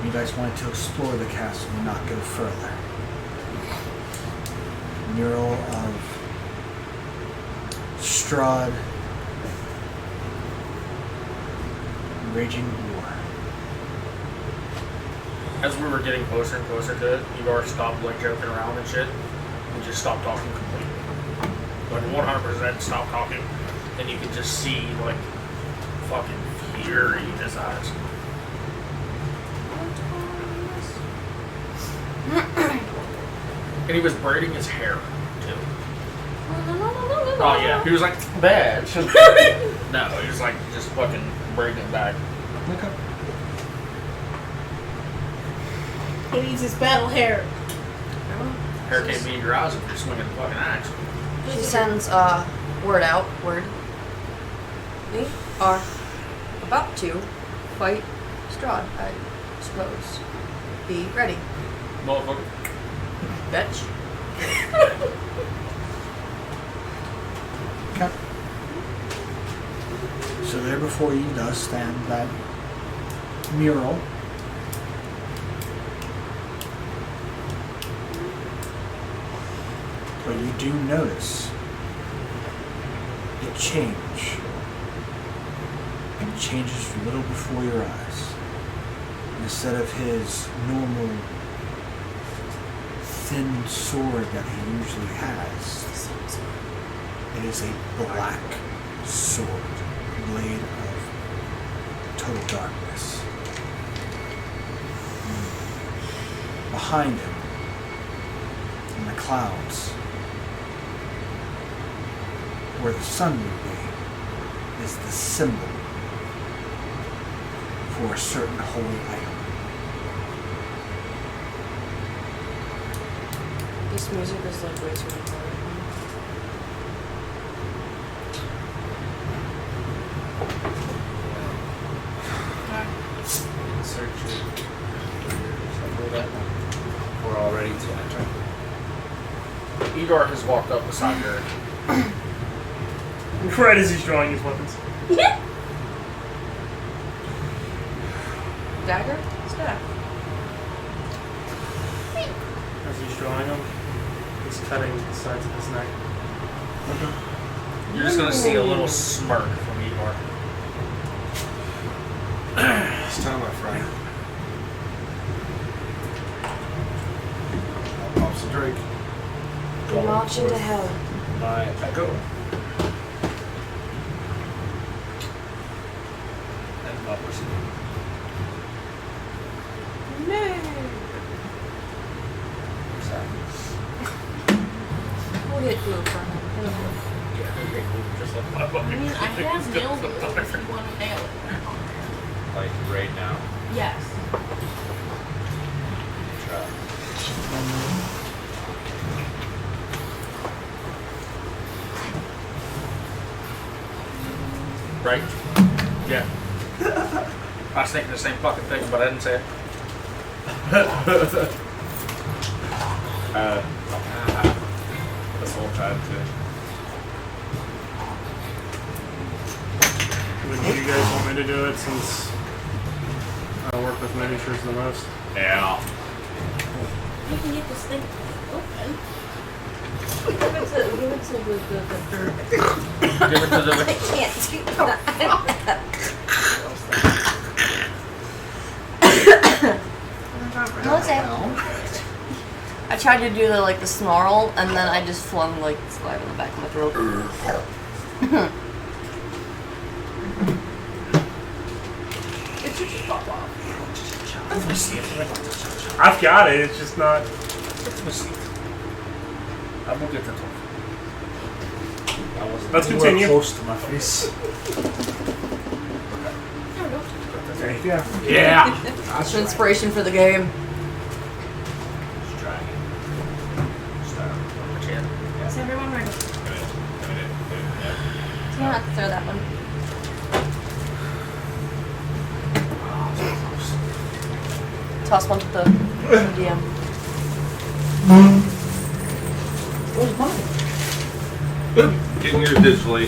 You guys wanted to explore the castle and not go further. Mural of Strahd raging war. As we were getting closer and closer to it, Igor stopped like joking around and shit, and just stopped talking completely. Like 100% stopped talking, and you could just see like fucking fury in his eyes. And he was braiding his hair too. Oh yeah, he was like bad. No, he was like just fucking braiding it back. Okay. He needs his battle hair. Hair can't be in your eyes if you're swinging the fucking axe. She sends word out. We are about to fight Strahd, I suppose. Be ready, Motherfucker. bitch. Okay. So there before you does stand that mural. But you do notice it change. It changes a little before your eyes. Instead of his normal thin sword that he usually has, it is a black sword, blade of total darkness. Behind him, in the clouds, where the sun would be, is the symbol for a certain holy item. This music is like way too important. Igor has walked up beside her. Right as he's drawing his weapons. Dagger? Staff. As he's drawing them, he's cutting the sides of his neck. You're just gonna see a little smirk from Igor. It's time, my friend. Pops a drink. We march into hell. My echo. And Bubbles. No. We'll get glue for him. Just like my I mean, I have nailed it if you want to nail it. Like right now. Yes. Right? Yeah. I was thinking the same fucking thing, but I didn't say it. This whole time too. Would you guys want me to do it since I work with miniatures the most? Yeah. You can get this thing open. Give it to the Give it to the. I can't do that. I tried to do the snarl, and then I just flung slime in the back of my throat. It should just pop off. I've got it, it's just not. I will get the top. Let's continue. Close to my face. There you go. Yeah. That's inspiration for the game. Is everyone ready? You don't have to throw that one. Toss one to the DM. Getting yours digitally.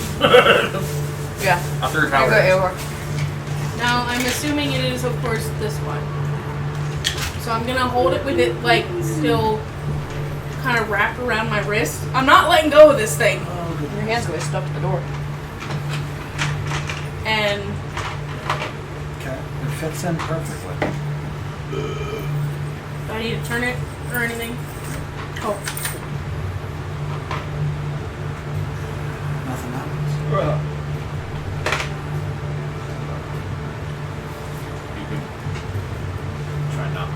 Yeah. I threw There you go, Eeyore. Now, I'm assuming it is, of course, this one. So I'm gonna hold it with it, still kind of wrapped around my wrist. I'm not letting go of this thing. Your hand's gonna be stuck to the door. And Okay. It fits in perfectly. do I need to turn it or anything? Oh, Nothing happens. You can try not.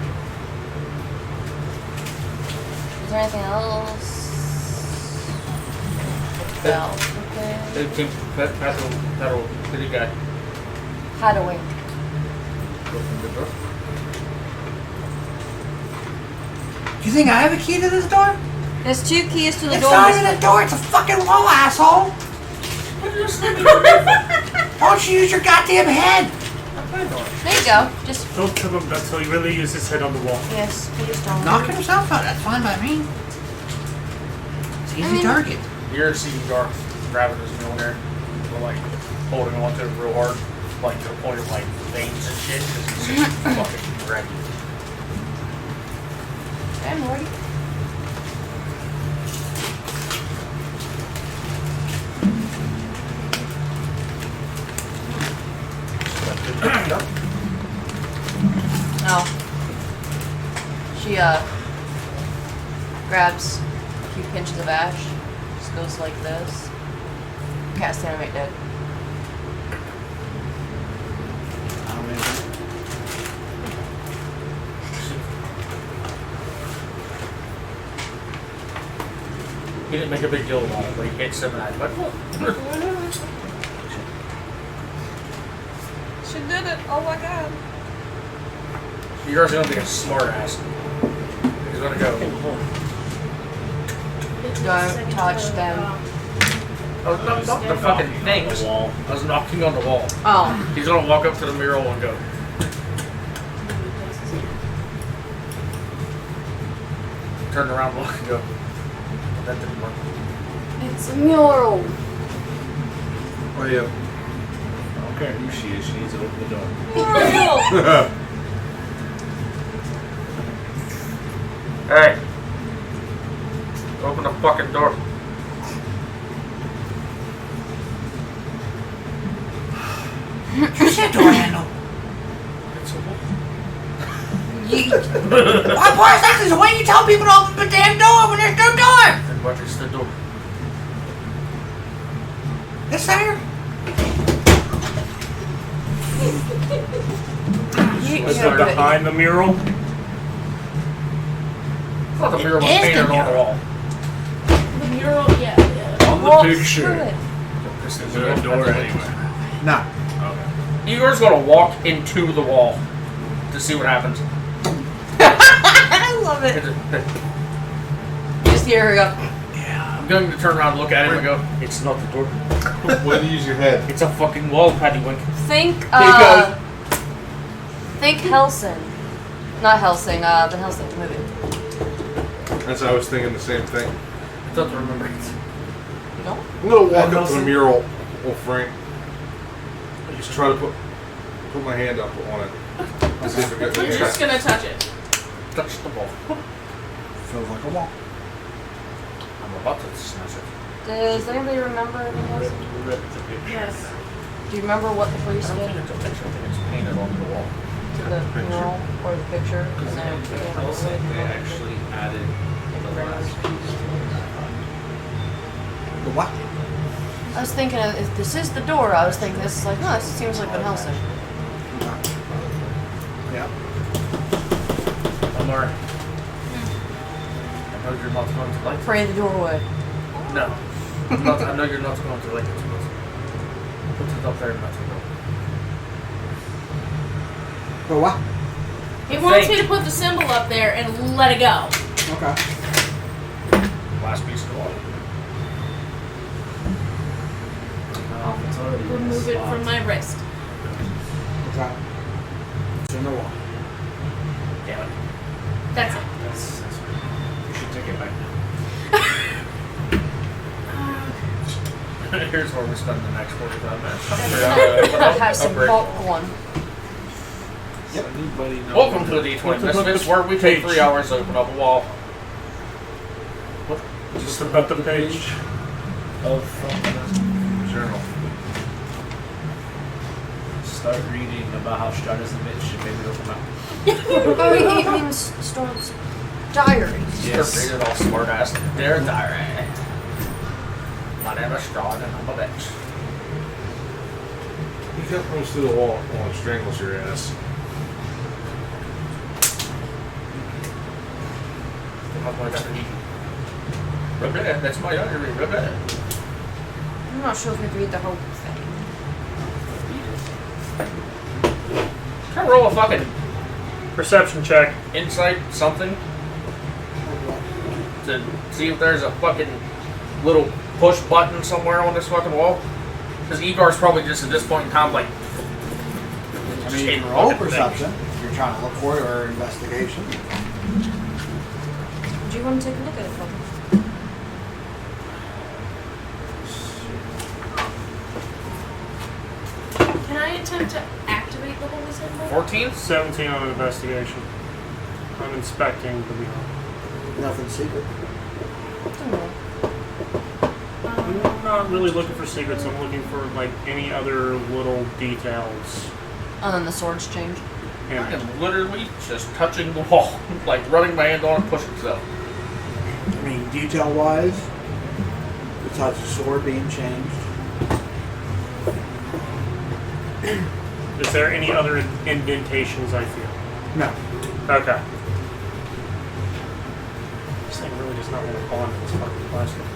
Is there anything else? Bell. Okay. That'll pretty guy. Hideaway. Do you think I have a key to this door? There's 2 keys to the It's door. not even a door, it's a fucking wall, asshole! Why don't you use your goddamn head? There you go. Just Don't tell him until he really uses his head on the wall. yes, please don't. Knocking himself out, that's fine by me. It's an easy target. You're seeing Garth grabbing his millionaire, or holding on to it real hard, to the point of veins and shit, because he's just fucking ready. Hey, Morty. Oh. She grabs a few pinches of ash, just goes like this. Cast animate dead. He didn't make a big deal about it, but he hit some of that. But She did it. Oh my god. you guys are gonna be a smart ass. He's gonna go. Don't touch them. Oh, not the fucking things. I was knocking on the wall. Oh. He's gonna walk up to the mural and go. Turn around, look, and go. That didn't work. It's a mural. Oh yeah. I don't care who she is. She needs to open the door. Mural. Hey! Open the fucking door. Use that door handle. It's a wall. Why, boy, exactly the way you tell people to open the damn door when there's no door. Then what is the door? Yes, sir. Was it behind the mural? I thought the mirror was It is the painted on the mirror. wall. The mural, yeah. On the Walk picture. through it. Is there a door anywhere? No. Okay. Igor's gonna walk into the wall to see what happens. I love it. Just hear her go. I'm going to turn around and look at him and go, it's not the door. Way to use your head. It's a fucking wall, Paddywink. Think Helsing. Not Helsing, the Helsing movie. That's I was thinking the same thing. I thought to remember it. No? I'm gonna walk up to the mural, old Frank. Just try to put my hand up on it. See if I get I'm just gonna touch it. Touch the wall. Feels like a wall. I'm about to smash it. Does anybody remember any Helsing? Yes. Do you remember what the I priest don't did think it's a picture. I think it's painted onto the wall. to the mural or the picture? And then They actually added the last piece. The what? I was thinking, if this is the door, I was thinking this is like, no, this seems like Van Helsing. Yeah. Amar. I know you're not going to like it. Pray the doorway. No. I know you're not going to like it. Put it up there and not to go. The what? He wants you to put the symbol up there and let it go. Okay. Last piece of the wall. It's already Remove it from my wrist. Okay. It's in the wall. Damn it. That's it. That's you should take it back now. Here's where we spend the next 45 minutes. I'll have some popcorn. Yep. Anybody know Welcome to the D20 Misfits, where we take 3 hours to open up a wall. Just about the page. of Journal. start reading about how strong as a bitch should maybe open up. Oh, he means Storm's diary. Yes. Read it all smart ass. Dear diary. My name is Strong and I'm a bitch. You can't push through the wall while it strangles your ass. That's my diary. I'm not sure if we read the whole thing. Can I roll a fucking Perception check. insight something to see if there's a fucking little push button somewhere on this fucking wall? Because Igor's probably just at this point in time like. I mean, you can roll perception if you're trying to look for it, or investigation. Do you want to take a look at it for me? Can I attempt to activate the holy symbol? 14? 17 on investigation. I'm inspecting the mural. Nothing secret. I'm not really looking for secrets. I'm looking for like any other little details. And then the swords change. I am literally just touching the wall, like running my hand on it, pushing stuff. I mean, detail-wise, besides the sword being changed. Is there any other indentations I feel? No. Okay. This thing really does not want to bond to this fucking plastic.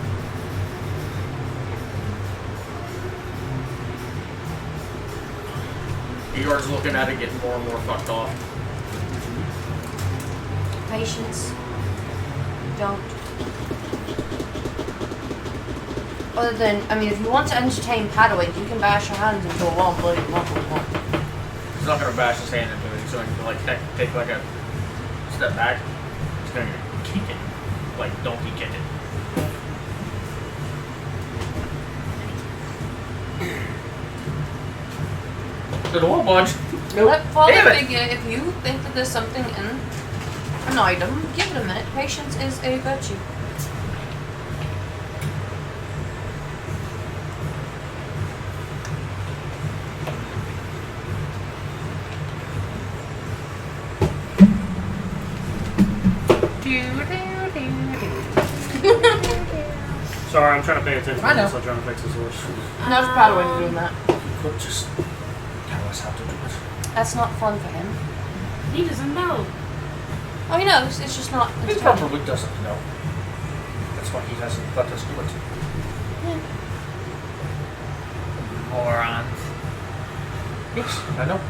Igor's looking at it, getting more and more fucked off. Patience. Don't. Other than, I mean, if you want to entertain paddling, you can bash your hands into a wall and bloody muscle. He's not gonna bash his hand into it. He's going to like take like a step back. He's going to kick it, like donkey kick it. to the wall, bunch. Let Father Damn it. figure, if you think that there's something in an item, give it a minute. Patience is a virtue. Sorry, I'm trying to pay attention. I know. So I'm trying to fix this horse. There's a better way of doing that. Could just tell us how to do it. That's not fun for him. He doesn't know. Oh, he knows. It's just not. He probably doesn't know. That's why he hasn't let us do it. Morons. Yes, I know.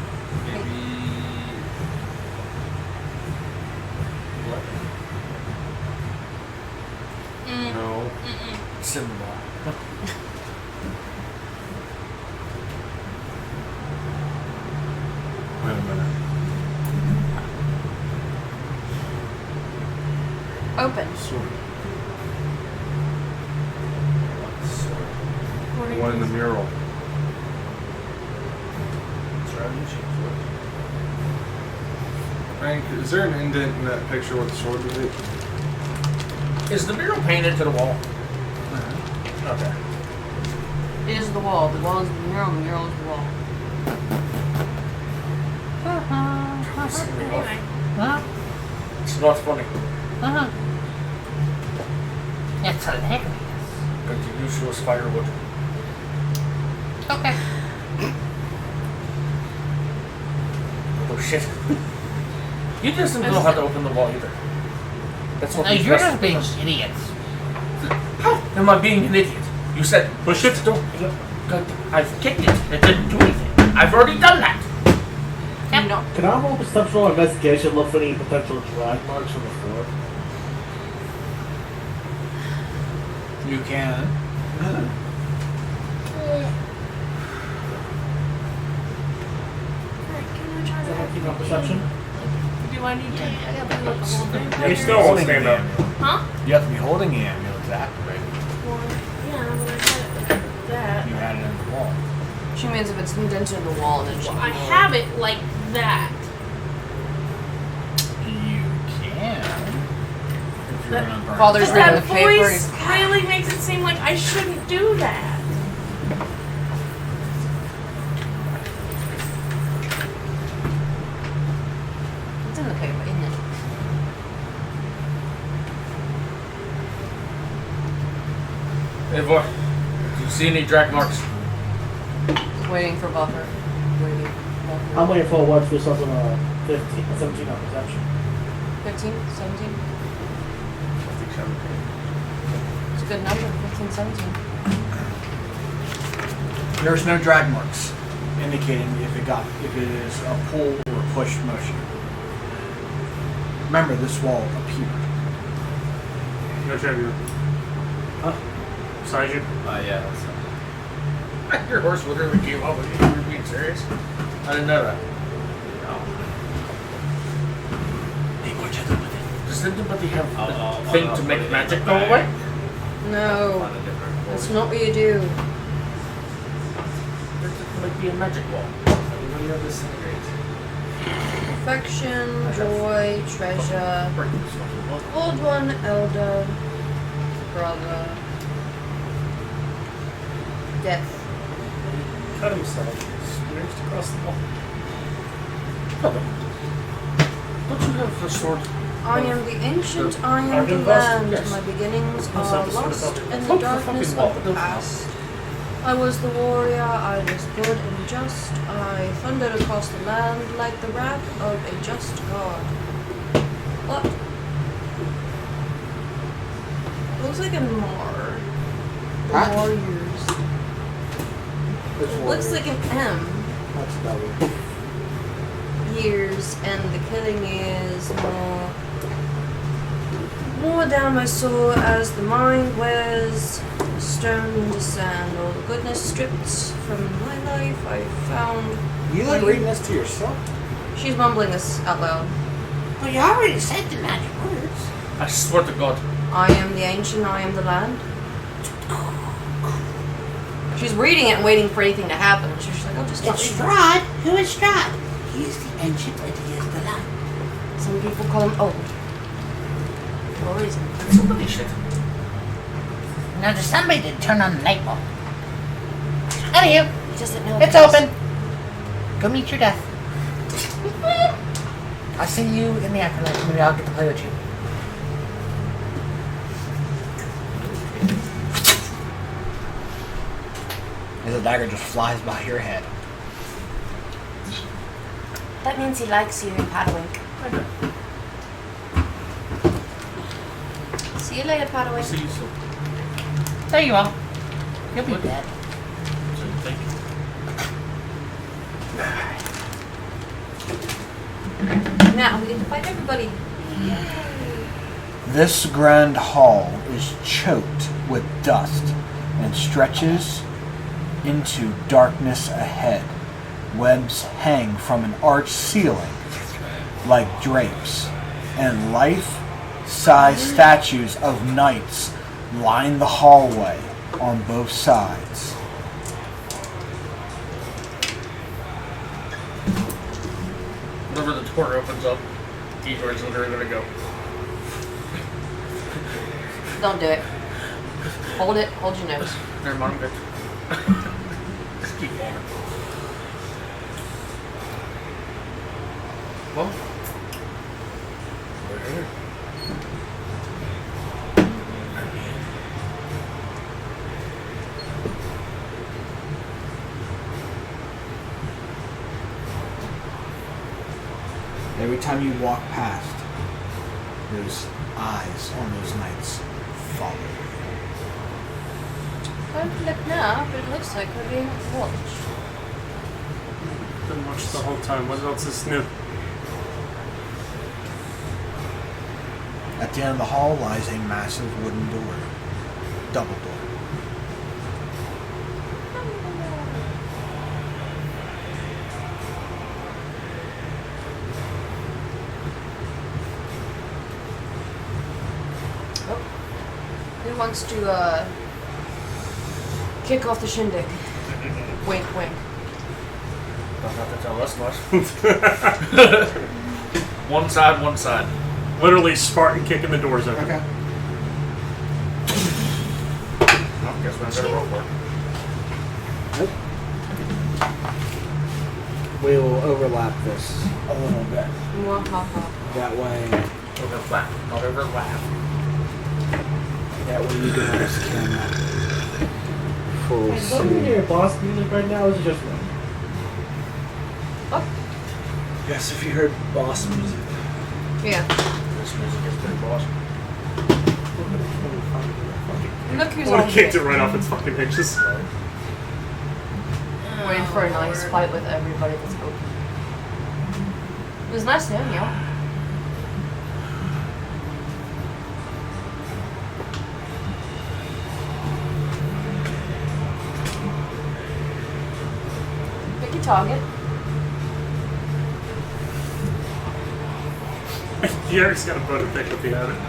Maybe. No. Similar. Wait a minute. Open. The one in the mural. Frank, is there an indent in that picture with the sword with it? Is the mural painted to the wall? Okay. It is the wall. The wall is the mural. The mural is the wall. Anyway. It's not funny. It's hilarious. But the usual is firewood. Okay. Oh shit. You just didn't know how to open the wall either. That's what No, these you're rest just of being us- idiots. How am I being an idiot? You said push it. Don't. I've kicked it. It didn't do anything. I've already done that. No. Can I roll a perceptual investigation, look for any potential drag marks on the floor? You can. Is that keep on perception? Do I need to? I gotta look the whole thing. You still won't stand up. Huh? You have to be holding the amulet to activate it. Well, yeah, but I had it like that. You had it in the wall. She means if it's indented in the wall, then she Well, can I roll. have it like that. You can. If you're gonna burn Father's But reading that the paper. voice really makes it seem like I shouldn't do that. It's in the paper, isn't it? Hey boy, do you see any drag marks? Waiting for buffer. Waiting for buffer. I'm waiting for what's results on a 15, 17 on perception. 15, 17. It's a good number. 15, 17. There's no drag marks indicating if it is a pull or push motion. Remember, this wall appeared. No trigger. Huh? Beside you. Yeah, that's Your horse literally gave up. Are you being serious? I didn't know that. Hey, what you do with it? Does anybody have I'll- a thing I'll to put make it in magic the go bag. away? No. on a different That's board. not what you do. It might be a magic wall. Everybody have this thing great. Affection, joy, treasure, Break this fucking wall. old one, elder, brother, death. Cut himself. Smashed across the wall. Don't you have the sword? I am the ancient, I am the Arden Vast? land. Yes. My beginnings Must are have the sword lost above it. in the Fuck the darkness fucking wall. of the past. I was the warrior, I was good and just. I thundered across the land like the wrath of a just god. What? It looks like a Mar. Huh? Warriors. It looks like an M. That's W. Years, and the killing is more down my soul as the mind wears stone into sand. All the goodness stripped from my life I found. You like reading this to yourself? She's mumbling this out loud. Well, you already said the magic words. I swear to God. I am the ancient, I am the land. She's reading it and waiting for anything to happen. She's just like, They'll just It's Strahd. Who is Strahd? He is the ancient and he is the light. Some people call him old. For a reason. Somebody shit. Now, there's somebody to turn on the light bulb. Anywho, He doesn't know. it's open. Go meet your death. I'll see you in the afterlife. Maybe I'll get to play with you. As a dagger just flies by your head. That means he likes you in Padawink. See you later, Padawink. See you soon. There you are. You'll be What? dead. So thank you. Now we get to fight everybody. This grand hall is choked with dust and stretches into darkness ahead. Webs hang from an arched ceiling like drapes, and life-size statues of knights line the hallway on both sides. Whenever the door opens up, Igor's literally gonna go. Don't do it. Hold it. Hold your nose. Never mind, I'm good. Just keep walking. Well, we're here. Every time you walk past, those eyes on those knights follow you. Don't look now, but it looks like we're being watched. Been watched the whole time. What else is new? At the end of the hall lies a massive wooden door. Double door. Who wants to kick off the shindig? Wink, wink. Don't have to tell us much. One side, one side. Literally Spartan kicking the doors open. Okay. Well, guess we're gonna roll for it. We will overlap this a little bit. Mwahaha. That way, Overlap, not overlap. that way you guys can full Is something see. your boss music right now? Or is it just one? Yes, if you heard boss music. Yeah. This music is pretty boss. Look who's I would on have kicked here. it right off its fucking hinges. Waiting for a nice fight with everybody that's open. It was nice knowing you. Pick your target. Derek's got a photo pick if you have it.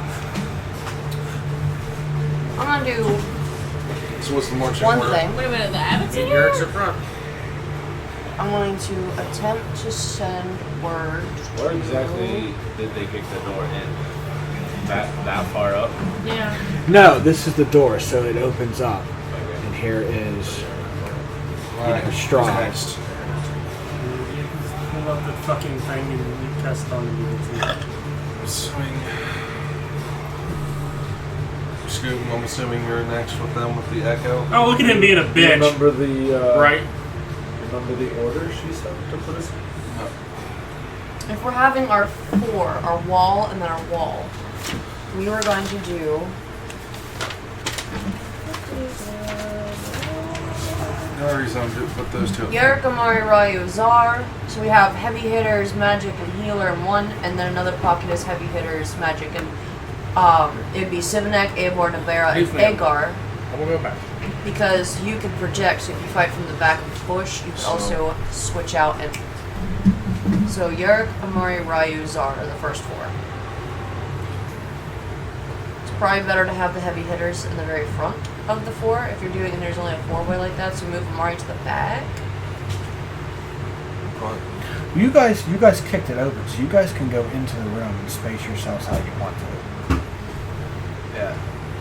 I'm gonna do So what's the marching one order? thing. Wait a minute, the Me Abbott's and in Eric's here? in front. I'm going to attempt to send word. Where exactly did they kick the door in? That far up? Yeah. No, this is the door, so it opens up. And here is Strahd. Pull up the fucking thing and you test on it. Swing. Scoop, I'm assuming you're next with them with the echo. Oh, look at him being a Do you bitch. remember the Right. Remember the order she sent to put us in? If we're having our four, our wall and then our wall, we were going to do. No reason to put those two. Yerk, Amari, Ryu, Zar. So we have heavy hitters, magic, and healer in one, and then another pocket is heavy hitters, magic, and it'd be Sivanek, Eivor, Navera, and Agar. I'm gonna go back. Because you can project, so if you fight from the back of the bush, you can also switch out and. So Yerk, Amari, Ryu, Zar are the first four. It's probably better to have the heavy hitters in the very front of the four if you're doing, and there's only a four-way like that, so move Amari to the back. want. You guys kicked it open, so you guys can go into the room and space yourselves how you want to. Yeah.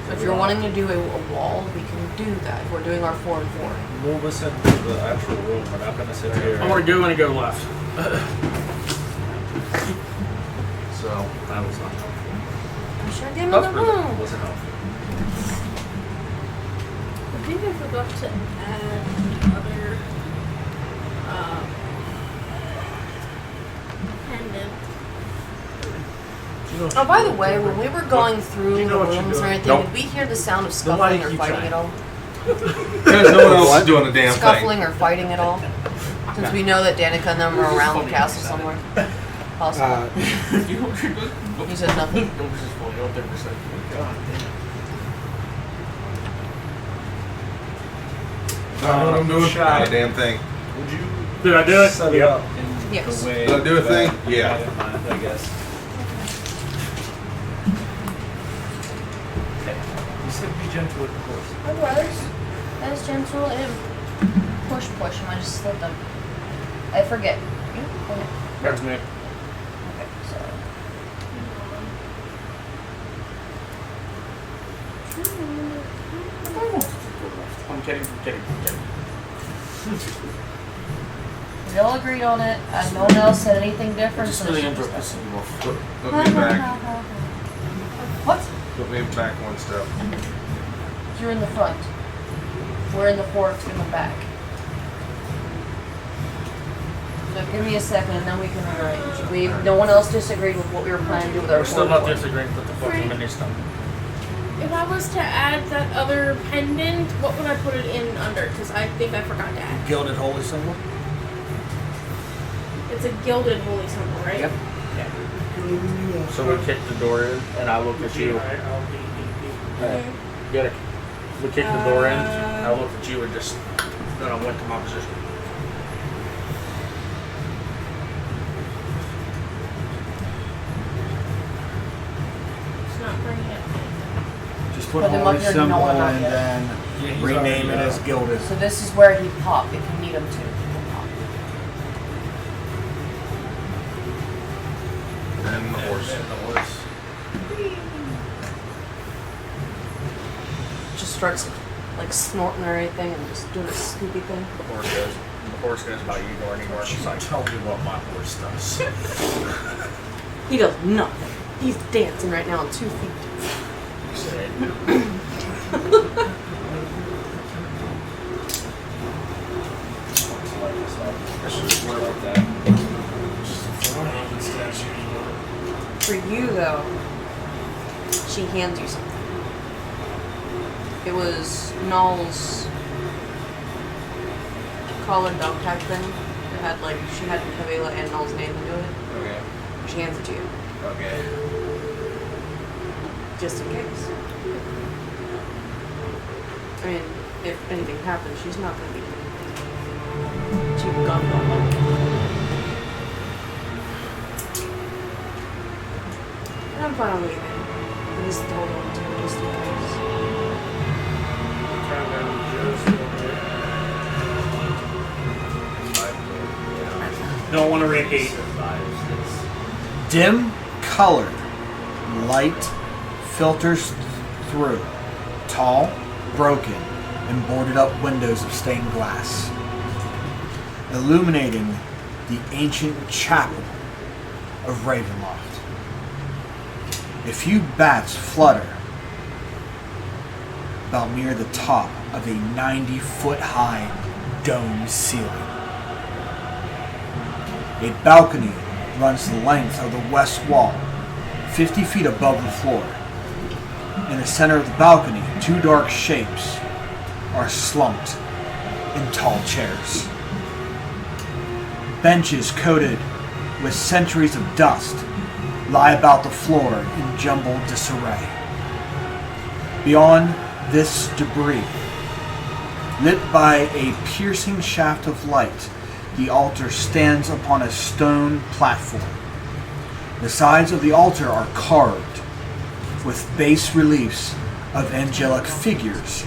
So if you're wanting to do a wall, we can do that. If we're doing our 4 and 4. Move us into the actual room. We're not gonna sit here. I'm gonna go in and go left. So that was not helpful. I'm sure get in That the room. wasn't helpful. I think I forgot to add other pendant. Oh, by the way, when we were going through you know the what you're rooms and doing. everything, did we hear the sound of scuffling or fighting at all? Because no one else is doing a damn thing. Scuffling or fighting at all? Since we know that Danica and them are around the castle somewhere. Possible. You said nothing. I know what I'm doing. Not a damn thing. Would you Did I do it? set it Yep. up in Yes. the way Did I do a that thing? you Yeah. had in mind, I guess. Okay. You said be gentle with the horse. I was. I was gentle and push. And I just slipped them. I forget. You? Okay. That's me. Okay, so. I'm kidding. We all agreed on it. No one else said anything different. Just So really it's enjoy just- pissing you off. Put me back. What? Put me back one step. You're in the front. We're in the forks in the back. So give me a second and then we can rearrange. No one else disagreed with what we were planning to do with our We're still not board. disagreeing with the fucking mini stump. If I was to add that other pendant, what would I put it in under? Because I think I forgot to add. Gilded holy symbol. It's a gilded holy symbol, right? Yep. So we kick the door in, and I look at you. Get it. We kick the door in, and I look at you and just then I went to my position. It's not bringing it. Just put Put him holy up here, symbol no one and up then he's rename already, it as gilded. So this is where he'd pop if you need him to. He'll pop. And the horse. And the horse. Just starts like snorting or anything and just doing a scoopy thing. The horse goes by you door anymore. It's like, Tell me what my horse does. He does nothing. He's dancing right now on 2 feet. I should just wear like that. For you though, she hands you something. It was Null's collared dog tag thing. It had like she had Kavela and Null's name into it. Okay. She hands it to you. Okay. Just in case. I mean, if anything happens, she's not gonna be too gunned on. And I'm fine with leaving. He's told him to just in case. Don't want to repeat. Dim colored light filters through tall, broken, and boarded up windows of stained glass, illuminating the ancient chapel of Ravenloft. A few bats flutter about near the top of a 90-foot high dome ceiling. A balcony runs the length of the west wall, 50 feet above the floor. In the center of the balcony, two dark shapes are slumped in tall chairs. Benches coated with centuries of dust lie about the floor in jumbled disarray. Beyond this debris, lit by a piercing shaft of light, the altar stands upon a stone platform. The sides of the altar are carved with bas reliefs of angelic figures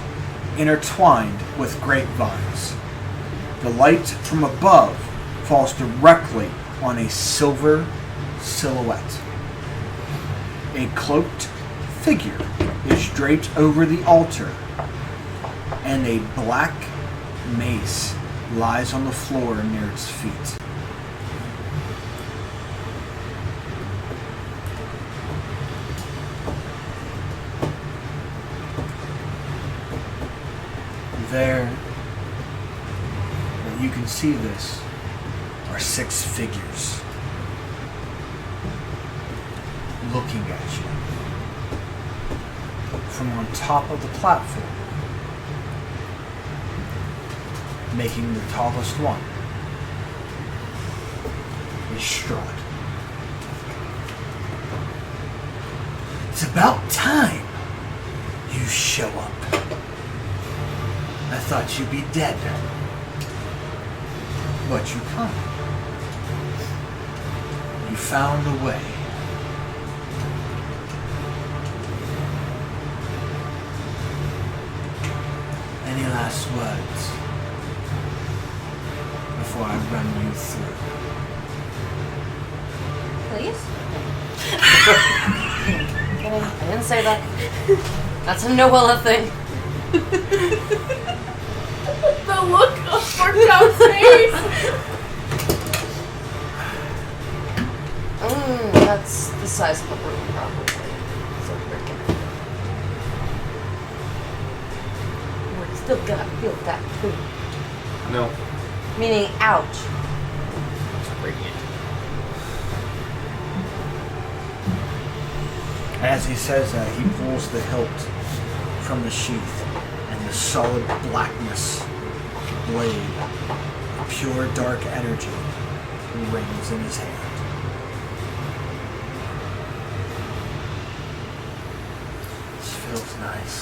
intertwined with grapevines. The light from above falls directly on a silver silhouette. A cloaked figure is draped over the altar, and a black mace lies on the floor near its feet. There, that you can see this, are 6 figures looking at you from on top of the platform, making the tallest one is Strahd. It's about time you show up. I thought you'd be dead, but you come. You found a way. Any last words before I run you through? Please? Kidding. I didn't say that. That's a Noella thing. The look on Mark's face! That's the size of a room, probably. So we're gonna... We're still gonna feel that too. No. Meaning, ouch. As he says that, he pulls the hilt from the sheath, and the solid blackness blade of pure dark energy rings in his hand. This feels nice.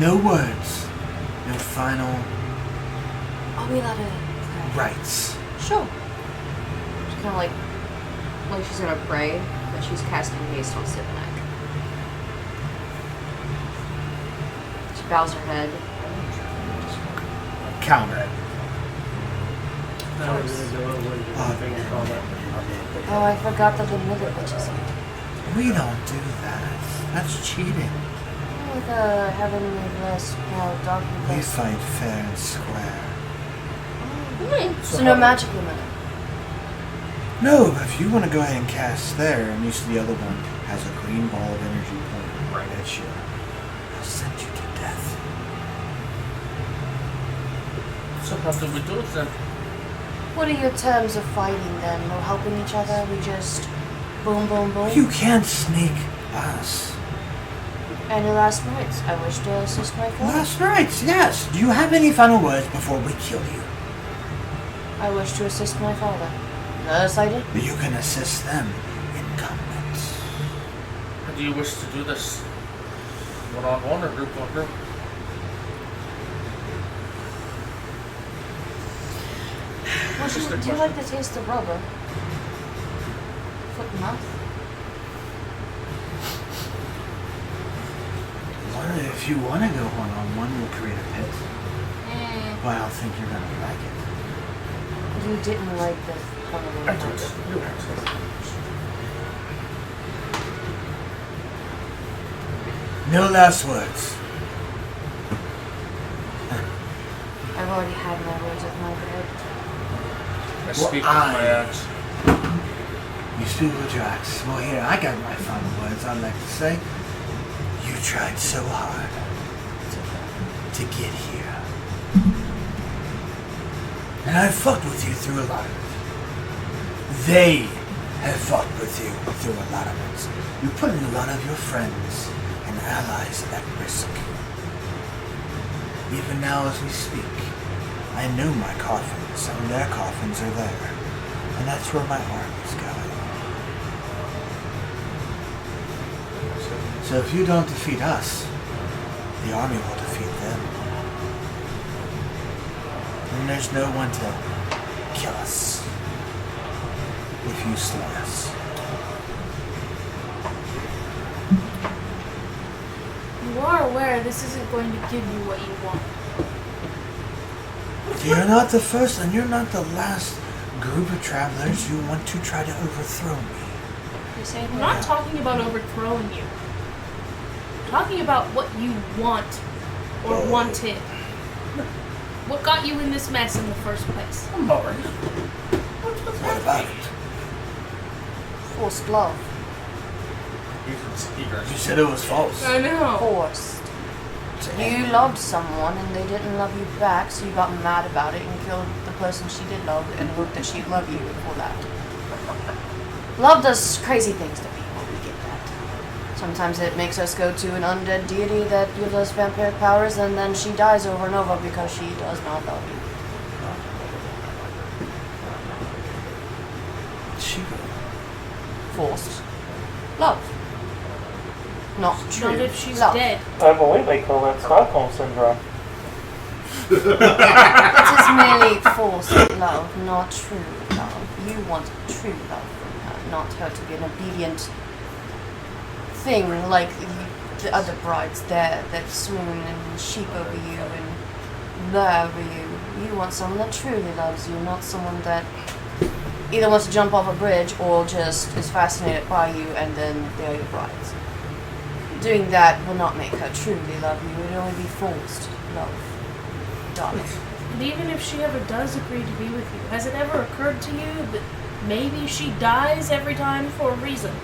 No words. No final Are we allowed to... rites. Sure. She's kind of like she's gonna pray, but she's casting haste on Sibnak. She bows her head. Counter. Now we're gonna go over and do anything and all that. Oh, I forgot that the middle bitches. We don't do that. That's cheating. With a heavenly blessed, dark We blessed. fight fair and square. So no magic limit. No, but if you want to go ahead and cast there, and you see the other one has a green ball of energy pointing right at you, I'll send you to death. So how do we do it then? What are your terms of fighting then? No helping each other? We just boom, boom, boom? You can't sneak us. Any last words? I wish to assist my father. Last rights, yes. Do you have any final words before we kill you? I wish to assist my father. Yes, I did. You can assist them in combat. How do you wish to do this? One-on-one or group-on-group? Do you like the taste of rubber? Foot and mouth? Well, if you want to go one-on-one, we'll create a pit. But I don't think you're going to like it. You didn't like the color of I it. don't. You have No last words. I've already had my words with my head. I speak with my axe. You speak with your axe. Well, here, I got my final words I'd like to say. You tried so hard to get here. And I fucked with you through a lot of it. They have fucked with you through a lot of it. You put a lot of your friends and allies at risk. Even now as we speak, I know my coffins, and their coffins are there. And that's where my army's going. So if you don't defeat us, the army will defeat them. And there's no one to kill us. if useless. You are aware this isn't going to give you what you want. You're not the first and you're not the last group of travelers who want to try to overthrow me. I'm not talking about overthrowing you. I'm talking about what you want or wanted. What got you in this mess in the first place? I'm alright. What about it? Forced love. You said it was false. I know. Forced. You loved someone and they didn't love you back, so you got mad about it and killed the person she did love and hoped that she'd love you for that. Love does crazy things to people, we get that. Sometimes it makes us go to an undead deity that gives us vampiric powers and then she dies over and over because she does not love you. She Forced love. Not true. Not if she's love. dead. I believe they call that Stockholm Syndrome. It is merely forced love, not true love. You want true love from her, not her to be an obedient thing like the other brides there that swoon and sheep over you and lie over you. You want someone that truly loves you, not someone that either wants to jump off a bridge or just is fascinated by you and then they're your brides. Doing that will not make her truly love you. It will only be forced love. Darling. And even if she ever does agree to be with you, has it ever occurred to you that maybe she dies every time for a reason?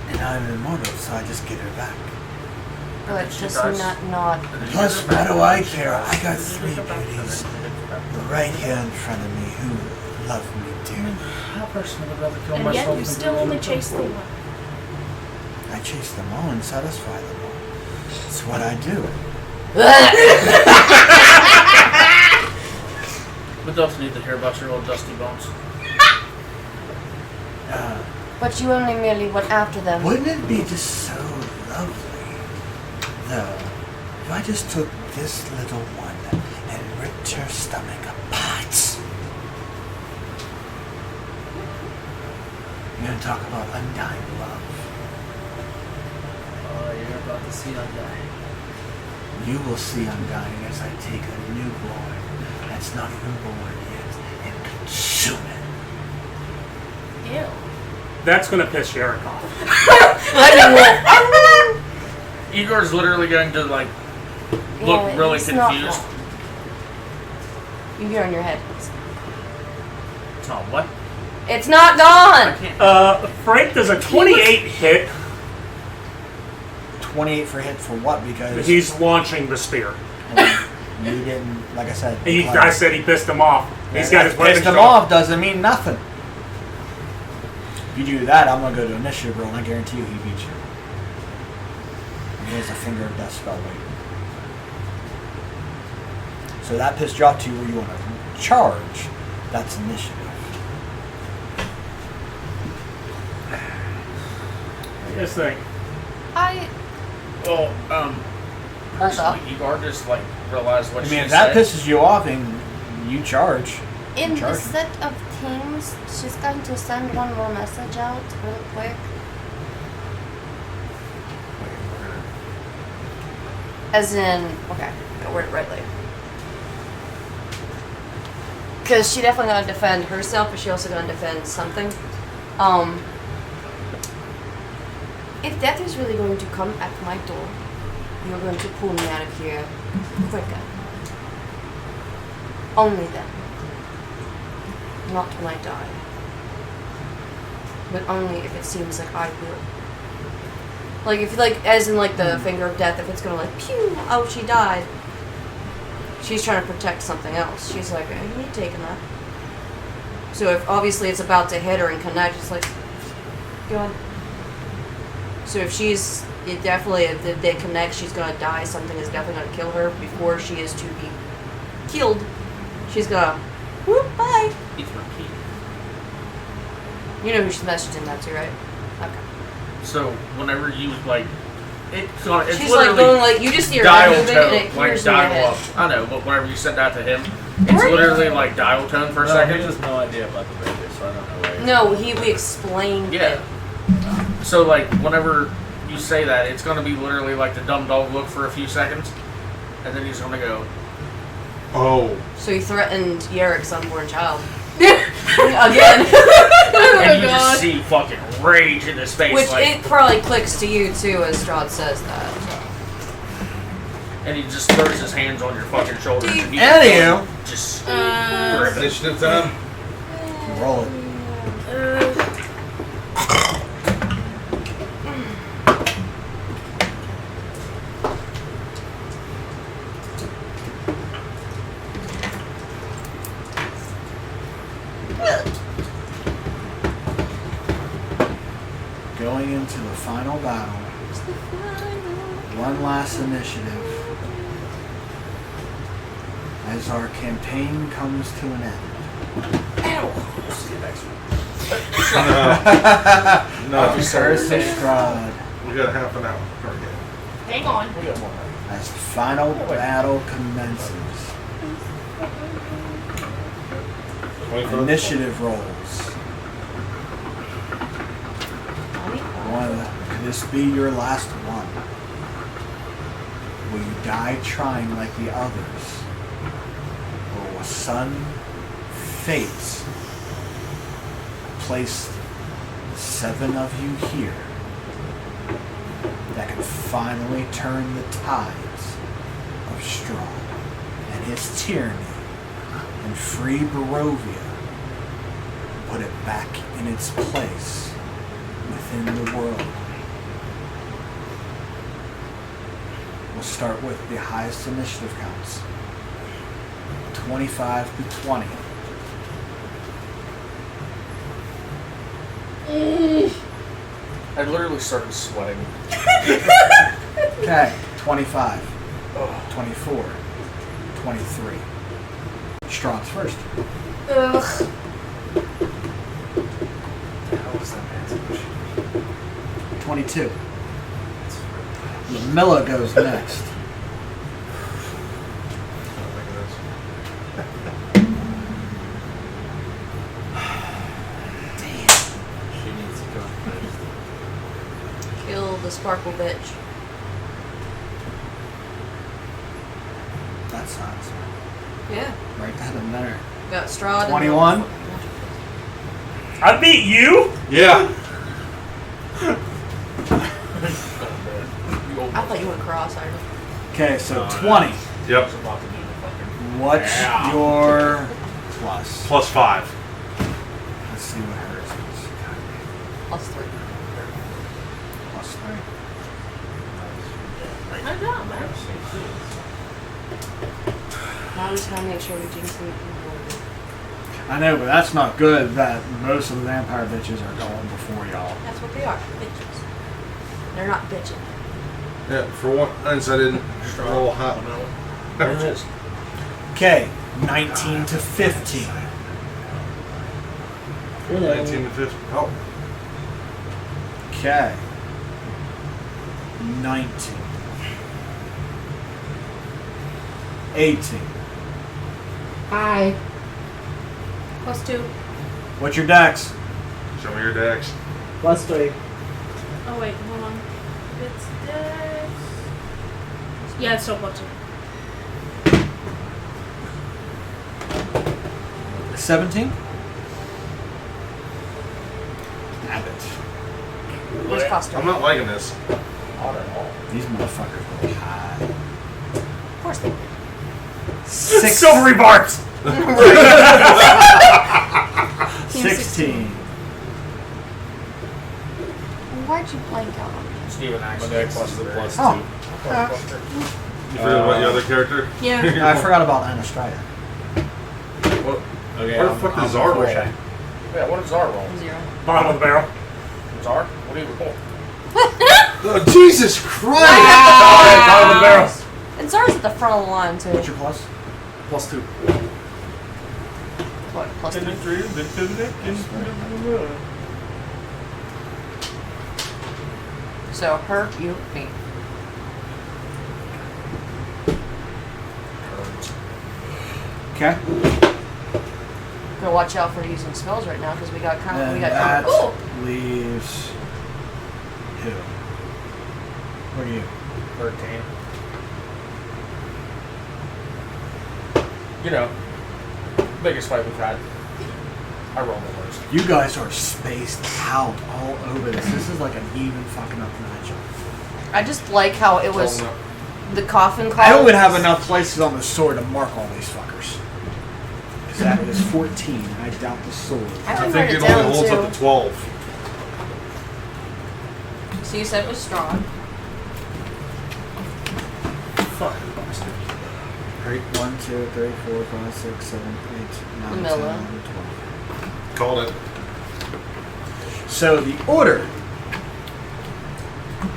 And I'm immortal, so I just get her back. But just not. Plus, what do I care? I got 3 beauties right here in front of me who love me dearly. How personally would I rather kill And myself yet you than still do only it? chase the one. I chase them all and satisfy them all. It's what I do. We don't need to hear about your old dusty bones. But you only merely went after them. Wouldn't it be just so lovely, though, if I just took this little one and ripped her stomach apart? You're gonna talk about undying love. You're about to see undying. You will see undying as I take a newborn that's not even born yet and consume it. Ew. That's gonna piss Eric off. Igor's literally going to look really it's not confused. wrong. You hear in your head. It's not what? It's not gone! Frank does a 28 hit. 28 for hit for what? Because He's launching the spear. you didn't, like I said. I said he pissed him off. He's got his weapon pissed him drawn. off doesn't mean nothing. If you do that, I'm gonna go to initiative roll, and I guarantee you he beats you. He has a finger of death spell waiting. So that pissed you off to where you want to charge. That's initiative. Yes, thing. Personally, Igor just realized what I she mean, if said. that pisses you off, and you charge. In the Charge. set of teams, she's going to send one more message out real quick. As in, okay, I'll word it right later. Because she definitely gonna defend herself, but she also gonna defend something. If death is really going to come at my door, you're going to pull me out of here quicker. Only then. Not when I die. But only if it seems like I will. Like, if, as in, the finger of death, if it's gonna, pew, oh, she died. She's trying to protect something else. She's like, I ain't taking that. So if, obviously, it's about to hit her and connect, it's like, go on. So if if they connect, she's gonna die. Something is definitely gonna kill her before she is to be killed. She's gonna, whoop, bye. He's my key. You know who she's messaging that to, right? Okay. So whenever you it's She's literally going you just hear her dial moving and it tone, hears in your dial head. up. I know, but whenever you send that to him, It's literally like dial tone for a No, second. he has no idea about the radio, so I don't know why. No, we explained Yeah. it. So like whenever you say that, it's gonna be literally like the dumb dog look for a few seconds, and then he's gonna go. Oh. So he threatened Yarick's unborn child. Oh Again. And you just see fucking rage in his face. Which like, it probably clicks to you too as Strahd says that. and he just throws his hands on your fucking shoulders. And you Anywho. just Initiative time. Roll it. Going into the final battle. One last initiative. As our campaign comes to an end. No. Cersei Strahd. We got half an hour. Okay. Hang on. As the final battle commences. 25. Initiative rolls. Could this be your last one? Will you die trying like the others? Or will sun fates place the 7 of you here that can finally turn the tides of Strahd and his tyranny and free Barovia, put it back in its place within the world? We'll start with the highest initiative counts. 25 to 20. I literally started sweating. Okay, 25, 24, 23. Strahd's first. Ugh. 22. Lamilla goes next. She needs to go first. Kill the sparkle bitch. That sounds Yeah. right that in there. Got Strahd. 21. I beat you. Yeah. I thought you went cross-eyed. Okay, so 20. Yep. What's your plus? Plus 5. Let's see what hers is. Plus 3. Plus 3. Good job, man. Now I'm just gonna make sure we jinx them. I know, but that's not good that most of the vampire bitches are going before y'all. That's what they are, bitches. They're not bitching. Yeah, for once I didn't roll hot. There it is. Okay, 19 to 15. 19 to 50. Oh. Okay. 19. 18. Hi. Plus 2. What's your dex? Show me your decks. Plus 3. Oh wait, hold on. It's dex. Yeah, it's still plus 2. 17? Damn it. Where's Costa? I'm not liking this. Not at all. These motherfuckers go high. Of course they do. 6. Silvery barbs. 16. Why'd you blank out on me? Steven My actually dex plus is a three. plus Oh. 2. You forgot about your other character? Yeah. I forgot about Anastraya. What? Okay. Where the fuck is Zar roll? Yeah, what is our roll? 0. Bottom of the barrel. Zar? What do you roll? Oh, Jesus Christ! Bottom of the barrel. And Zara's at the front of the line too. What's your plus? Plus 2. What, plus 3? So her, you, me. Okay. Gotta watch out for using spells right now because we got kind of And we got. that Oh, leaves who? Where are you? 13. You know, biggest fight we've had. I rolled the worst. You guys are spaced out all over this. This is like an even fucking up matchup. I just like how it was the coffin call. I don't even have enough places on the sword to mark all these fuckers. Because that is 14. I doubt the sword. I I can think write it it down only holds too. up to 12. So you said it was strong. Fucking bastard. Right, 1, 2, 3, 4, 5, 6, 7, 8, 9, 10, Camilla. 11, 12. Called it. So the order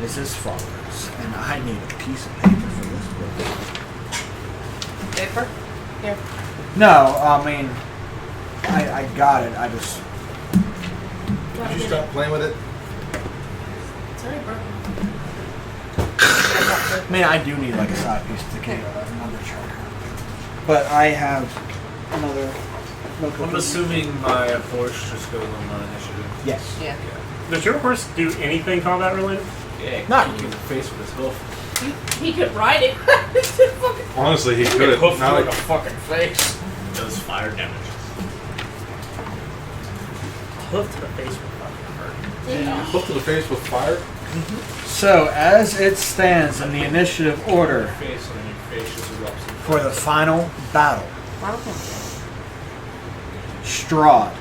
is as follows, and I need a piece of paper for this book. Paper? Here. No, I mean, I got it. I just Did you stop playing with it? It's already broken. I mean, I do need like a side piece to get another charter. But I have another notebook. I'm assuming my horse just goes on my initiative. Yes. Yeah. Does your horse do anything combat related? Yeah, Not kick you in the face with his hoof. He could ride it. Honestly, he Get could hooked have. like a fucking face. Does fire damage. Hoof to the face would fucking hurt. Hook to the face with fire. So as it stands in the initiative order Face and then your face just erupts. for the final battle, Final fantasy. Strahd,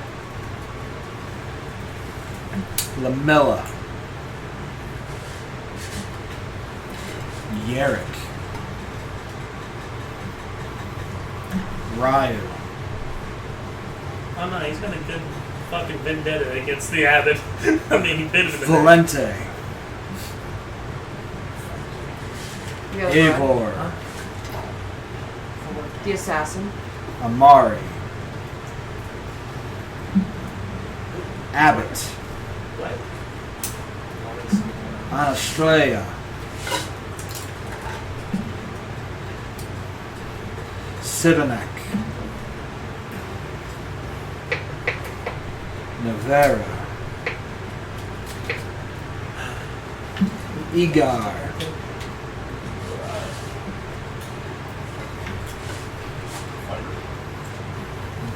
Lamilla, Yarick, Ryu, Oh no, he's got a good fucking vendetta against the Abbot. I mean, he bit him in the neck. Valente, You have Eivor, the assassin. Amari, Abbott, Anastraya, Sivanek, Nevera, Igar,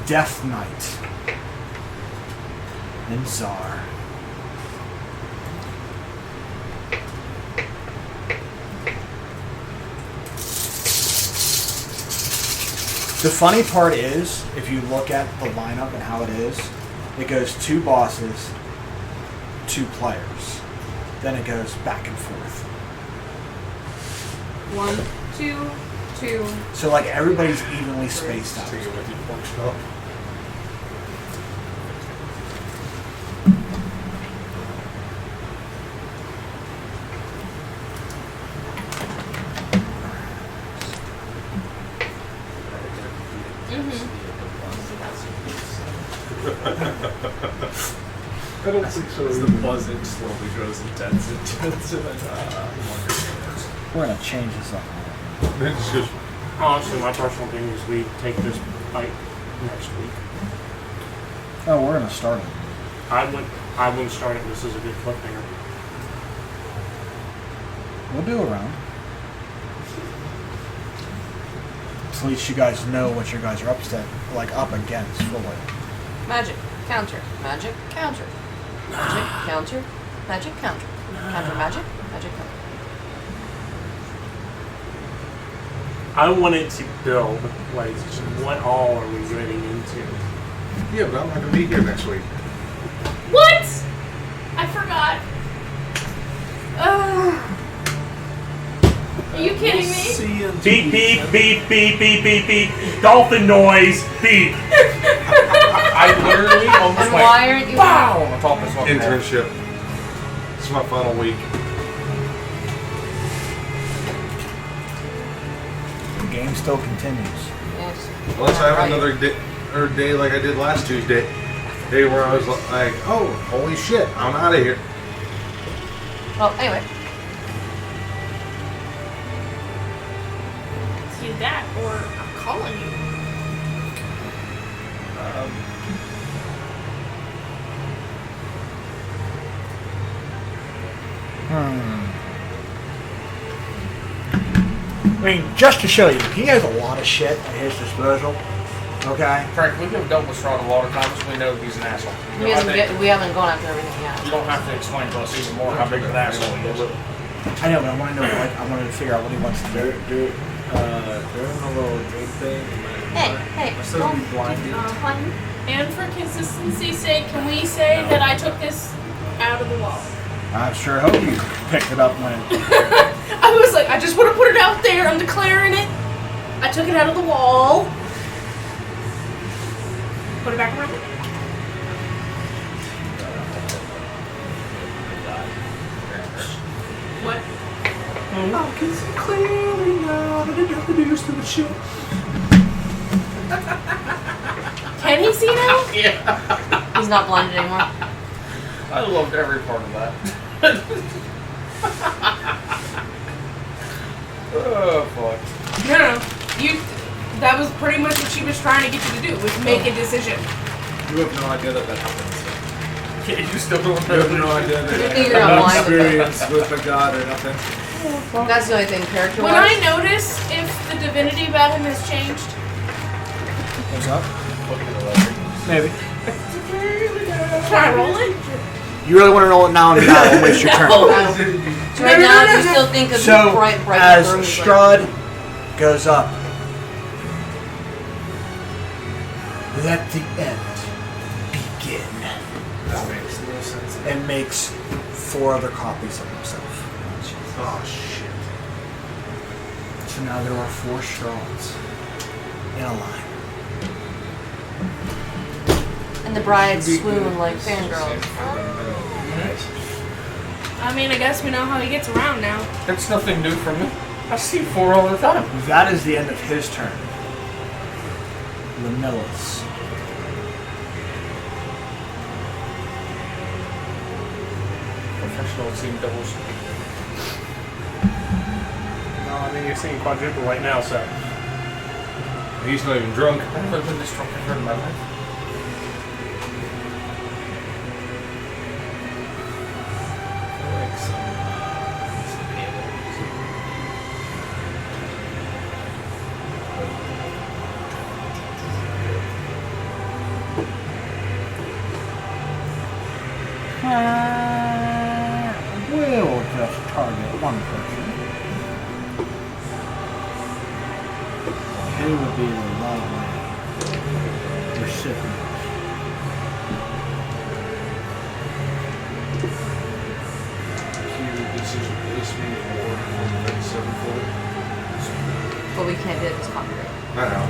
Death Knight, and Czar. The funny part is, if you look at the lineup and how it is, it goes 2 bosses, 2 players. Then it goes back and forth. 1, 2, 2. So like everybody's evenly spaced out. Take it with you, punched up. I don't think so. As the buzzing slowly grows intense into wonder. We're gonna change this up. It just goes, Honestly, my personal thing is we take this fight next week. Oh, we're gonna start it. I wouldn't start it. This is a good cliffhanger. We'll do a round. So at least you guys know what your guys are up against fully. Magic, counter, magic, counter. Magic, counter, magic, counter. Counter, magic, magic, counter. I wanted to build, like, what all are we getting into? yeah, but I'm not going to be here next week. What? I forgot. Are you kidding me? See you in Beep, beep, beep, beep, beep, beep, beep. Dolphin noise, beep. I literally almost And why aren't you? BOW! On top of this fucking head. Internship. This is my final week. The game still continues. Yes. Unless I have Right. another day like I did last Tuesday. Day where I was like, oh, holy shit, I'm out of here. Well, anyway. It's either that or I'm calling you. I mean, just to show you, he has a lot of shit at his disposal. Okay? Frank, we have dealt with Strahd a lot of times. We know he's an asshole. We haven't gone after everything yet. You don't have to explain to us even more how big of an asshole he is. I know, but I want to know. Like, I want to figure out what he wants to do. Doing a little drink thing. Hey, I'm supposed to be blinded. and for consistency's sake, can we say that I took this out of the wall? I sure hope you picked it up when. I was like, I just want to put it out there. I'm declaring it. I took it out of the wall. Put it back around. What? I can see clearly now that I didn't have to do stupid shit. Can he see now? Yeah. He's not blinded anymore. I loved every part of that. Oh, fuck. No. That was pretty much what she was trying to get you to do, was make a decision. You have no idea that happens. Yeah, you still don't You have no idea that I You're have no online with experience with the god or nothing. That's the only thing character When I notice if the divinity about him has changed, What's up? Maybe. can I roll it? You really want to know it now and not don't waste your turn. So right now, you still think of So, the bright as room. Strahd goes up, let the end begin. That makes no sense. And makes 4 other copies of himself. Oh shit. So now there are 4 Strahds in a line. And the brides swoon like fangirls. I mean, I guess we know how he gets around now. That's nothing new for me. I see 4 all the time. That is the end of his turn. Lamilla's. Professional team doubles. No, I mean, you're seeing quadruple right now, so. He's not even drunk. I've never been this drunk ever in my life. Like some We'll just target one person. Who would be the lovely recipient? This means war from the 7-4. But we can't do it this copyright. I know.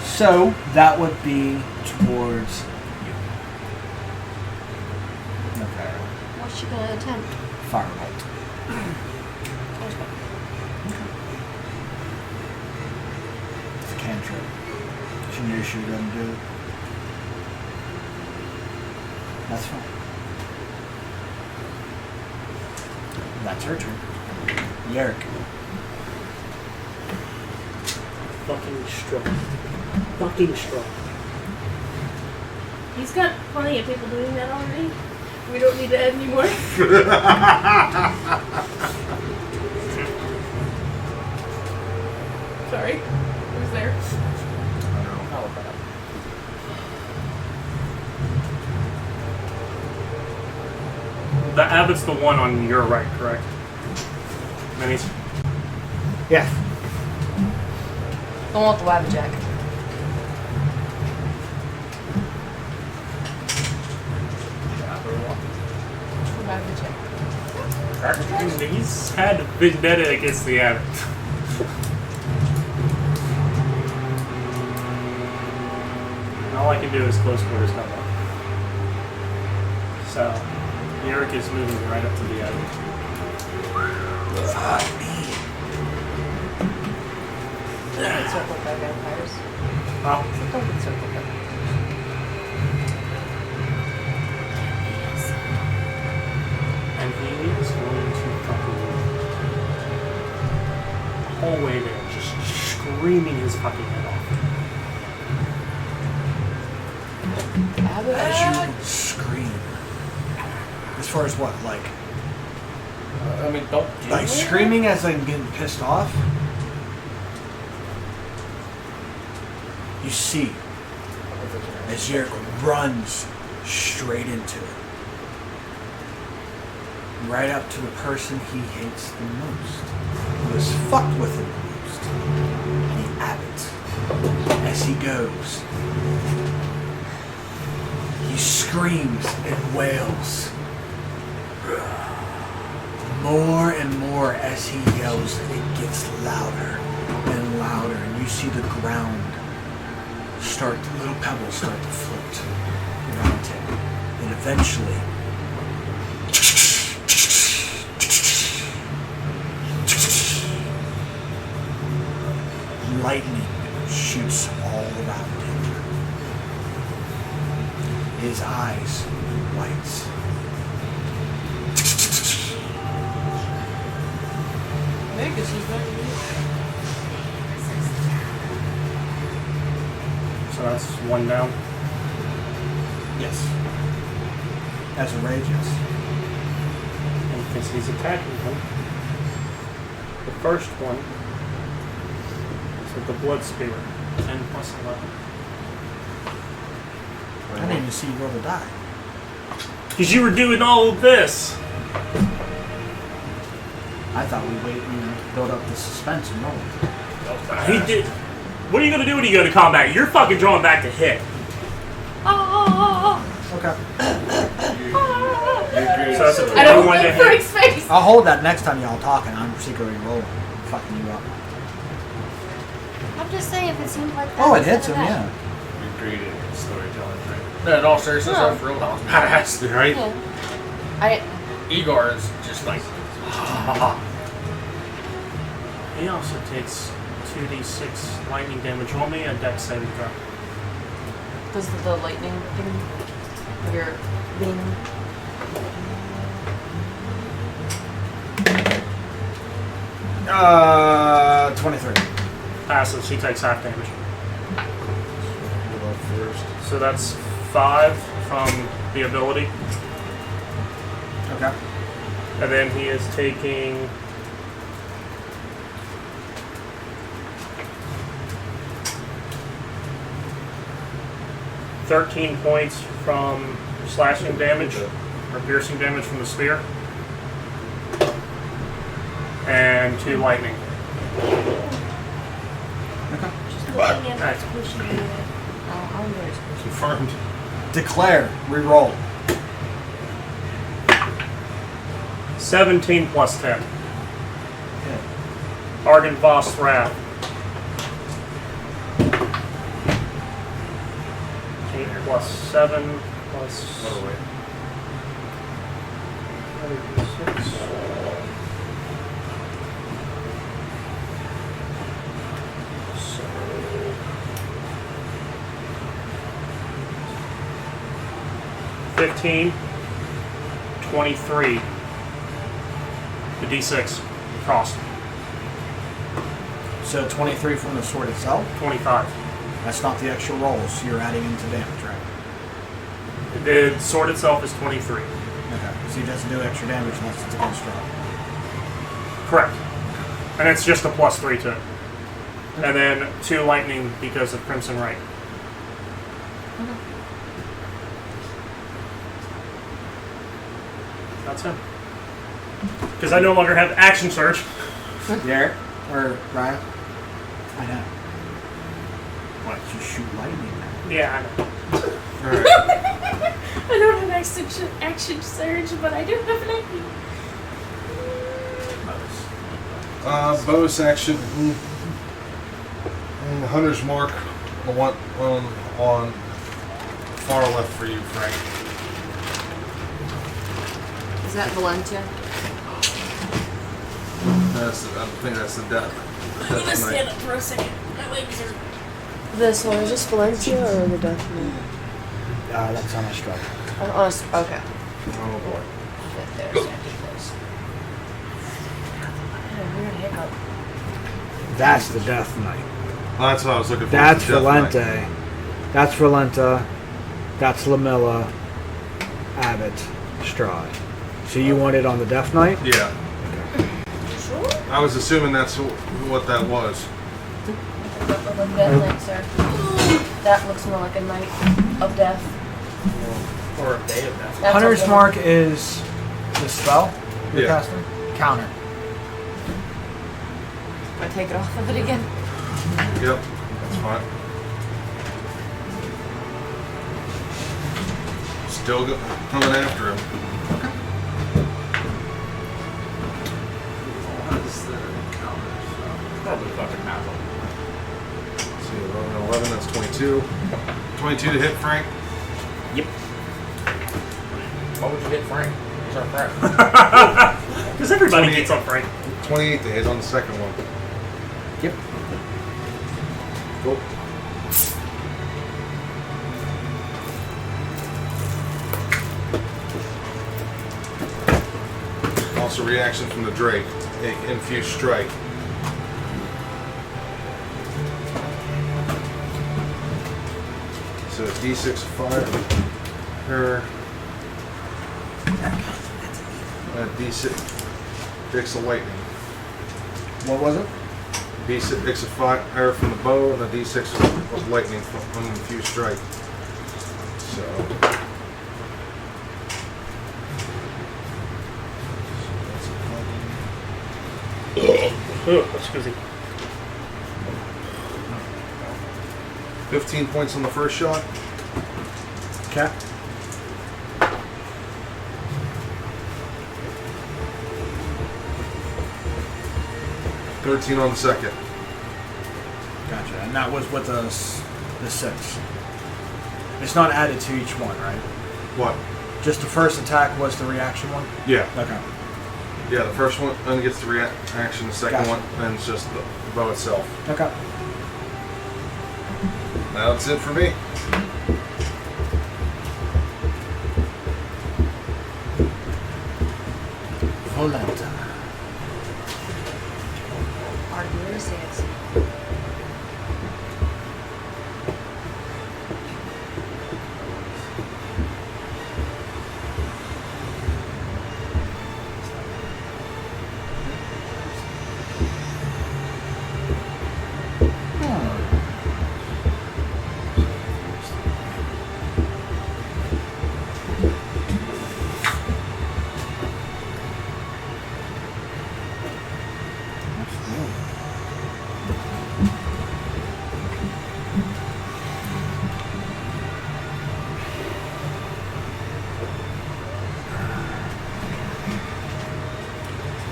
So that would be towards you. Okay. What's she gonna attempt? Firebolt. It's a cantrip. She knew she was gonna do it. That's fine. That's her turn. Yerrick. Fucking strong. Fucking strong. He's got plenty of people doing that already. We don't need to add any more. Sorry. Who's there? The abbot's the one on your right, correct? Minis? Yeah. Don't want the Wabbit He's had vendetta against the abbot. All I can do is close quarters combat. So, Eric is moving right up to the abbot. Don't get circled by vampires. Huh? Don't get circled by vampires. And he is going to fucking hallway there, just screaming his fucking head off. As you scream. As far as what, like? I mean, don't do Like it. screaming as I'm getting pissed off. You see, as Jericho runs straight into it. Right up to the person he hates the most. Who has fucked with him the most. The abbot. As he goes. He screams and wails. More and more as he yells, it gets louder and louder, and you see the ground start, little pebbles start to float around him. And eventually, lightning shoots all around him. His eyes lights. Vegas is better than you. So that's one down. Yes. As a rage, yes. And because he's attacking him, the first one is with the blood spear. 10 plus 11. I didn't even see you roll the die. Because you were doing all of this. I thought we'd wait and build up the suspense and roll. He did. What are you going to do when you go to combat? You're fucking drawing back to hit. Okay. So that's a I don't 21 to look for hit. his face. I'll hold that next time y'all talking. I'm secretly rolling. Fucking you up. I'm just saying if it seems like that. Oh, it hits him, then yeah. You're great at storytelling, right? No, in all seriousness, No. that's real badass. Right? I Igor is just like, He also takes 2d6 lightning damage. Roll me a dex saving throw. does the lightning thing. Your thing. 23. Passes. He takes half damage. Go first. So that's 5 from the ability. Okay. And then he is taking... $13 points from slashing damage, or piercing damage from the spear. And 2 lightning. Just looking at Nice. what's pushing you. I'm very Confirmed. Declare. Reroll. 17 plus 10. Okay. Argynvost Wrath. 8 plus 7 plus... Oh, wait. 6. So... 15, 23. The D6 cost. So 23 from the sword itself. 25. That's not the extra rolls you're adding into damage, right? The sword itself is 23. Okay. So he doesn't do extra damage unless it's against roll. Correct. And it's just a plus 3 to it. And then 2 lightning because of Crimson Right. That's him. Because I no longer have action surge. Garrett? Or Ryan? I know. What? You shoot lightning now? Yeah, I know. Alright. I don't have action surge, but I do have lightning. Bonus action. And the Hunter's Mark on far left for you, Frank. Is that Valentia? I think that's the death. I'm gonna stand up for a second. My legs are. This one is this Valentia or the Death Knight? That's on a strike. Okay. Oh boy. There's Sandy close. I had a weird hiccup. That's the Death Knight. Oh, that's what I was looking for. That's the Death Knight. Valente. That's Valenta. That's Lamella, Abbott, Strahd. So you want it on the Death Knight? Yeah. Sure. I was assuming that's what that was. That look like Death Knight, sir. That looks more like a Knight of Death. Or a Day of Death. That's Hunter's okay. Mark is the spell you're Yeah. casting? Counter. I take it off of it again. Yep, that's fine. Still coming after him. Probably fucking half of Let's see, 11, that's 22. 22 to hit Frank. Yep. Why would you hit Frank? He's our friend. Because everybody 28. gets up, Frank. 28 to hit on the second one. Yep. Cool. Also reaction from the Drake. Infused strike. So it's D6 of fire. Her. D6 of lightning. What was it? D6 of fire from the bow and a D6 of lightning from an infused strike. So. Excuse me. 15 points on the first shot. Okay. $13 on the second. Gotcha. And that was with the 6. It's not added to each one, right? What? Just the first attack was the reaction one? Yeah. Okay. Yeah, the first one then gets the reaction, the second Gotcha. one, then it's just the bow itself. Okay. That's it for me. Volenta. Arguers.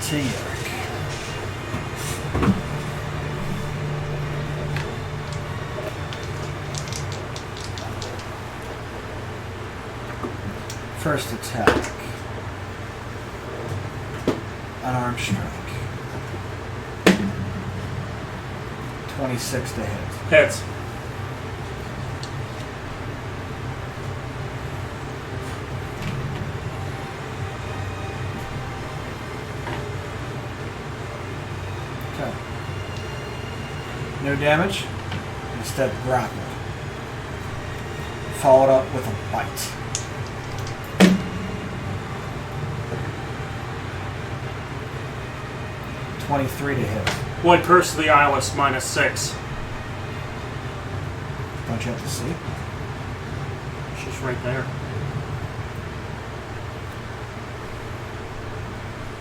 Tearik. First attack. Unarmed strike. 26 to hit. Hits. Okay. No damage. Instead, grappled. Followed up with a bite. $23 to hit. One Curse of the Eyeless, -6. Don't you have to see? She's right there.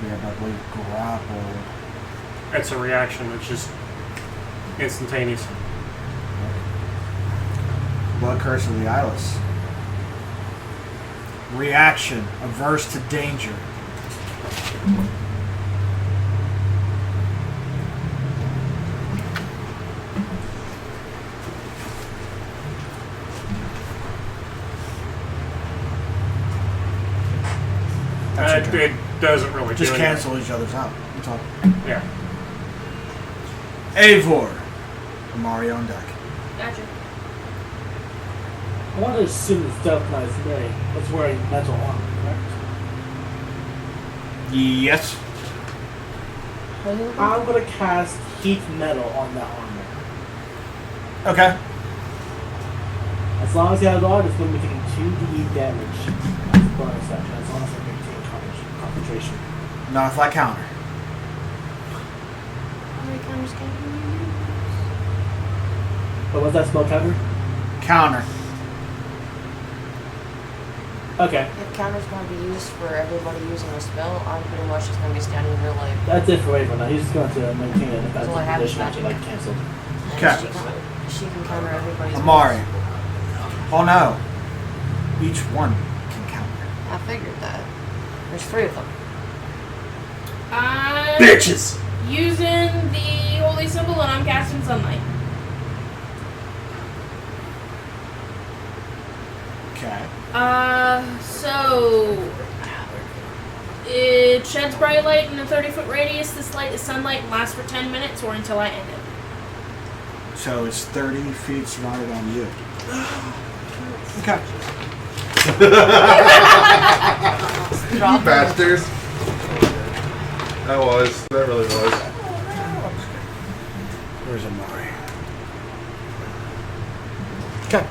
Yeah, but we grappled. It's a reaction. It's just instantaneous. Blood Curse of the Eyeless. Reaction. Averse to danger. That's your It turn. doesn't really Just do cancel each other's out. That's all. anything. Yeah. Eivor. Mario on deck. Gotcha. I want to assume it's Death Knight's May. That's wearing metal armor, correct? Yes. I'm going to cast Heat Metal on that armor. Okay. And As long as you have guard, it's going to be taking 2d8 damage. That's a bonus action. As long as I maintain concentration. Not if I counter. How many counters can you use? But what's that spell counter? Counter. Okay. If counter's going to be used for everybody using a spell, I'm pretty much just going to be standing here like. That's it for Raven. Now he's just going to maintain a That's all I defensive have is position after magic. like canceled. Okay. She can counter everybody's. Amari. Oh no. Each one can counter. I figured that. There's 3 of them. I'm Bitches! using the holy symbol and I'm casting sunlight. Okay. So it sheds bright light in a 30-foot radius. This light is sunlight and lasts for 10 minutes or until I end it. So it's 30 feet surrounded on you. Okay. You bastards. That really was. Where's Amari? Okay.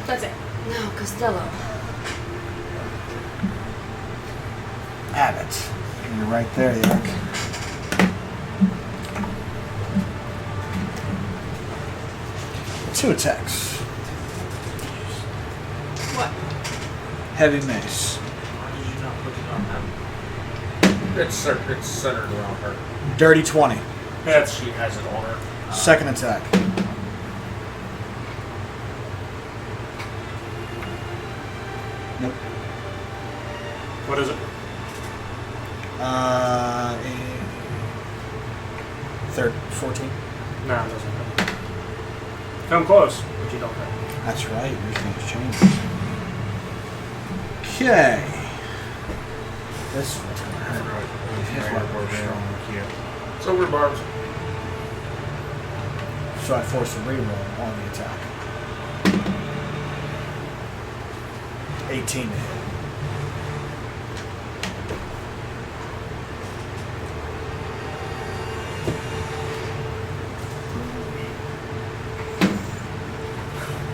That's it. No, Costello. Abbott. You're right there, Yuck. Two attacks. What? Heavy mace. Why did you not put it on them? It's centered around her. Dirty 20. That's she has it on her. Second attack. Nope. What is it? Third, 14. No, it doesn't matter. Come close, but you don't have. That's right, everything's changed. Okay. This one's gonna hurt. His weapon's strong. It's over, Barbs. So I force a reroll on the attack. 18 to hit.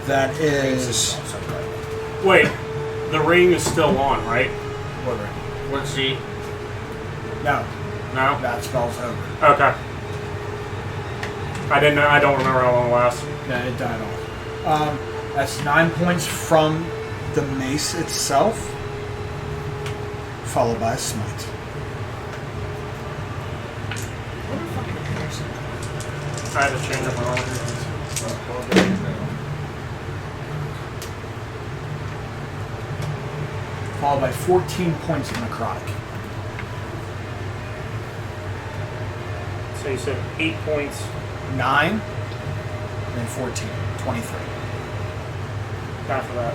That is. Wait, the ring is still on, right? What ring? What's she? No, No? that spell's over. Okay. I didn't know. I don't remember how long it lasts. Yeah, it died off. That's 9 points from the mace itself, followed by a smite. I had to change up my roll. Followed by 14 points of necrotic. So you said 8 points. 9, and then 14. 23. Half of that.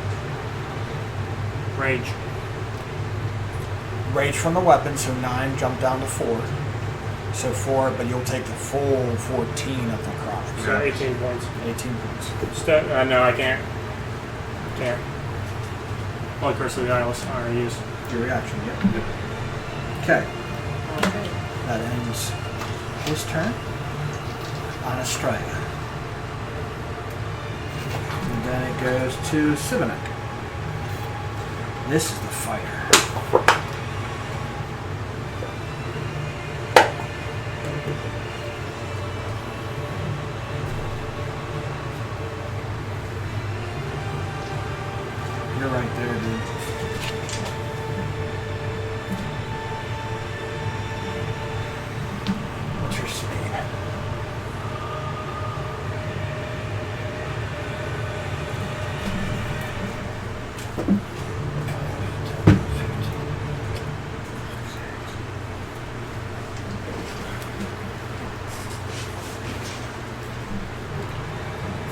Rage. Rage from the weapon, so 9 jumped down to 4. So 4, but you'll take the full 14 of necrotic. So 18 points. 18 points. No, I can't. Can't. Only Curse of the Eyeless I use. Your reaction, yep. Okay. That ends his turn on Estrella. And then it goes to Sivanek. This is the fighter. You're right there, dude. What's your speed?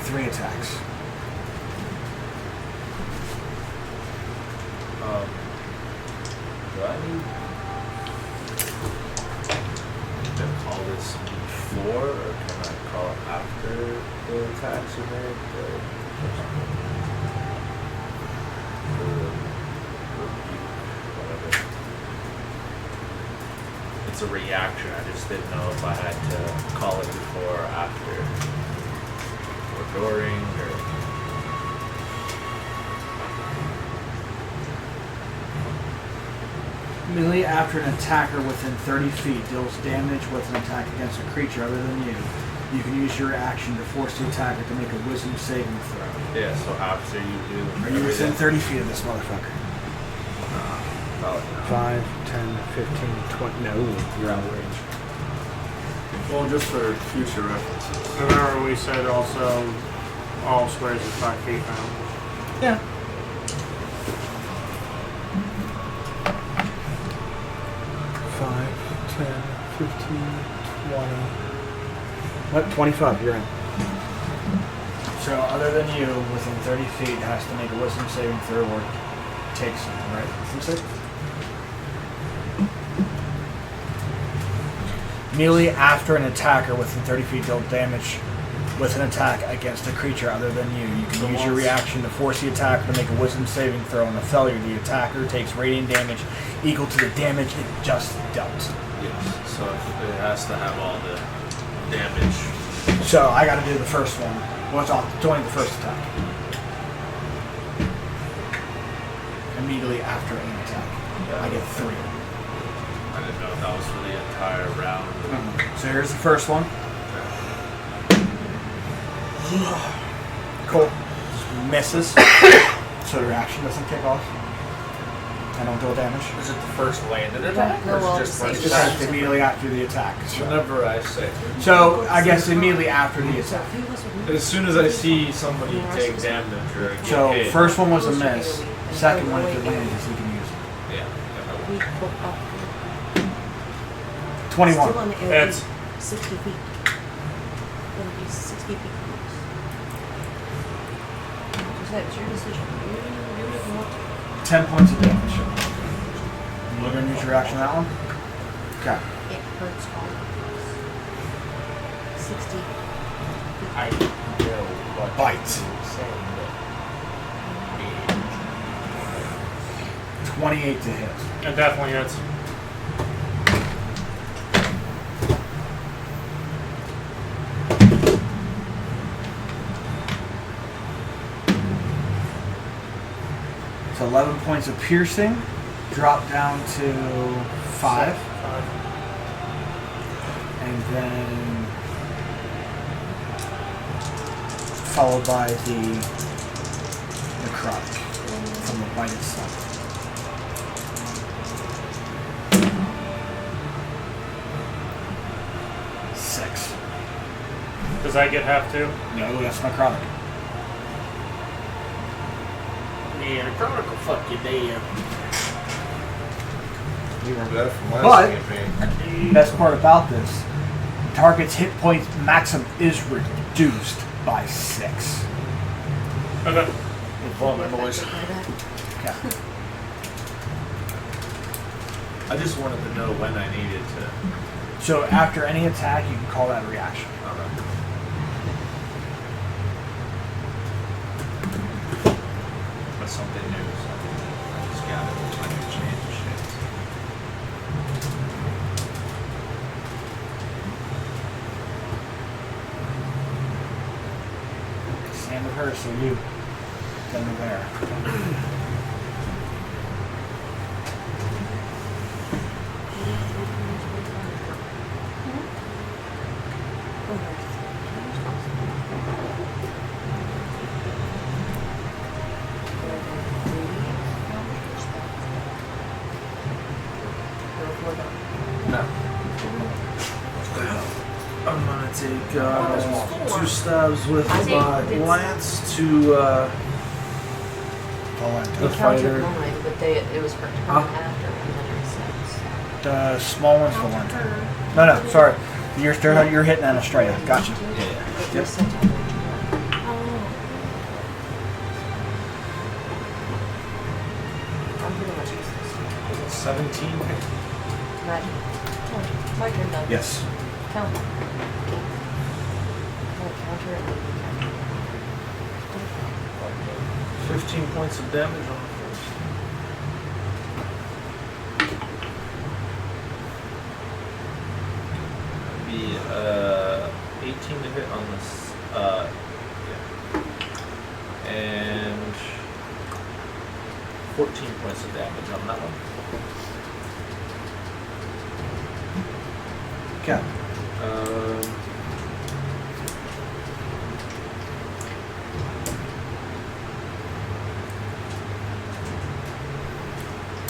Three attacks. Do I need to call this before, or can I call it after the attacks are made? Whatever. It's a reaction. I just didn't know if I had to call it before or after. Or if enduring or? Immediately after an attacker within 30 feet deals damage with an attack against a creature other than you, you can use your action to force the attacker to make a wisdom saving throw. Yeah, so after you do. Are you within 30 feet of this motherfucker? Oh, 5, 10, 15, 20. No, you're out of range. Well, just for future references. Remember we said also all squares are 5 feet now. Yeah. Five, 10, 15, 20. What? 25, you're in. So, other than you, within 30 feet, has to make a wisdom saving throw or take something, right? Wisdom save? Immediately after an attacker within 30 feet dealt damage with an attack against a creature other than you, you can use your reaction to force the attacker to make a wisdom saving throw. On a failure, the attacker takes radiant damage equal to the damage it just dealt. Yes, so it has to have all the damage. So I got to do the first one. What's on? It's only the first attack. Immediately after an attack, I get 3. I didn't know if that was for the entire round. So here's the first one. Cool. Just misses. So your action doesn't kick off. I don't deal damage. Is it the first landed attack? No, Or is well, it just first It's attack? just immediately after the attack. Whenever I say. So I guess immediately after the attack. As soon as I see somebody take damage or get So hit. first one was a miss. Second one, if it lands, you can use it. Yeah. 21. Still on the air. That's 60 feet. It'll be 60 feet from us. It's your decision. You do it if you want to. 10 points of damage. You're going to use your action on that one? Okay. It hurts all of us. 60 feet. I know what Bite. you're saying, 28 to hit. It definitely hits. So 11 points of piercing. Drop down to 5. And then followed by the necrotic from the bite itself. Six. Does I get half too? No, that's necrotic. Yeah, the chronicle fuck you dead. You remember that from last But campaign. best part about this, target's hit points maximum is reduced by 6. Okay. Vomit, boys. Okay. I just wanted to know when I needed to. So after any attack, you can call that a reaction. That's something new, so I just got it. I can change the shit. Same with her, so you. Then the bear. I'm gonna take 2 stabs with my lance to the They counted fighter. mine, but it was her turn after, and then it says. The small one's the one. No, sorry. You're hitting on Australia. Gotcha. Yep. I'm pretty much useless. 17. Magic. Oh, my turn done. Yes. Count. Oh, counter it. 15 points of damage on the first. That'd be 18 to hit on this. Yeah. 14 points of damage on that one. Okay.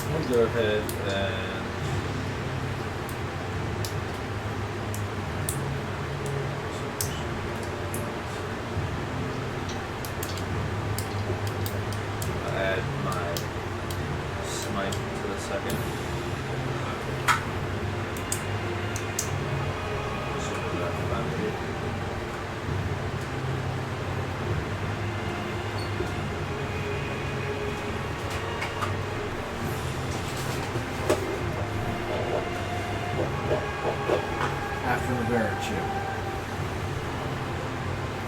We'll go ahead and add my smite to the second. After the bear chip.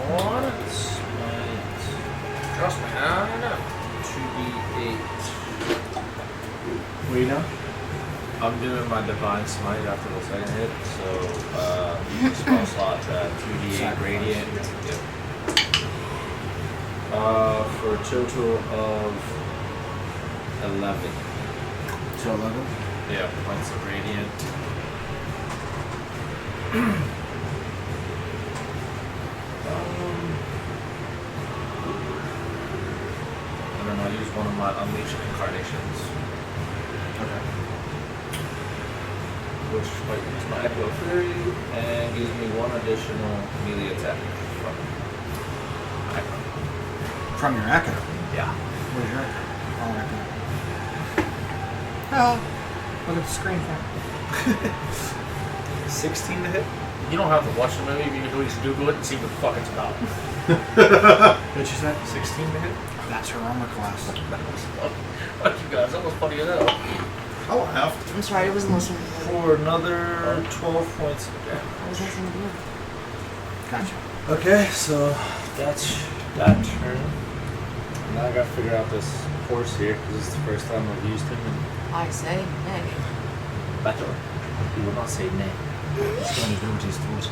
One smite. Trust me, I don't know. 2d8. What do you know? I'm doing my divine smite after the second hit, so spell slot 2d8 radiant. Yep. For a total of 11. So 11? Yeah, points of radiant. And then I'll use one of my Unleashed Incarnations. Okay. Which lightens my Echo Fury and gives me one additional melee attack from Echo. From your echo? Yeah. Where's your echo? Oh, echo. Oh, look at the screen here. 16 to hit? You don't have to watch the movie, you can at least Google it and see what the fuck it's about. What'd you say? 16 to hit? That's her armor class. Fuck you guys, that was funny as hell. I laughed. I'm sorry, I wasn't listening. For another 12 points of damage. I was listening to you. Gotcha. Okay, so that's that turn. Now I gotta figure out this horse here, because this is the first time I've used him. And I say nay. battle. He will not say nay. He's going to do what he's told.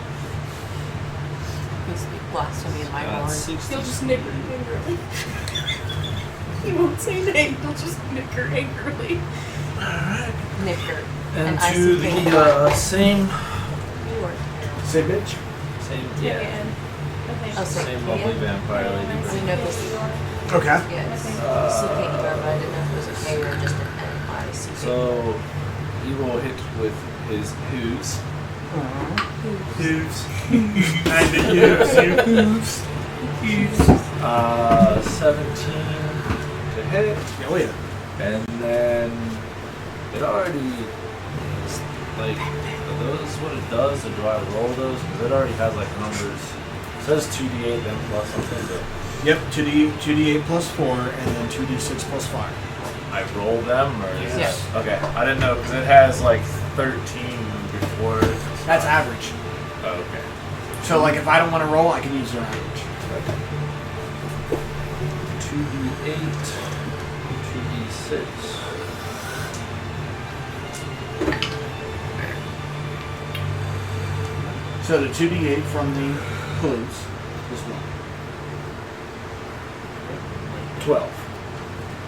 You speak blasphemy in my horn. He'll just nicker angrily. He won't say nay, he'll just nicker angrily. Nicker. And I to see the same, You are. Say bitch. yeah, Okay. Oh, so same lovely vampire I lady. didn't know if this Okay. yes. CKER, but I didn't know if it was a K or just an N-I-C-K. So he will hit with his hooves. Hooves. And the hooves. 17 to hit. Oh yeah. And then it already, like, are those what it does, or do I roll those? Because it already has like numbers. It says 2d8 then plus something, but Yep. 2d8 plus 4, and then 2d6 plus 5. I roll them, or is Yes. that, okay, I didn't know because it has like 13 before. That's average. Oh, okay. So like if I don't want to roll, I can use their average. 2d8, 2d6. So the 2d8 from the hooves is what? 12.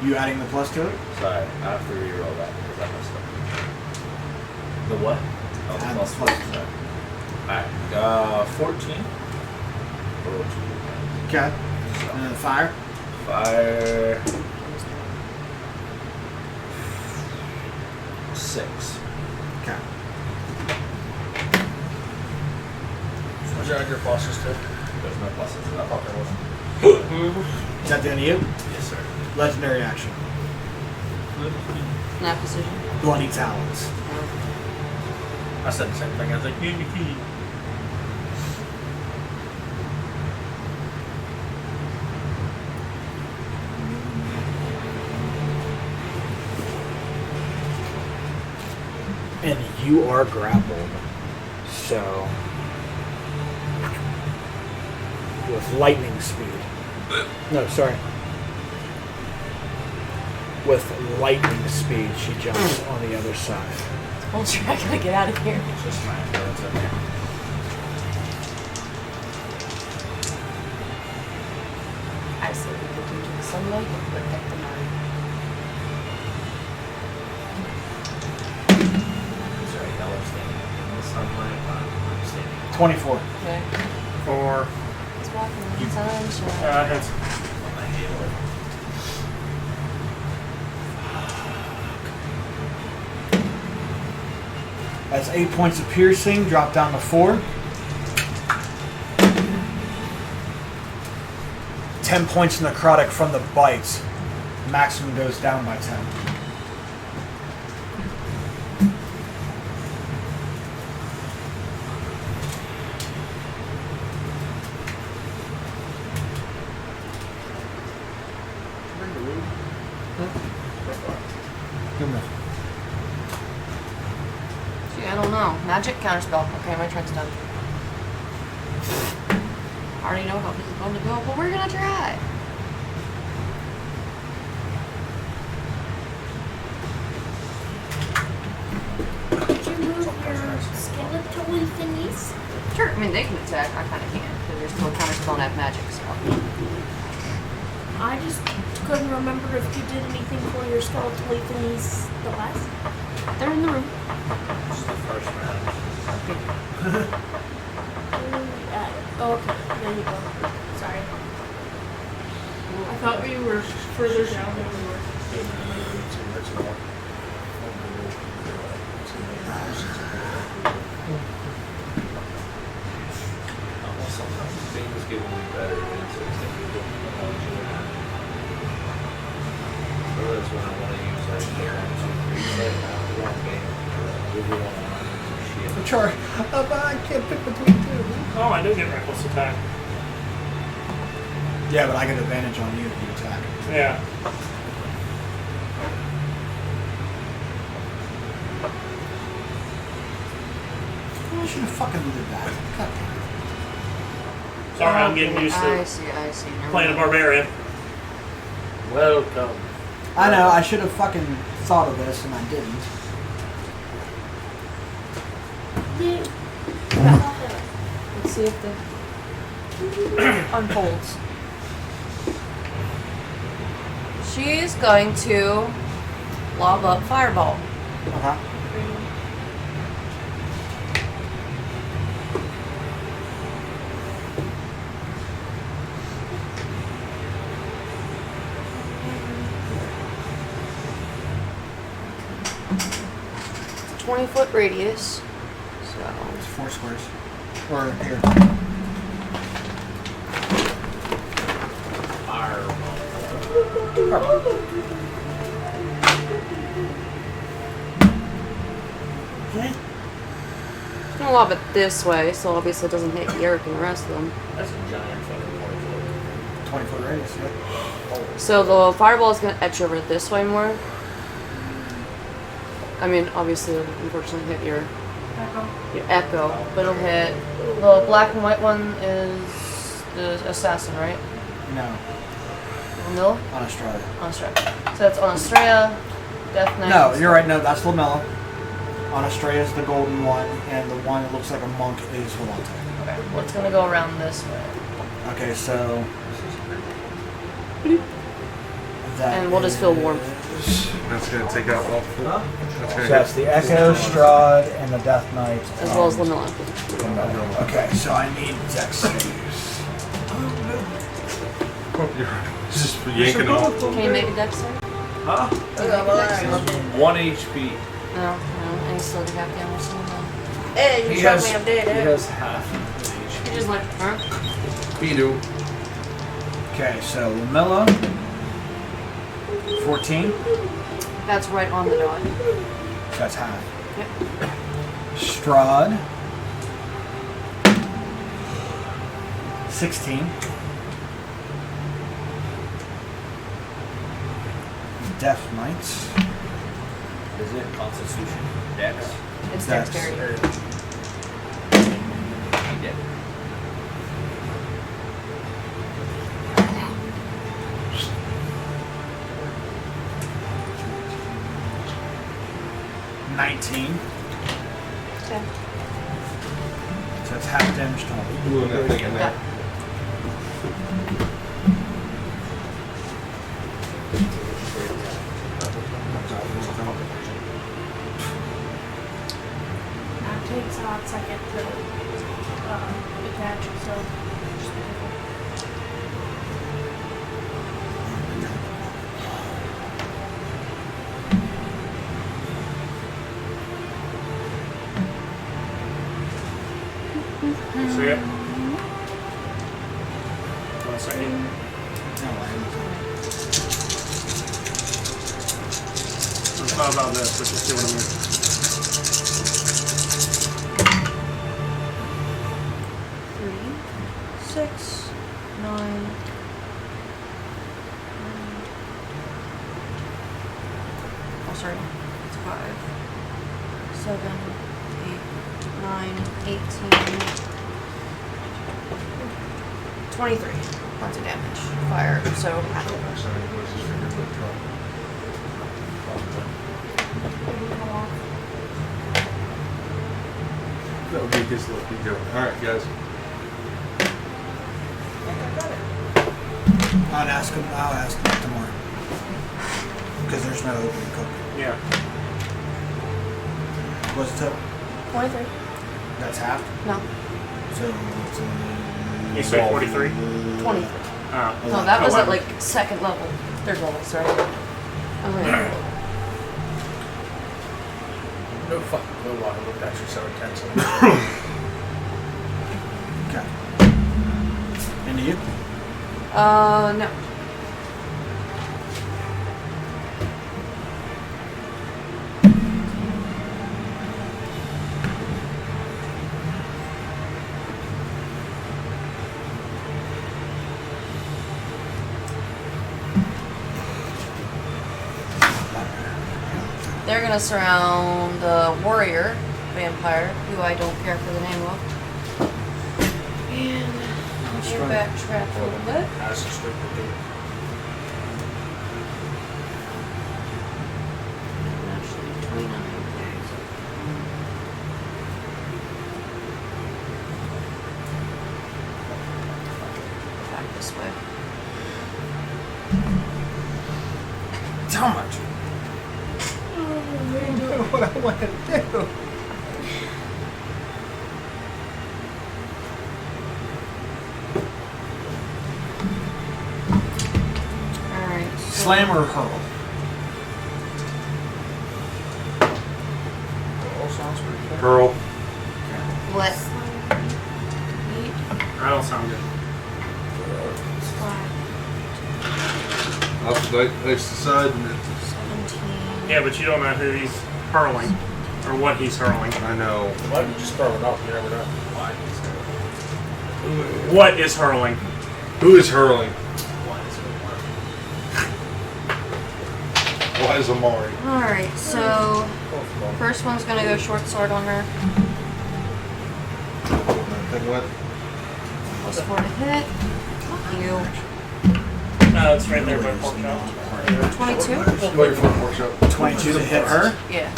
You adding the plus to it? Sorry, I have to re-roll that because I messed up. The what? Oh, the Add plus the plus. one. Alright, 14. Roll 2. Okay. And then fire? Fire. 6. Okay. Would you add your pluses too? There's no pluses to that. Okay, well. Is that the end of you? Yes, sir. Legendary action. Snap decision. Bloody talons. I said the same thing, I think. And you are grappled. So with lightning speed. No, sorry. With lightning speed, she jumps on the other side. Hold your, I gotta get out of here. It's just my influence in there. I say we go into the sunlight and protect the mind. sunlight. I'm standing. 24. Okay. 4. It's walking in the sunshine. Hits. I hate it. That's 8 points of piercing, drop down to 4. 10 points necrotic from the bites. Maximum goes down by 10. Gee, I don't know. Magic counterspell. Okay, my turn's done. I already know how this is going to go, but we're gonna try. Did you move your skeletal thingies? Sure. I mean, they can attack. I kind of can't because there's still a counterspell and I have magic. So. I just couldn't remember if you did anything for your skeletal thingies the last. They're in the room. This is the first round. Okay, there you go. Sorry. I thought we were further down than we were. Almost sometimes things get me better than so it's like you're doing technology. So that's when I want to use like the 1, 2, 3 set now. Wrong game. Everyone shit. Charge. I can't pick between two. Oh, I do get reckless attack. Yeah, but I get advantage on you if you attack. Yeah. I should have fucking did that. God damn it. Sorry, I'm getting used I to see. Never playing a mind. barbarian. Welcome. I know, I should have fucking thought of this and I didn't. Let's see if the unfolds. She's going to lob up fireball. Okay. It's a 20-foot radius. So It's 4 squares. Or here. I'm gonna lob it this way, so obviously it doesn't hit Yerrick and the rest of them. That's a giant fucking 20-foot radius, yeah. So the fireball is gonna etch over this way more. I mean, obviously, it'll unfortunately hit your echo, but it'll hit the black and white one is the assassin, right? No. Lamilla? On Australia. On Australia. So that's on Australia, Death Knight. No, you're right. No, that's Lamella. On Australia is the golden one, and the one that looks like a monk is Volante. Okay, well, it's gonna go around this way. Okay, so And we'll just feel warmth. That's gonna take out all four. That's So gonna that's the Echo, Strahd, and the Death Knight. As well as Lamilla. Lamella. Okay, so I need Dex saves. You're just yanking them off. Can you make a dex save? Huh? Can you make a dex save? 1 HP. No, and he's still half damage. So no. Hey, you showed me I'm dead, He eh? has half. He just like, huh? Beedoo. Okay, so Lamella, 14. That's right on the dot. So that's half. Yep. Strahd, 16. Death Knights. Is it Constitution? Dex? It's Dex. dexterity. Yeah. Okay. So it's half damage total. Blew that thing in there. That takes out See it? One second. It's not about this, but you'll see what I mean. 3, 6, 9. Oh, sorry. It's 5, 7, 8, 9, 18, 23 points of damage. Fire, so half. That would be his lucky joke. Alright, guys. I'll ask him tomorrow. Because there's no open code. Yeah. What's the total? 23. That's half? No, So You say 43? 23. No, that was at like second level. Third level, sorry. Okay. No fucking clue why I looked at you so intensely. Okay. Into you? No. They're gonna surround the warrior vampire, who I don't care for the name of. And you backtrack a little bit. That's a stupid dude. Actually, 29. Back this way. How much? I know what I want to do. Alright. Slam or hurl? Girl. What? That don't sound good. They decide. Yeah, but you don't know who he's hurling or what he's hurling. I know. Why don't you just throw it up? You never know. Why? What is hurling? Who is hurling? Why is Amari? Alright, so first one's gonna go short sword on her. Then what? Plus 4 to hit. Fuck you. No, it's right there by pork chop. 22? Wait for the workshop. 22 to hit her? Yeah.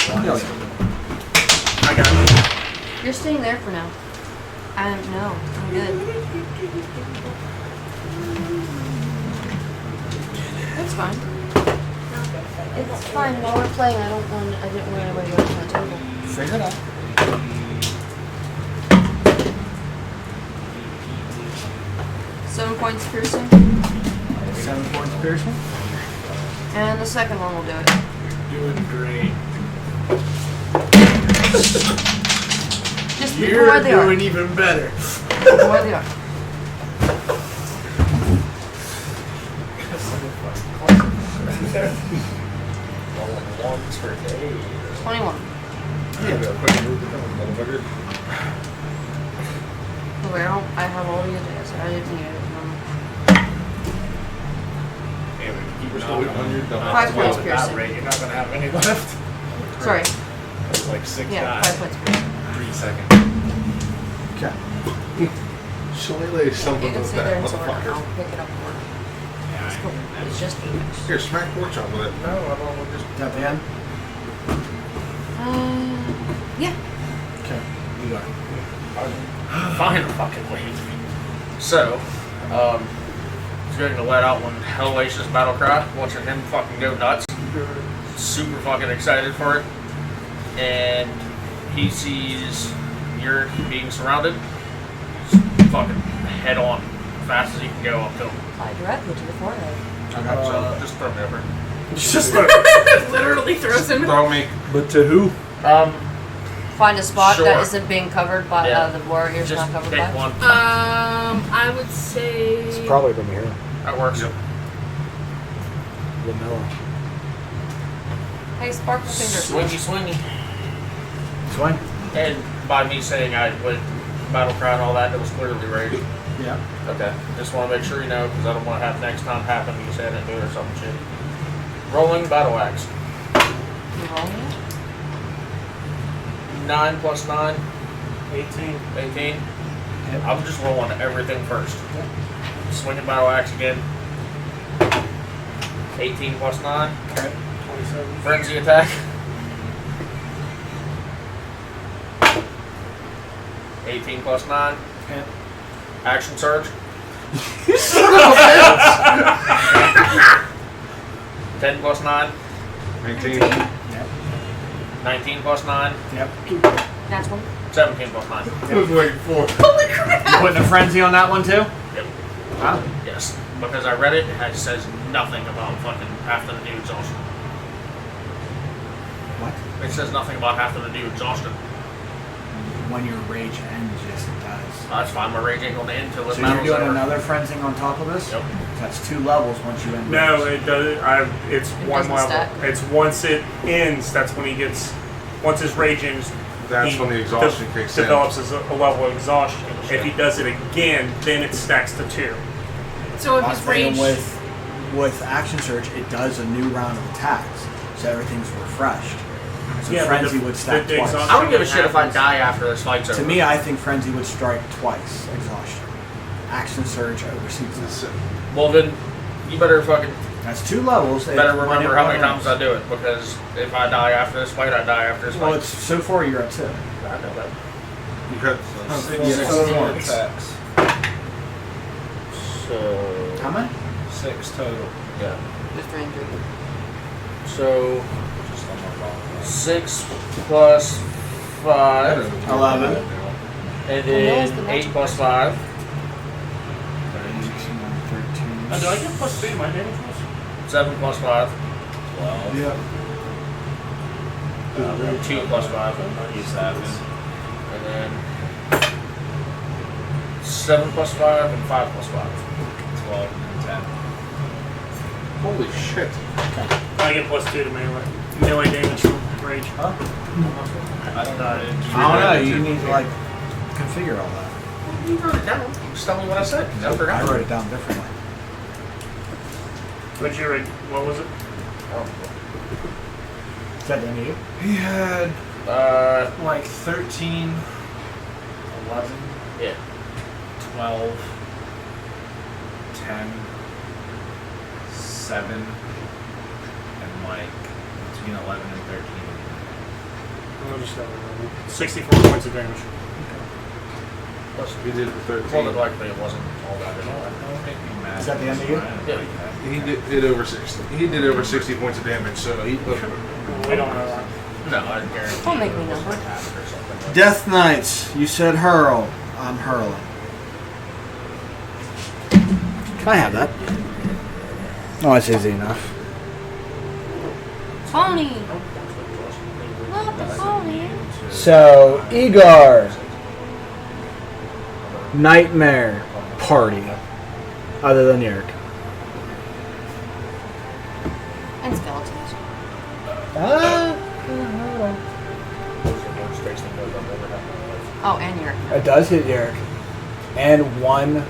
I got it. You're staying there for now. No, I'm good. That's fine. It's fine. While we're playing, I didn't want anybody to go to the table. Figure it out. Seven points piercing. 7 points piercing. And the second one will do it. You're doing great. Just pick where they are. doing even better. Pick where they are. Ones for days. 21. Well, I have all the ideas. I didn't need it. Five points piercing. You're not gonna have any left. Sorry. It's like 6 Yeah, guys. 5 points piercing. 3 seconds. Okay. Shillelagh You something can with stay there that until we're done. motherfucker. I'll pick it up for her. It's cool. It's just damage. Here, smack pork chop with it. No, I don't want just. Is that the end? Yeah. Okay. You got it. Fine, fucking wait. So, he's going to let out one hellacious battle cry, watching him fucking go nuts. Super fucking excited for it. And he sees you're being surrounded. Just fucking head on, fast as he can go up to him. Fly directly to the forehead. Just throw me over. Just Literally throws him. Throw me. But to who? find a spot Sure. that isn't being covered by Yeah. the warrior's Just not covered pick by. one. I would say. It's probably going to be here. That works. Vanilla. Hey, sparkle fingers. Swingy. Swing. And by me saying I would battle cry and all that, it was clearly rage. Yeah. Okay. Just want to make sure you know, because I don't want to have next time happen you say I didn't do it or some shit. Rolling battle axe. You rolling? 9 plus 9. 18. 18. I'm just rolling everything first. Swinging battle axe again. 18 plus 9. Okay. 27. Frenzy attack. 18 plus 9. Okay. Action surge. 10 plus 9. 19. Yep. 19 plus 9. Yep. That's one. 17 plus 9. I was waiting for. You putting a frenzy on that one too? Yep. Huh? Yes. Because I read it, it says nothing about fucking after the new exhaustion. What? It says nothing about after the new exhaustion. When your rage ends, yes, it does. That's fine, my rage ain't gonna end until this So you're battle's doing over. another frenzying on top of this? Yep. That's 2 levels once you end. No, rage. it doesn't. It's one doesn't level. stack. It's once it ends. That's when he gets. Once his rage ends. That's he when the exhaustion kicks in. Develops as a level of exhaustion. If he does it again, then it stacks to 2. So if I'm his saying rage. with action surge, it does a new round of attacks, so everything's refreshed. So Yeah, but frenzy the- would stack the twice. exhaustion- I don't give a shit if I die after this fight's over. To me, I think frenzy would strike twice. Exhaustion. Action surge oversees this. Well then, you better fucking That's 2 levels. better When remember it how many runs. times I do it, because if I die after this fight, I die after this Well, fight. it's so far you're at 2. I know that. You got attacks. So How many? 6 total. yeah. Just ranger. So Just on my bottom. 6 plus 5, 11. and there's the then magic 8 plus 5. 13. Do I get plus 3 to my damage rolls? 7 plus 5. 12. Yep. 2 plus 5. I'll use that. And then 7 plus 5 and 5 plus 5. 12 and 10. Holy shit. I get plus 2 to melee. Melee damage from rage. Huh? I don't know. I don't know. You need to like configure all that. You wrote it down. Just tell me what I said. I I forgot. wrote it down differently. What's your rage? What was it? Is that the end of you? He had like 13, 11, Yeah. 12, 10, 7, and like between 11 and 13. I'll just have it. 64 points of damage. He did it for Well, 13. likely it wasn't all that at all. Don't make me mad. Is that the end of you? Yeah. He did over 60. He did over 60 points of damage, so he put. We don't know that. No, I guarantee. Don't make me it was number. like half or something. Death Knights. You said hurl. I'm hurling. Can I have that? Oh, that's easy enough. Tony! Not the Tony. So, Igor. Nightmare party. Other than Eric. And skeletons. Oh, and your. It does hit Eric. And one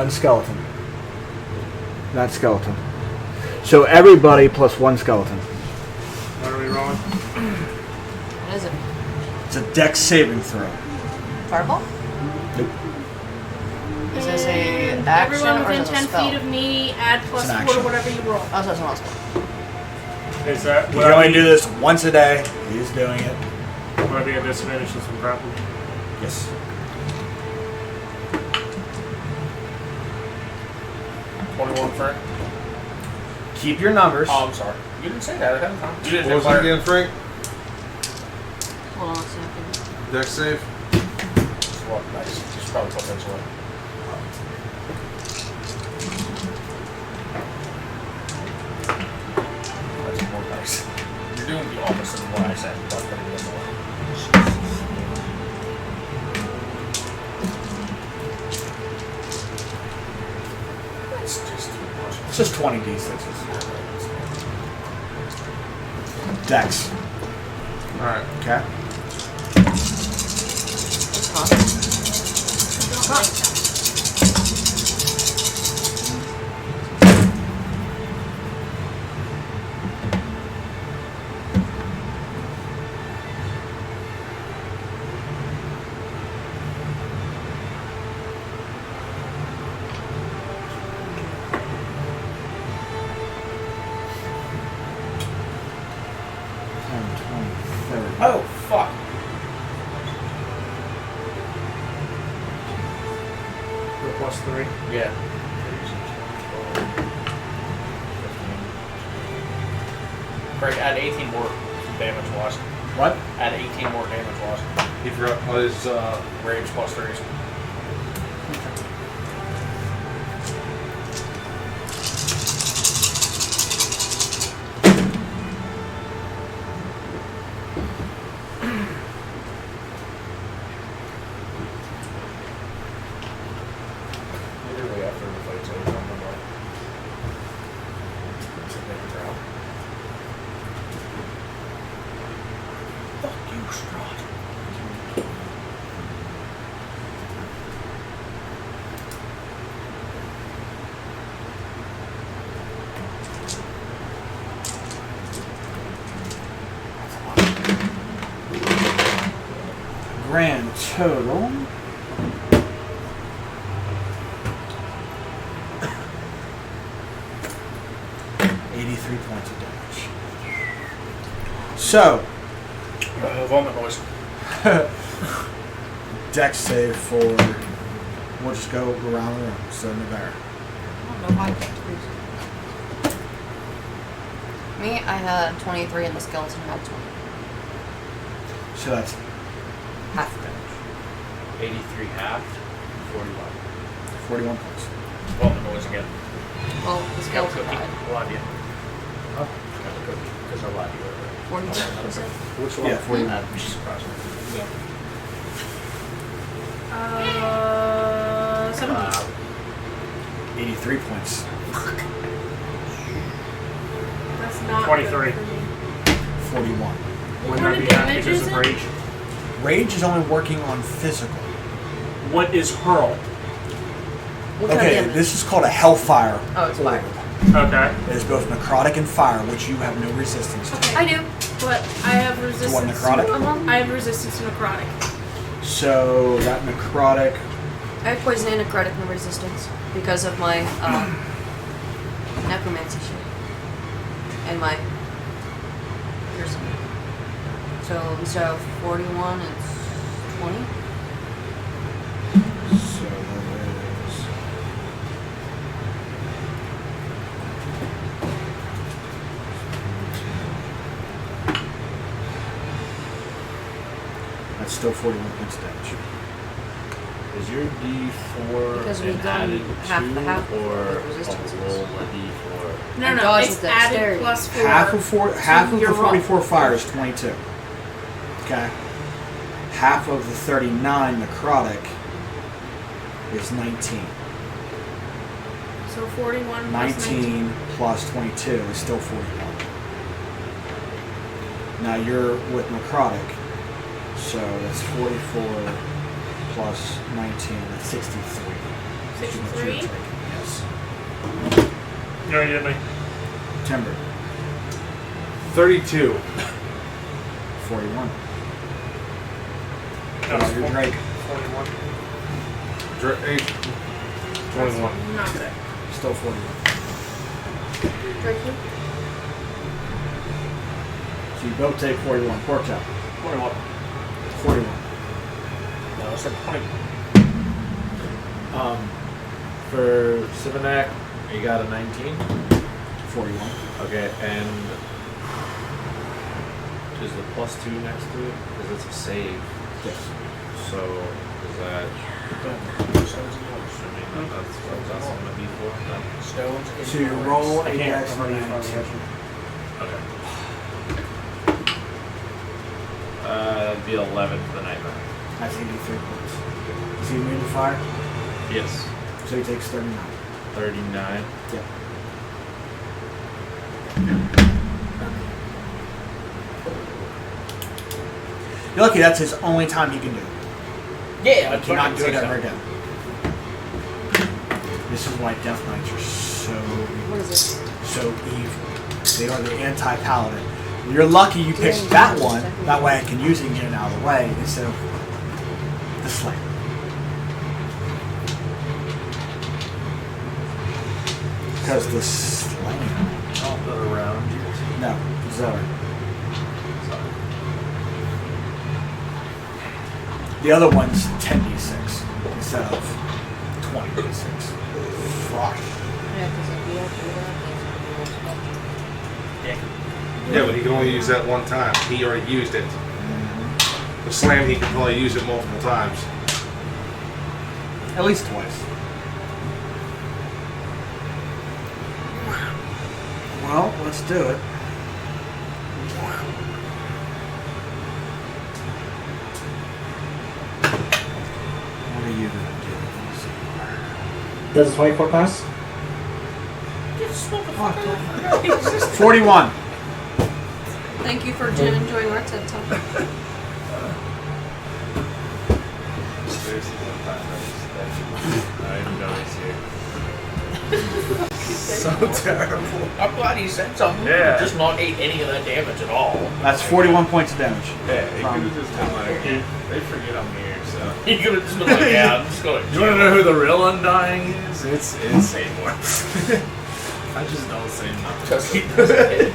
skeleton. That skeleton. So everybody plus 1 skeleton. What are we rolling? What is it? It's a dex saving throw. Fireball? Nope. Is this a action Everyone or within is it a 10 spell? feet of me, add plus It's an 4 to action. whatever you roll. Oh, so it's not a spell. Is that You can only do this once a day. He's doing it. Would I be at disadvantage since I'm grappled? Yes. Frank? Keep your numbers. Oh, I'm sorry. You didn't say that ahead of time. You didn't What was it declare- again, Frank? Hold on a second. Dex save? Well, nice. Just probably put those away. That's more nice. You're doing the opposite of what I said. But putting them away. It's just too much. It's just 20 d6s. Dex. Alright. Okay. It's hot. It's hot. 30. Oh, fuck. For +3. Yeah. Greg, add 18 more damage loss. What? Add 18 more damage loss. He forgot what his Rage +3s. Literally after the fight's over, I'm gonna fuck you, Strahd. Grand total. $83 points of damage. So, Vomit noise. Dex save for. We'll just go around the room. So, Navarre. I don't know why I picked Bruce. Me, I had 23 and the skeleton had 20. So that's Half damage. 83 half, 41. 41 points. Vomit noise again. Well, the Got a skeleton cookie. died. I lied to you. Got a cookie. Because I lied to you earlier. 42, you said? Which one? Yeah, 41. That surprised me. 70. 83 points. That's not 23. good for me. 41. Wouldn't What that be damage half because is of it? rage? Rage is only working on physical. What is hurl? What kind of Okay, damage? this is called a Hellfire. Oh, it's fire. Okay. It is both necrotic and fire, which you have no resistance to. Okay. I do. But I have resistance. what, necrotic? I have resistance to necrotic. So that necrotic. I have poison and necrotic no resistance because of my necromancy shit. And my piercing. So instead of 41, it's 20. So that is. That's still 41 points of damage. Is your D4 Because we an done added half 2 the half or of resistance. a roll a D4? No, dodge it's with added dexterity. plus 4. Half of your the roll. 44 fire is 22. Okay. Half of the 39 necrotic is 19. So 41 plus 19 plus 22 is still 41. Now you're with necrotic, so that's 44 plus 19, that's 63. 63? Yes. No, you didn't. Timber, 32. 41. That was Your Drake, 41. 21. Not good. still 41. Drake, So you both take 41. Pork chop, 21. 41. No, I said 20. For Sivanak, you got a 19? 41. Okay, and is the +2 next to it? Because it's a save. Yes. So, is that... That's on the D4? No? Stones. So you roll a I can't dex remember the 19. Okay. That'd be 11 for the nightmare. That's 83 points. So you made the fire, Yes. so he takes 39. 39. Yep. You're lucky that's his only time he can do it. Yeah, He cannot do it ever again. This is why Death Knights are What is it? so evil. They are the anti-paladin. You're lucky you picked that one. That way I can use it and get it out of the way instead of the slam. Because the slam. I'll put around you. No, Zoe. The other one's 10d6 instead of 20d6. Fuck. Yeah, but he can only use that one time. He already used it. The slam, he can probably use it multiple times. At least twice. Well, let's do it. What are you gonna do? Does 24 pass? 41. Thank you for enjoying our TED Talk. Seriously, one time I didn't notice you. So terrible. I'm glad he said something. Yeah. Just not ate any of that damage at all. That's 41 points of damage. Yeah, he could have just been like, they forget I'm here, so. He could have just been like, yeah, I'm just going to You want to know who the real Undying is? It's Seymour. I just don't say nothing. Because he doesn't hit.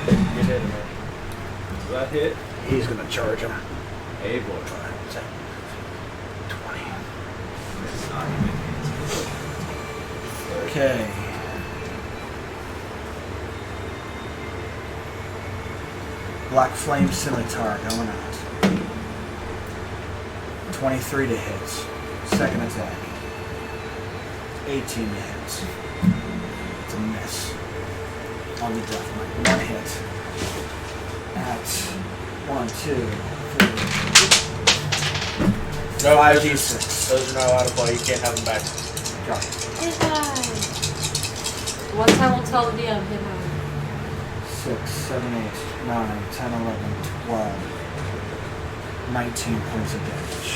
Get hit, man. Does that hit? He's gonna charge him. Hey, boy. 20. This is not even Okay. Black Flame Scimitar going out. 23 to hit. Second attack. 18 to hit. It's a miss. On the Death Knight. One hit. At 1, 2, 3. No, 5d6. Those are not allowed to play. You can't have them back. Got it. Hit high. One time we'll tell the DM, hit high. 6, 7, 8, 9, 10, 11, 12. 19 points of damage.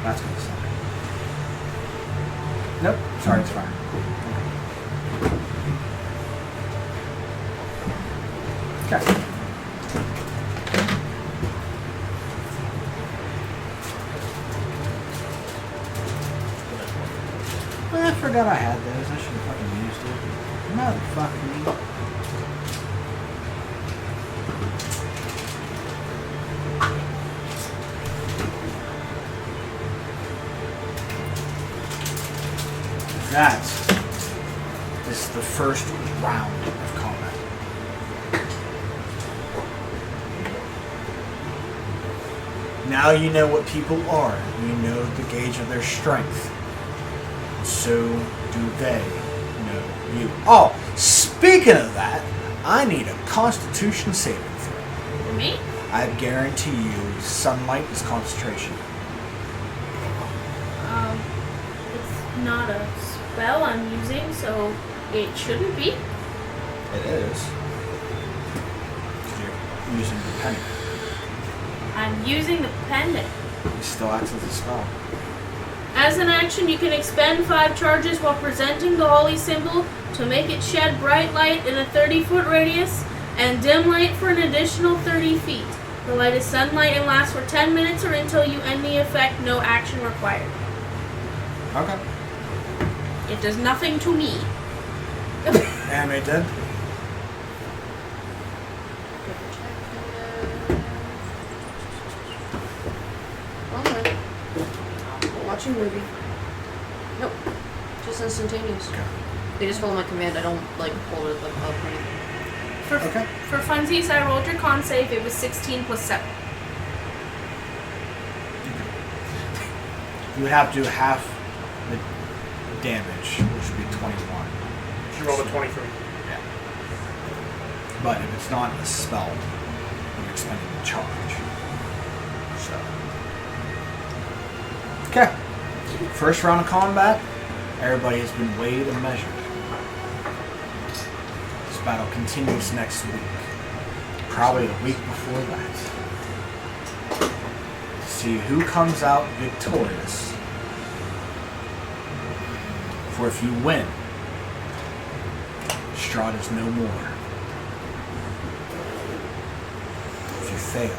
That's gonna suck. Nope. Sorry, it's fine. Okay. Well, I forgot I had those. I should have fucking used it. Motherfucker me. That is the first round of combat. Now you know what people are. You know the gauge of their strength. So do they know you. Oh, speaking of that, I need a Constitution saving throw. For me? I guarantee you sunlight is concentration. It's not a spell I'm using, so it shouldn't be. It is. You're using the pendant. I'm using the pendant. It still acts as a spell. As an action, you can expend 5 charges while presenting the holy symbol to make it shed bright light in a 30-foot radius and dim light for an additional 30 feet. The light is sunlight and lasts for 10 minutes or until you end the effect. No action required. Okay. It does nothing to me. Animate dead. Watching movie. Nope. Just instantaneous. Okay. They just follow my command. I don't like hold it up or anything. For funsies, I rolled your con save. It was 16 plus 7. You would have to do half the damage, which would be 21. She rolled a 23. Yeah. But if it's not a spell, you're expending the charge. So. Okay. First round of combat, everybody has been weighed and measured. This battle continues next week. Probably the week before that. To see who comes out victorious. For if you win, Strahd is no more. If you fail,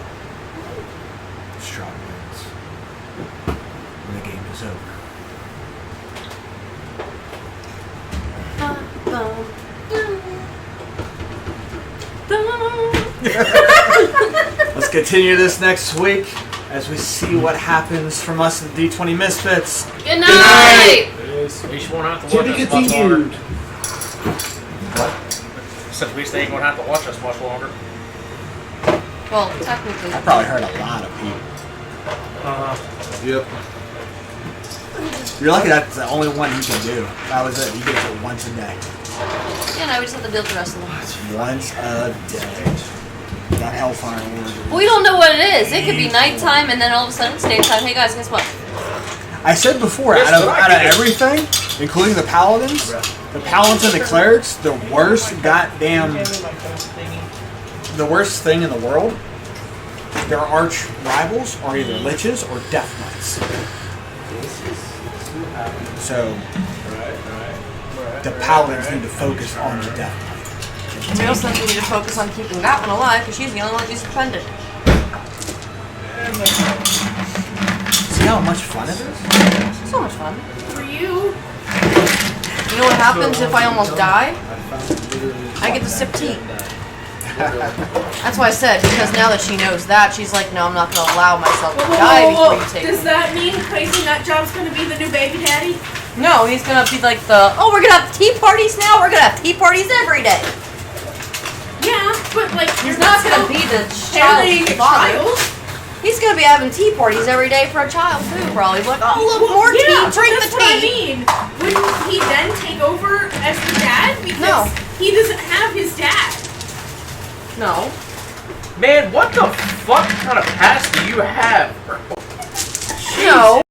Strahd wins. And the game is over. Let's continue this next week as we see what happens from us at D20 Misfits. Good night! You just won't have to To watch be us much longer. continued. What? Since we ain't gonna have to watch us much longer. Well, technically. I probably hurt a lot of people. Yep. You're lucky that's the only one you can do. That was it. You get it once a day. Yeah, no, we just have to deal with the rest of them. Once a day. That hellfire word. We don't know what it is. It could be nighttime and then all of a sudden it's daytime. Hey guys, guess what? I said before, out of everything, including the paladins and the clerics, the worst thing in the world, their arch rivals are either liches or death knights. So the paladins need to focus on the death knight. We also need to focus on keeping that one alive because she's the only one who's suspended. See how much fun it is? So much fun. For you. You know what happens if I almost die? I get to sip tea. That's why I said, because now that she knows that, she's like, no, I'm not going to allow myself to die before you take Does me. that mean Crazy Nut Job's gonna be the new baby daddy? No, he's going to be like we're going to have tea parties now? We're going to have tea parties every day. Yeah, but like He's not going to be the child's father. He's going to be having tea parties every day for a child, too, probably. Like, oh, look, more tea, drink the that's what I tea. mean. Wouldn't he then take over as the dad? Because he doesn't have his dad. No. Man, what the fuck kind of past do you have, bro? No.